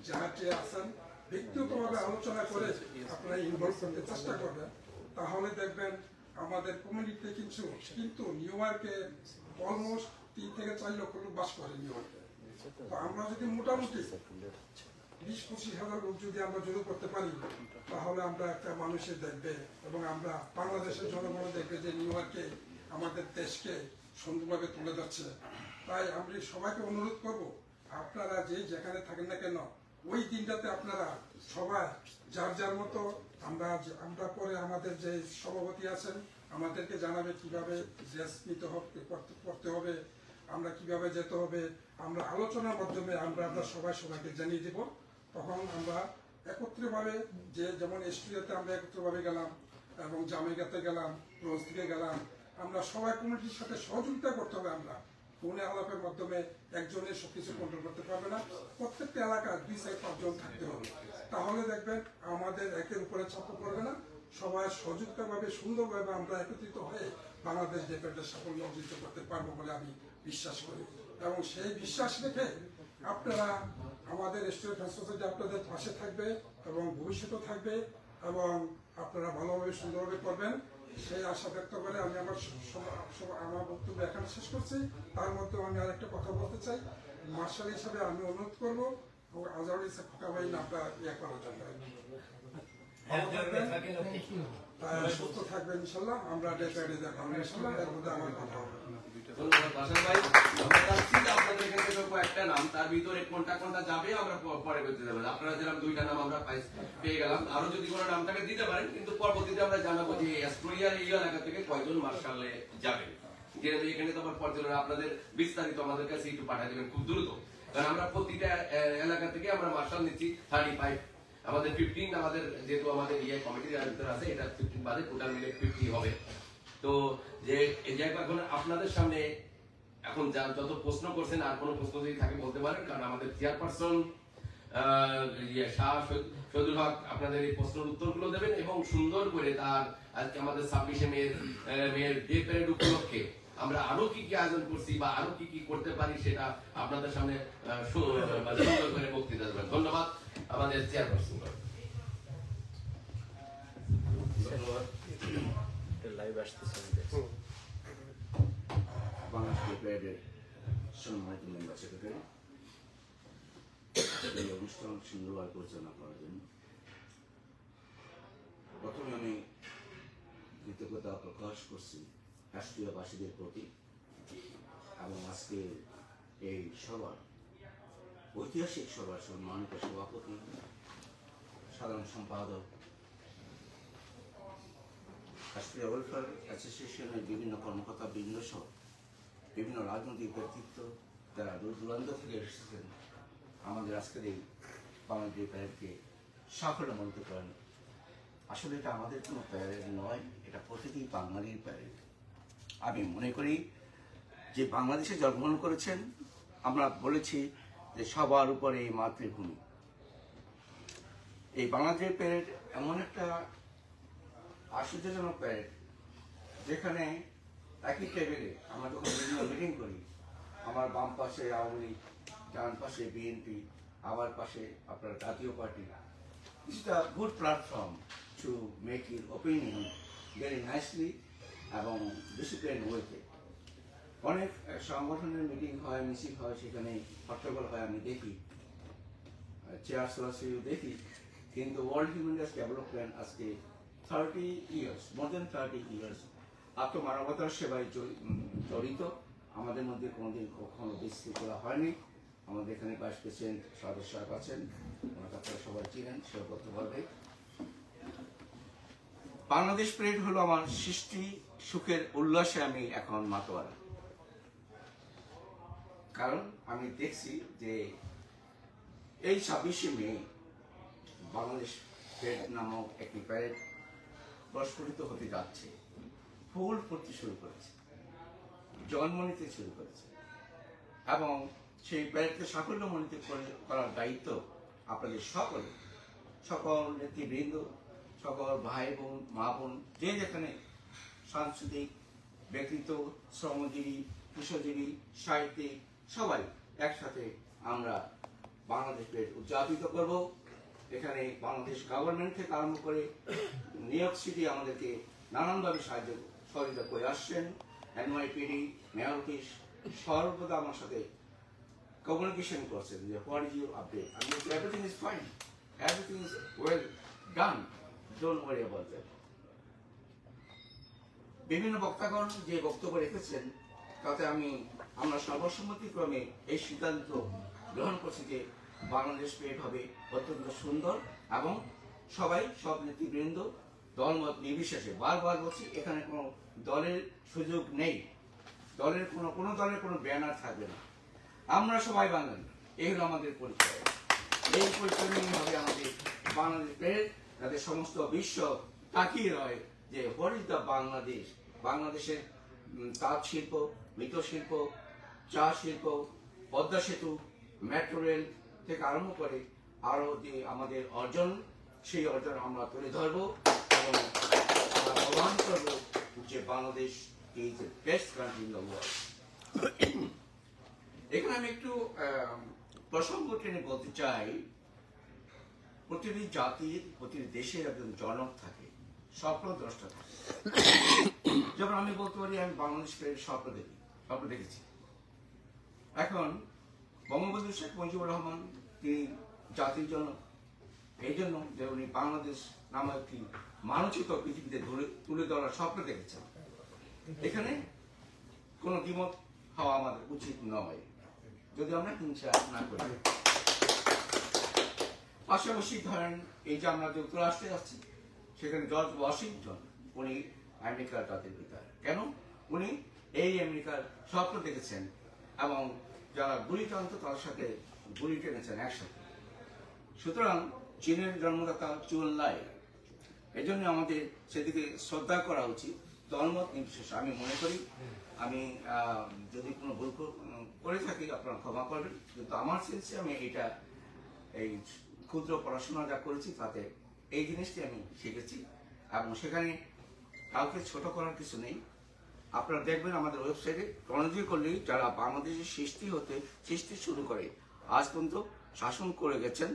যারা কে আছেন ব্যক্তিগতভাবে আলোচনা করে আপনারা ইনভলভ করতে চেষ্টা করবেন, তাহলে দেখবেন আমাদের কমিউনিটিতে কিন্তু নিউ ইয়র্কে অলমোস্ট 3 থেকে 4 লক্ষ লোক বাস করে নিউ ইয়র্কে। তো আমরা যদি মোটামুটি 20-25 হাজার লোক যদি আমরা জড়ো করতে পারি, তাহলে আমরা একটা মানুষের দেখবে এবং আমরা বাংলাদেশের জনগণ দেখবে যে নিউ ইয়র্কে আমাদের দেশকে সুন্দরভাবে তুলে যাচ্ছে। তাই আমি সবাইকে অনুরোধ করব, আপনারা যেখানে থাকেন না কেন ওই দিনটাতে আপনারা সবাই যার যার মতো আমরা পরে আমাদের যে সভাপতি আছেন আমাদেরকে জানাবে কিভাবে ড্রেস নিতে হবে, করতে হবে, আমরা কিভাবে যেতে হবে। আমরা আলোচনার মাধ্যমে আমরা সবাইকে জানিয়ে দেব। তখন আমরা একত্রিতভাবে যেমন এস্ট্রিয়াতে আমরা একত্রিতভাবে গেলাম এবং জামাইগাতে গেলাম, রোজ থেকে গেলাম, আমরা সবাই কমিটির সাথে সহযোগিতা করতে হবে। আমরা ফোনে আলাপের মাধ্যমে একজনের সবকিছু কন্ট্রোল করতে পারবে না, প্রত্যেকটা এলাকায় 2-5 জন থাকতে হবে। তাহলে দেখবেন আমাদের একের উপরে চাপ পড়বে না, সবাই সহযোগিতাভাবে সুন্দরভাবে আমরা একত্রিত হয়ে বাংলাদেশ ডেভেলপমেন্টের সাফল্য অর্জিত করতে পারবো বলে আমি বিশ্বাস করি। এবং সেই বিশ্বাস রেখে আপনারা আমাদের স্টুডেন্ট ফ্রেন্ডস সোসাইটি আপনাদের পাশে থাকবে এবং ভবিষ্যতেও থাকবে এবং আপনারা ভালোভাবে সুন্দরভাবে করবেন, সেই আশা ব্যক্ত করে আমি আমার বক্তব্য এখানে শেষ করছি। তার মধ্যে আমি আরেকটা কথা বলতে চাই, মার্শাল হিসাবে আমি অনুরোধ করবো আজহারুল ইসলাম খোকা ভাই নামটা করার জন্য। সুস্থ থাকবেন ইনশাল্লাহ, আমরা ডেটারে দেখাবো ইনশাল্লাহ, এর মধ্যে আমার কথা হবে। ধন্যবাদ বাশার ভাই। আমরা চাচ্ছি যে আপনাদের এখান থেকে কয়েকটা নাম, তার ভিতরে কোনটা যাবে আমরা পরে করতে যাবো। আপনারা যেরকম 2টা নাম আমরা পেয়ে গেলাম, আরো যদি কোনো নামটাকে দিতে পারেন, কিন্তু পরবর্তীতে আমরা জানাবো যে অ্যাস্ট্রিয়ার এই এলাকা থেকে কয়জন মার্শালে যাবে। যেহেতু এখানে তো আবার পর্যটন আপনাদের বিস্তারিত আমাদের কাছে একটু পাঠিয়ে দেবেন খুব দ্রুত, কারণ আমরা প্রতিটা এলাকা থেকে আমরা মার্শাল নিচ্ছি 35, আমাদের 15 আমাদের যেহেতু আমাদের কমিটির ভিতরে আছে, এটা 15 বাদে টোটাল মিলে 50 হবে। তো যে এখন আপনাদের সামনে এখন যত প্রশ্ন করছেন, আর কোনো প্রশ্ন যদি থাকে বলতে পারেন, কারণ আমাদের চেয়ারপারসন শাহ শহীদুল হক আপনাদের এই প্রশ্নের উত্তরগুলো দেবেন এবং সুন্দর করে তার আজকে আমাদের 26শে মেয়ের ডে প্যারেড উপলক্ষে আমরা আরো কি আয়োজন করছি বা আরো কি করতে পারি সেটা আপনাদের সামনে সুন্দর করে বক্তৃতা দেবেন। ধন্যবাদ আমাদের চেয়ারপারসন। ধন্যবাদ। লাইভ আসতেছে বাংলাদেশ প্যারেডের সম্মানিত মেম্বার সেক্রেটারি, এই অনুষ্ঠান সুন্দরভাবে পরিচালনা করার জন্য প্রথমে আমি কৃতজ্ঞতা প্রকাশ করছি রাষ্ট্রীয়বাসীদের প্রতি এবং আজকে এই সভার ঐতিহাসিক সভার সম্মানিত সভাপতি, সাধারণ সম্পাদক, রাষ্ট্রীয় ওয়েলফেয়ার অ্যাসোসিয়েশনের বিভিন্ন কর্মকর্তা বৃন্দ সহ বিভিন্ন রাজনৈতিক ব্যক্তিত্ব যারা দূর দূরান্ত থেকে এসেছেন আমাদের আজকের এই বাংলাদেশ প্যারেডকে সাফল্যমণ্ডিত করেন। আসলে এটা আমাদের কোনো প্যারেড নয়, এটা প্রতিটি বাঙালির প্যারেড। আমি মনে করি যে বাংলাদেশে জন্মগ্রহণ করেছেন, আমরা বলেছি যে সবার উপরে এই মাতৃভূমি। এই বাংলাদেশ প্যারেড এমন একটা আশ্চর্যজনক প্যারেড যেখানে একই টেবিলে আমরা যখন বিভিন্ন মিটিং করি, আমার বাম পাশে আওয়ামী লীগ, ডান পাশে বিএনপি, আবার পাশে আপনার জাতীয় party. It's a good platform to make your opinion very nicely এবং ডিসিপ্লিন ওয়েতে। অনেক সংগঠনের মিটিং হয়, মিছিল হয়, সেখানে হট্টগোল হয়, আমি দেখি, চেয়ার সরাসরিও দেখি, কিন্তু ওয়ার্ল্ড হিউম্যান রাইটস ডেভেলপমেন্ট আজকে 30 years, more than 30 years আত্মমানবতার সেবায় জড়িত। আমাদের মধ্যে কোনোদিন কখনো বিশৃঙ্খলা হয়নি। আমাদের এখানে ভাইস প্রেসিডেন্ট সদস্য আছেন, ওনাকে আপনারা সবাই চিনেন, সেও বলতে পারবে। বাংলাদেশ প্যারেড হলো আমার সৃষ্টি সুখের উল্লাসে আমি এখন মাতোয়ারা, কারণ আমি দেখছি যে এই 26শে মে বাংলাদেশ প্যারেড নামক একটি প্যারেড প্রস্ফুটিত হতে যাচ্ছে, ফুল ফুটতে শুরু করেছে, জন্ম নিতে শুরু করেছে এবং সেই প্যারেডকে সাফল্যমণ্ডিত করার দায়িত্ব আপনাদের সকল নেতৃবৃন্দ, সকল ভাই বোন, মা বোন, যে যেখানে সাংস্কৃতিক ব্যক্তিত্ব, শ্রমজীবী, কৃষকজীবী, সাহিত্যিক সবাই একসাথে আমরা বাংলাদেশ পেট উদযাপিত করব। এখানে বাংলাদেশ গভর্নমেন্ট থেকে আরম্ভ করে নিউ ইয়র্ক সিটি আমাদেরকে নানানভাবে সহযোগিতা করে আসছেন। NYPD, মেয়র অফিস সর্বদা আমার সাথে কমিউনিকেশন করছেন যে হোয়াট ইজ ইউর আপডেট। আমি বলছি everything is fine, everything is well done, don't worry about that. বিভিন্ন বক্তাগণ যে বক্তব্য রেখেছেন তাতে আমরা সর্বসম্মতিক্রমে এই সিদ্ধান্ত গ্রহণ করছি যে বাংলাদেশ পেট হবে অত্যন্ত সুন্দর এবং সবাই, সব নেতৃবৃন্দ দলমত নির্বিশেষে, বারবার বলছি এখানে কোনো দলের সুযোগ নেই, দলের কোনো দলের কোনো ব্যানার থাকবে না, আমরা সবাই বাঙালি, এই হলো আমাদের পরিচয়। এই পরিচয় নিয়ে হবে আমাদের বাংলাদেশ পেট, যাতে সমস্ত বিশ্ব তাকিয়ে রয় যে হোয়াট ইজ দ্য বাংলাদেশ। বাংলাদেশের তাঁত শিল্প, মৃৎশিল্প, চা শিল্প, পদ্মা সেতু, মেট্রো রেল থেকে আরম্ভ করে আরো যে আমাদের অর্জন, সেই অর্জন আমরা তুলে ধরব এবং আমরা প্রমাণ করব যে Bangladesh is the best country in the world. এখানে আমি একটু প্রসঙ্গ টেনে বলতে চাই, প্রতিটি জাতির, প্রতিটি দেশের একজন জনক থাকে, স্বপ্নদ্রষ্টা থাকে। যেমন আমি বলতে পারি আমি বাংলাদেশের স্বপ্ন দেখেছি। এখন বঙ্গবন্ধু শেখ মুজিবুর রহমান তিনি জাতির জন্য, এই জন্য যে উনি বাংলাদেশ নামে একটি মানচিত্র পৃথিবীতে তুলে ধরার স্বপ্ন দেখেছেন। এখানে কোনো দ্বিমত হওয়া আমাদের উচিত নয়, যদি আমরা হিংসা না করি। পাশাপাশি ধরেন এই যে আমরা যুক্তরাষ্ট্রে যাচ্ছি, সেখানে জর্জ ওয়াশিংটন উনি আমেরিকার জাতির পিতা। কেন? উনি এই আমেরিকার স্বপ্ন দেখেছেন এবং যারা গুলি টানত তাদের সাথে গুলি টেনেছেন একসাথে। সুতরাং চীনের জন্মদাতা চুন লাই, এই জন্য আমাদের সেদিকে শ্রদ্ধা করা উচিত, দলমত নির্বিশেষে। আমি মনে করি, আমি যদি কোনো ভুল করে থাকি আপনারা ক্ষমা করবেন, কিন্তু আমার সেন্সে আমি এটা এই ক্ষুদ্র পড়াশোনা যা করেছি তাতে এই জিনিসটি আমি শিখেছি এবং সেখানে কাউকে ছোট করার কিছু নেই। আপনারা দেখবেন আমাদের ওয়েবসাইটে ক্রনোলজি করলেই যারা বাংলাদেশের সৃষ্টি শুরু করে আজ পর্যন্ত শাসন করে গেছেন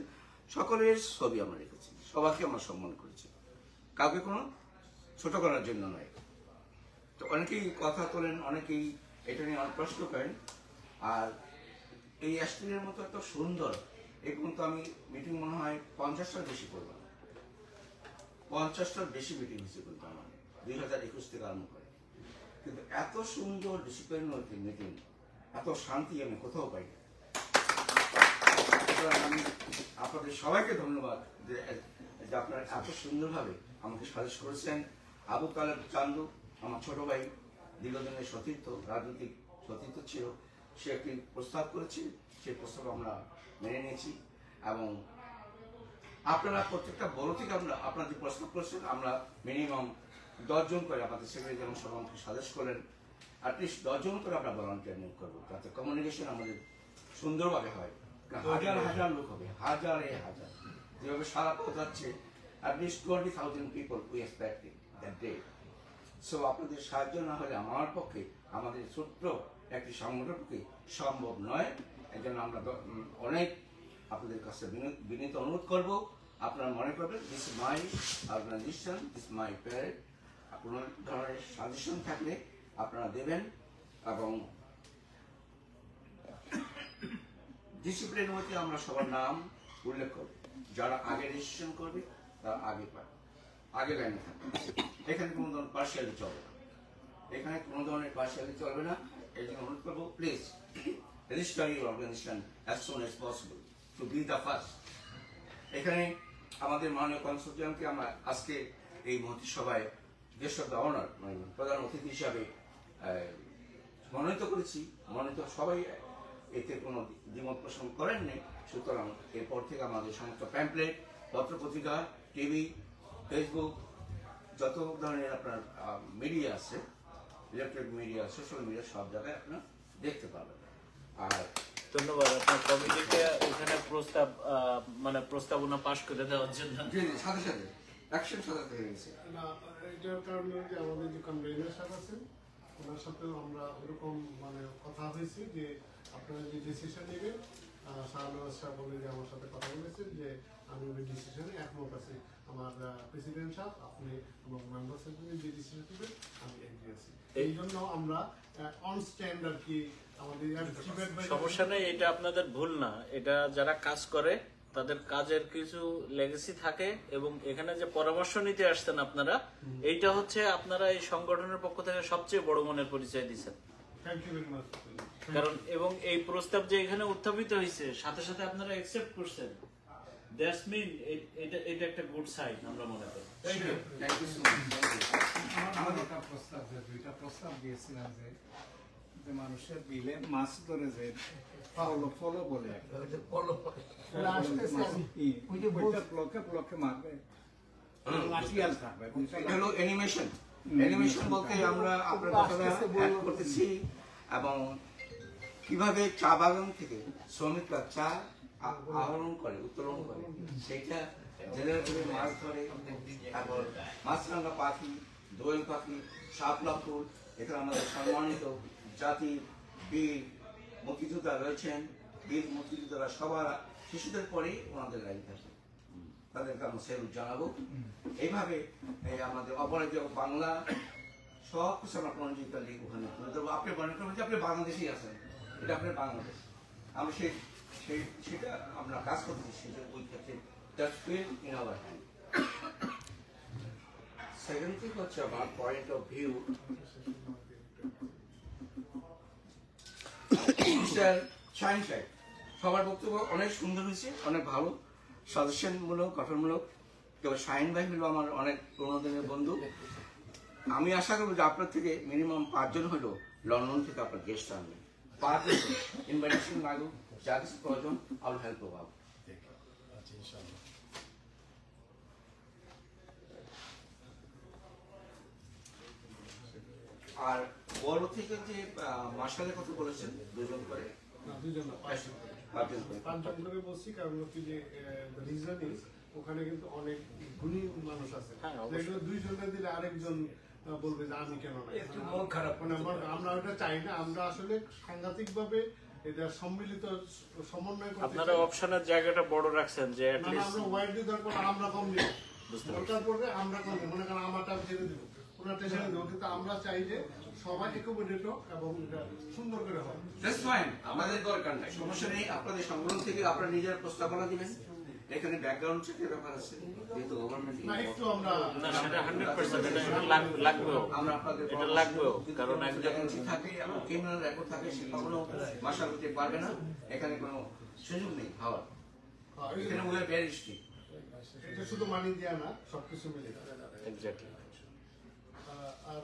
সকলের ছবি আমরা রেখেছি, সবাইকে আমরা সম্মান করেছি, কাউকে কোনো ছোট করার জন্য নয়। তো অনেকেই কথা তোলেন, অনেকেই এটা নিয়ে অনেক প্রশ্ন করেন। আর এই অ্যাস্ট্রেলিয়ার মতো এত সুন্দর, এখন তো আমি মিটিং মনে হয় 50টার বেশি করব, 50টার বেশি মিটিং হয়েছে কিন্তু আমার 2021 থেকে আরম্ভ করে। কিন্তু এত সুন্দর ডিসিপ্লিন মিটিং, এত শান্তি আমি কোথাও পাই না। আমি আপনাদের সবাইকে ধন্যবাদ যে আপনারা এত সুন্দরভাবে আমাকে সাজেস্ট করেছেন। আবু তালেব চান্দু আমার ছোট ভাই, দীর্ঘদিনের সতীর্থ, রাজনৈতিক সতীর্থ ছিল, সে একটি প্রস্তাব করেছে, সেই প্রস্তাব আমরা মেনে নিয়েছি এবং আপনারা প্রত্যেকটা বড় থেকে আপনারা যে প্রস্তাব করেছেন আমরা মিনিমাম 10 জন করে, আমাদের সেক্রেটারি যেমন সব আমাকে সাজেস্ট করলেন, অ্যাটলিস্ট 10 জন করে আমরা ভলান্টিয়ার নিয়োগ করবো, যাতে কমিউনিকেশন আমাদের সুন্দরভাবে হয়। হাজার হাজার লোক হবে, হাজারে হাজার, যেভাবে সারা পৌঁছাচ্ছে, at least 20,000 people we expecting that day. So আপনাদের সাহায্য না হলে আমার পক্ষে, আমাদের ছোট্ট একটি সংগঠনের পক্ষে সম্ভব নয়। এই জন্য আমরা অনেক আপনাদের কাছে বিনীত অনুরোধ করব, আপনারা মনে করবেন this is my organization, this my parade. কোনো ধরনের সাজেশন থাকলে আপনারা দেবেন এবং ডিসিপ্লিন মধ্যে আমরা সবার নাম উল্লেখ করব, যারা আগে রেজিস্ট্রেশন করবে তারা আগে লাইনে থাকবে। এখানে কোনো ধরনের পার্সিয়ালি চলবে না, এখানে কোনো ধরনের পার্সিয়ালি চলবে না। এই জন্য অনুরোধ করবো, please register your organization as soon as possible to be the first. এখানে আমাদের মাননীয় কনসোর্টিয়ামকে আমরা আজকে এই মন্ত্রী সভায় গেস্ট অফ দ্য অনার মানে প্রধান অতিথি হিসাবে মনোনীত করেছি। মনোনীত সবাই এতে কোনো দ্বিমত পোষণ করেননি। সুতরাং এরপর থেকে আমাদের সমস্ত প্যাম্পলেট, পত্রপত্রিকা, টিভি, ফেসবুক, যত ধরনের আপনার মিডিয়া আছে, ইলেকট্রনিক মিডিয়া, সোশ্যাল মিডিয়া, সব জায়গায় আপনারা দেখতে পাবেন। আর ধন্যবাদ আপনার কমিটিকে ওখানে প্রস্তাবনা পাশ করে দেওয়ার জন্য। সাথে সাথে অ্যাকশন সাথে হয়ে গেছে না, এটার কারণে যে আমাদের যে কনভেনার সাহেব আছেন ওনার সাথেও আমরা ওরকম মানে কথা হয়েছি যে আপনারা যে ডিসিশন নেবেন, শাহনওয়াজ শাহ বলে যে আমার সাথে কথা বলেছেন যে আমি ওই ডিসিশনে একমত আছি। আমার প্রেসিডেন্ট সাহেব আপনি এবং মেম্বার সেক্রেটারি যে ডিসিশন নেবেন আমি এগ্রি আছি। এই জন্য আমরা অন স্ট্যান্ড আর কি আমাদের সমস্যা নেই, এটা আপনাদের ভুল না। এটা যারা কাজ করে তাদের কাজের কিছু লেগেসি থাকে, এবং এখানে যে পরামর্শ নিতে আসছেন আপনারা, এইটা হচ্ছে আপনারা এই সংগঠনের পক্ষ থেকে সবচেয়ে বড় মনের পরিচয় দিচ্ছেন। Thank you very much. কারণ এবং এই প্রস্তাব যে এখানে উত্থাপিত হয়েছে সাথে সাথে আপনারা অ্যাকসেপ্ট করছেন, দ্যাটস মিন এটা একটা গুড সাইন আমরা মনে করি। আমাদের একটা প্রস্তাব, দুইটা প্রস্তাব দিয়েছিলাম যে মানুষের বিলে মাছ ধরে যে ফলো বলে ব্লকে ব্লকে মারবে, লাঠিয়াল থাকবে। এটা হলো অ্যানিমেশন। অ্যানিমেশন বলতে আমরা আপনার কথাটা অ্যাড করতেছি, এবং কিভাবে চা বাগান থেকে শ্রমিকরা চা আহরণ করে, উত্তোলন করে, সেটা জেলের করে মাছ ধরে। তারপর মাছরাঙা পাখি, দোয়েল পাখি, শাপলা ফুল, এখানে আমাদের সম্মানিত জাতির বীর মুক্তিযোদ্ধা রয়েছেন। বীর মুক্তিযোদ্ধারা সবার শিশুদের পরেই ওনাদের লাইন থাকে, তাদেরকে আমরা সেলুট জানাবো। এইভাবে আমাদের অপরাজয় বাংলা সব কিছু আমরা প্রণজিত লিগ ওখানে তুলে ধরবো। আপনি মনে করবেন যে আপনি বাংলাদেশেই আছেন, এটা আপনার বাংলাদেশ। আমরা সেটা আমরা কাজ করতেছি, সেটা ওই ক্ষেত্রে just fill in our hand. Second thing হচ্ছে আমার পয়েন্ট অফ ভিউ, সবার বক্তব্য অনেক সুন্দর হয়েছে, অনেক ভালো, সাজেশনমূলক, গঠনমূলক। তবে শাহিন ভাই হলো আমার অনেক পুরোনো দিনের বন্ধু। আমি আশা করবো যে আপনার থেকে মিনিমাম 5 জন হলো লন্ডন থেকে আপনার গেস্ট আনবেন। 5 জন ইনভাইটেশন লাগুক, যা কিছু প্রয়োজন আল হেল্প পাবো। আর বড় থেকে যে মার্শালের কথা বলেছেন 2 জন করে, 5 জন করে বলছি। কারণ হচ্ছে যে রিজন ইজ ওখানে কিন্তু অনেক গুণী মানুষ আছে, যেগুলো 2 জনের দিলে আরেকজন বলবে যে আমি কেন না, একটু মন খারাপ। আমরা ওটা চাই না। আমরা আসলে সাংঘাতিক ভাবে এটা সম্মিলিত সমন্বয় করতে আপনারা অপশনের জায়গাটা বড় রাখছেন যে আমরা ওয়াইডলি দরকার আমরা কম দিব, দরকার পড়বে আমরা কম দিব, মনে করেন আমারটা ছেড়ে দিব, ওনারটা ছেড়ে দেবো, কিন্তু আমরা চাই যে সবাই একোমোডেট হোক এবং এটা সুন্দর করে হয়। দ্যাটস ফাইন, আমাদের দরকার নাই, সমস্যা নেই। আপনাদের সংগঠন থেকে আপনারা নিজের প্রস্তাবনা দিবেন। এখানে ব্যাকগ্রাউন্ড চেকের ব্যাপার আছে, যেহেতু গভর্নমেন্ট না একটু আমরা না, সেটা 100% এটা লাগবেও, আমরা আপনাদের এটা লাগবেও। কারণ একজন থাকে এবং ক্রিমিনাল রেকর্ড থাকে, সেগুলো মাসা করতে পারবে না। এখানে কোনো সুযোগ নেই হওয়ার, এখানে উই আর ভেরি স্ট্রিক্ট। এটা শুধু মানি দেয়া না, সবকিছু মিলে এক্স্যাক্টলি। আর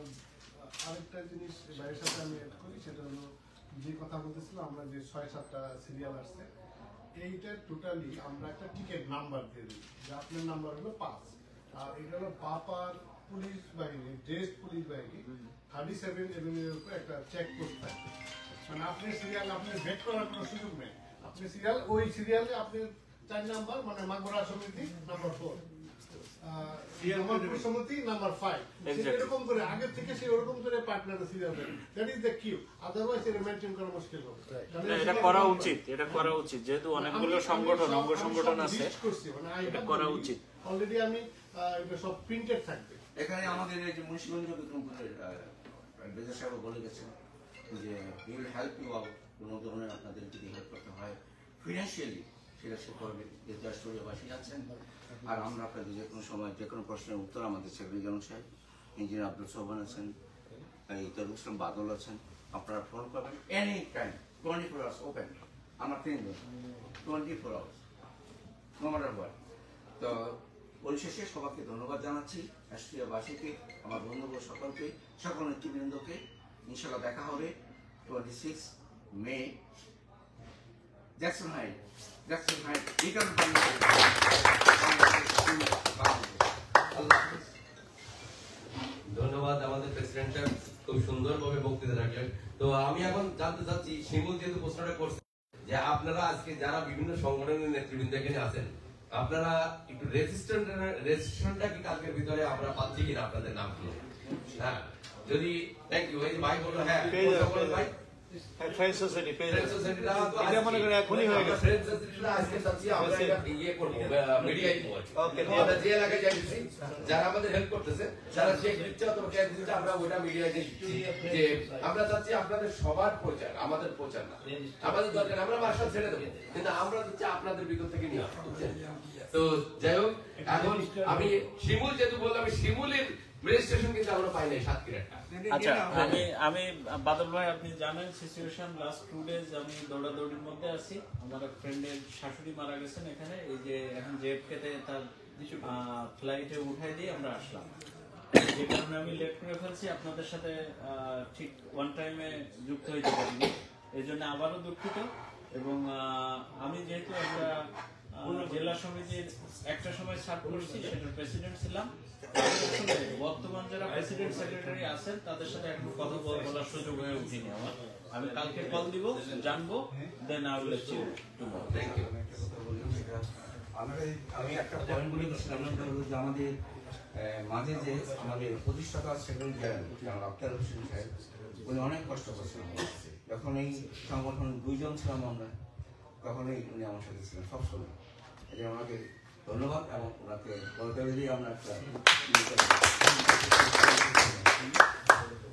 আরেকটা জিনিস ভাইয়ের সাথে আমি অ্যাড করি, সেটা হলো যে কথা বলতেছিলাম আমরা যে 6-7টা সিরিয়াল আসছে, এইটা টোটালি আমরা একটা টিকেট নাম্বার দিয়ে দিই, যে আপনার নাম্বার হলো 5। আর এটা হলো বাপার পুলিশ বাহিনী, ড্রেসড পুলিশ বাহিনী 37 এভিনিউর উপর একটা চেক পোস্ট থাকে। মানে আপনি সিরিয়াল আপনি ভেট করার কোনো সুযোগ নেই, আপনি সিরিয়াল ওই সিরিয়ালে আপনি 4 নাম্বার, মানে মাগবরা সমিতি নাম্বার 4, সমিতি নাম্বার 5, এরকম করে আগে থেকে সে ওরকম করে পার্টনার সিরিয়াল দেয়। That is the queue, otherwise এটা মেইনটেইন করা মুশকিল হবে। এটা করা উচিত, এটা করা উচিত, যেহেতু অনেকগুলো সংগঠন, অঙ্গ সংগঠন আছে, এটা করা উচিত। অলরেডি আমি এটা সব প্রিন্টেড থাকবে। এখানে আমাদের এই যে মুন্সিগঞ্জ বিক্রমপুরের বেজা সাহেব বলে গেছেন যে he will help you out, কোনো ধরনের আপনাদের যদি হেল্প করতে হয় ফিনান্সিয়ালি সেটা সে করবে, যেহেতু অস্ট্রেলিয়াবাসী আছেন। আর আমরা আপনাদের যে কোনো সময় যে কোনো প্রশ্নের উত্তর আমাদের সেক্রেটারি জেনারেল সাহেব, ইঞ্জিনিয়ার আব্দুল সোহান আছেন, তরুণ ইসলাম বাদল আছেন, আপনারা ফোন করবেন এনি টাইম, 24 আওয়ার্স ওপেন। আমরা 3 জন 24 আওয়ার্স নো ম্যাটার হোয়াট। তো পরিশেষে সবাইকে ধন্যবাদ জানাচ্ছি, অস্ট্রেলিয়াবাসীকে, আমার বন্ধুবর্গ সকলকে, সকল নেতৃবৃন্দকে। ইনশাল্লাহ দেখা হবে 26 মে জ্যাকসন হাইট রিটার্ন বাংলাদেশ। ধন্যবাদ আমাদের প্রেসিডেন্ট খুব সুন্দরভাবে বক্তৃতা রাখলেন। তো আমি এখন জানতে চাচ্ছি, শিমুল যেহেতু প্রশ্নটা করছে যে আপনারা আজকে যারা বিভিন্ন সংগঠনের নেতৃবৃন্দ এখানে আছেন, আপনারা একটু রেজিস্ট্রেশনটা কি কালকের ভিতরে আমরা পাচ্ছি কিনা আপনাদের নামগুলো? হ্যাঁ যদি থ্যাংক ইউ এই ভাই বললো হ্যাঁ ভাই ফ্রেন্ড সোসাইটি পেজ ফ্রেন্ড সোসাইটিটা এটা মনে করেন এখনই হয়ে গেছে ফ্রেন্ড সোসাইটিটা আজকে চাচ্ছি আমরা এটা ইয়ে করব মিডিয়ায় দিব ওকে আমরা যে এলাকায় যাইতেছি যারা আমাদের হেল্প করতেছে যারা চেক দিচ্ছে অথবা ক্যাশ দিচ্ছে আমরা ওটা মিডিয়ায় দিচ্ছি যে আমরা চাচ্ছি আপনাদের সবার প্রচার আমাদের প্রচার না আমাদের দরকার আমরা মার্শাল ছেড়ে দেবো কিন্তু আমরা চাচ্ছি আপনাদের বিগত থেকে নিয়ে আসতে তো যাই হোক এখন আমি শিমুল যেহেতু বললাম শিমুলের রেজিস্ট্রেশন কিন্তু আমরা পাই নাই সাতক্ষীরাটা আচ্ছা আমি বাদল ভাই আপনি জানেন সিচুয়েশন লাস্ট 2 ডেজ আমি দৌড়াদৌড়ির মধ্যে আছি আমার এক ফ্রেন্ডের শাশুড়ি মারা গেছেন এখানে এই যে এখন জেএফকে তে তার ফ্লাইটে উঠাই দিয়ে আমরা আসলাম যে কারণে আমি লেট করে ফেলছি আপনাদের সাথে ঠিক ওয়ান টাইমে যুক্ত হইতে পারিনি এই জন্য আবারও দুঃখিত এবং আমি যেহেতু একটা জেলা সমিতির একটা সময় সার্ভ করছি সেটার প্রেসিডেন্ট ছিলাম বর্তমান যারা প্রেসিডেন্ট সেক্রেটারি আছেন তাদের সাথে এখন কথা বলার সুযোগ হয়ে উঠিনি আমার আমি কালকে কল দিব জানবো then I will let you tomorrow thank you আমি একটা পয়েন্ট বলে দিচ্ছিলাম যে আমাদের মাঝে যে আমাদের প্রতিষ্ঠাতা সেক্রেটারি জেনারেল আক্তার হোসেন সাহেব উনি অনেক কষ্ট করছিলেন যখন এই সংগঠন 2 জন ছিলাম আমরা তখনই উনি আমার সাথে ছিলেন সবসময় এই যে আমাকে ধন্যবাদ এবং ওনাকে বলতে দিই আমরা একটা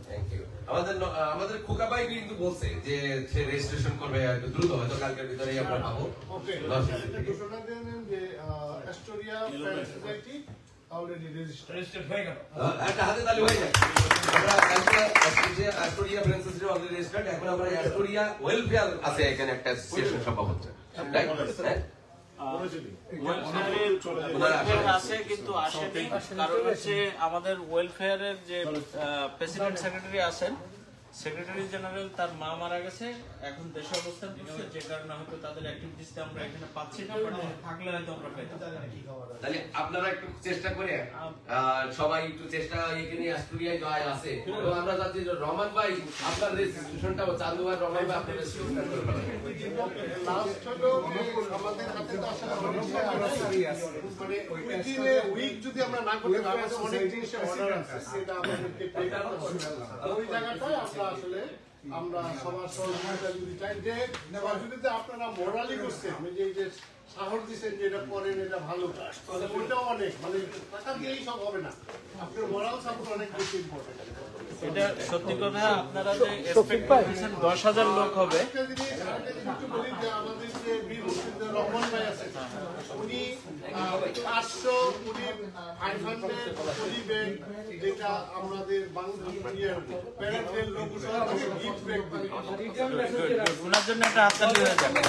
থ্যাংক ইউ আমাদের খোকা ভাই কিন্তু বলছে যে সে রেজিস্ট্রেশন করবে একটু দ্রুত হয়তো কালকের ভিতরেই আমরা পাবো ওকে ঘোষণা দেন যে Astoria friend society already registered হয়ে গেল একটা হাতে তালি হয়ে যায় আমরা Astoria friend society already registered এখন আমরা অ্যাস্টোরিয়া ওয়েলফেয়ার আছে এখানে একটা সেশন সম্ভব হচ্ছে আছে কিন্তু আসেনি কারণ হচ্ছে আমাদের ওয়েলফেয়ারের যে প্রেসিডেন্ট সেক্রেটারি আছেন সেক্রেটারি জেনারেল তার মা মারা গেছে এখন দেশে অবস্থান করছে যে কারণে হয়তো তাদের অ্যাক্টিভিটিসটা আমরা এখানে পাচ্ছি না বাট থাকলে হয়তো আমরা পেতাম তাহলে আপনারা একটু চেষ্টা করে সবাই একটু চেষ্টা এখানে অ্যাস্টোরিয়ায় জয় আছে এবং আমরা যাচ্ছি রহমান ভাই আপনার রেজিস্ট্রেশনটা চালু হয় রহমান ভাই আপনার রেজিস্ট্রেশনটা করবেন লাস্ট হলো আমাদের হাতে তো আসলে অনেক সময় আছে মানে উইদিন এ উইক যদি আমরা না করতে পারি অনেক জিনিস অর্ডার আছে সেটা আমাদেরকে পে করতে হবে ওই জায়গাটায় আমরা আসলে আমরা সবার সহযোগিতা যদি চাই যে সহযোগিতা আপনারা মোরালি করছেন আমি যে সাহস দিচ্ছেন যে এটা করেন এটা ভালো ওইটাও অনেক মানে টাকা দিয়েই সব হবে না আপনার মোরাল সাপোর্ট অনেক বেশি ইম্পর্টেন্ট এটা সত্যি কথা আপনারা যে এক্সপেক্ট করছেন 10,000 লোক হবে একটু বলি যে আমাদের যে বীর মুক্তিযোদ্ধা রহমান ভাই আছে উনি 500 উনি 500 পরিবেগ যেটা আমাদের বাংলাদেশের প্যারেন্টের লোক গিফট ব্যাগ ওনার জন্য একটা হাততালি হয়ে যাবে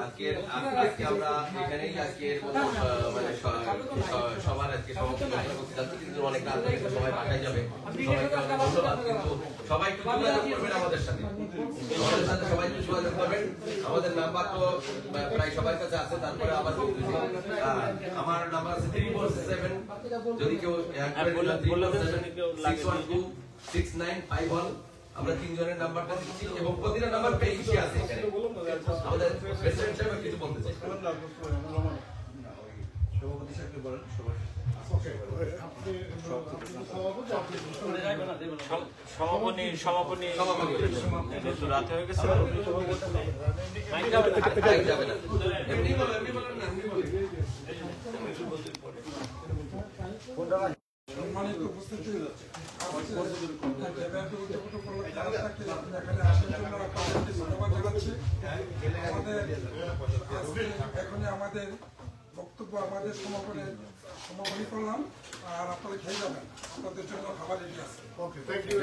আজকে আমরা এখানেই আজকে মানে সবার আজকে সমাপ্তি করতে যাচ্ছি কিন্তু অনেক রাত হয়ে গেছে সবাই বাসায় যাবে সবাইকে ধন্যবাদ কিন্তু সবাই একটু যোগাযোগ করবেন আমাদের সাথে সবাই একটু যোগাযোগ করবেন আমাদের নাম্বার তো প্রায় সবার কাছে আছে তারপরে আবার আমার নাম্বার আছে 347 যদি কেউ 6126951 আমরা 3 জনের নাম্বারটা দিচ্ছি এবং প্রতিটা নাম্বার পেইছি আছে এখানে আমাদের প্রেসিডেন্ট সাহেব কিছু বলতে চাই সভাপতি সাহেবকে বলেন সবাই সমাপনী যেহেতু রাতে হয়ে গেছে সম্মানিত উপস্থিতি এখানে আসার জন্য আপনাদেরকে ধন্যবাদ জানাচ্ছি এখনই আমাদের বক্তব্য আমাদের সমাপনী করলাম আর আপনারা খেয়ে যাবেন আপনাদের জন্য খাবার রেডি আছে ওকে থ্যাংক ইউ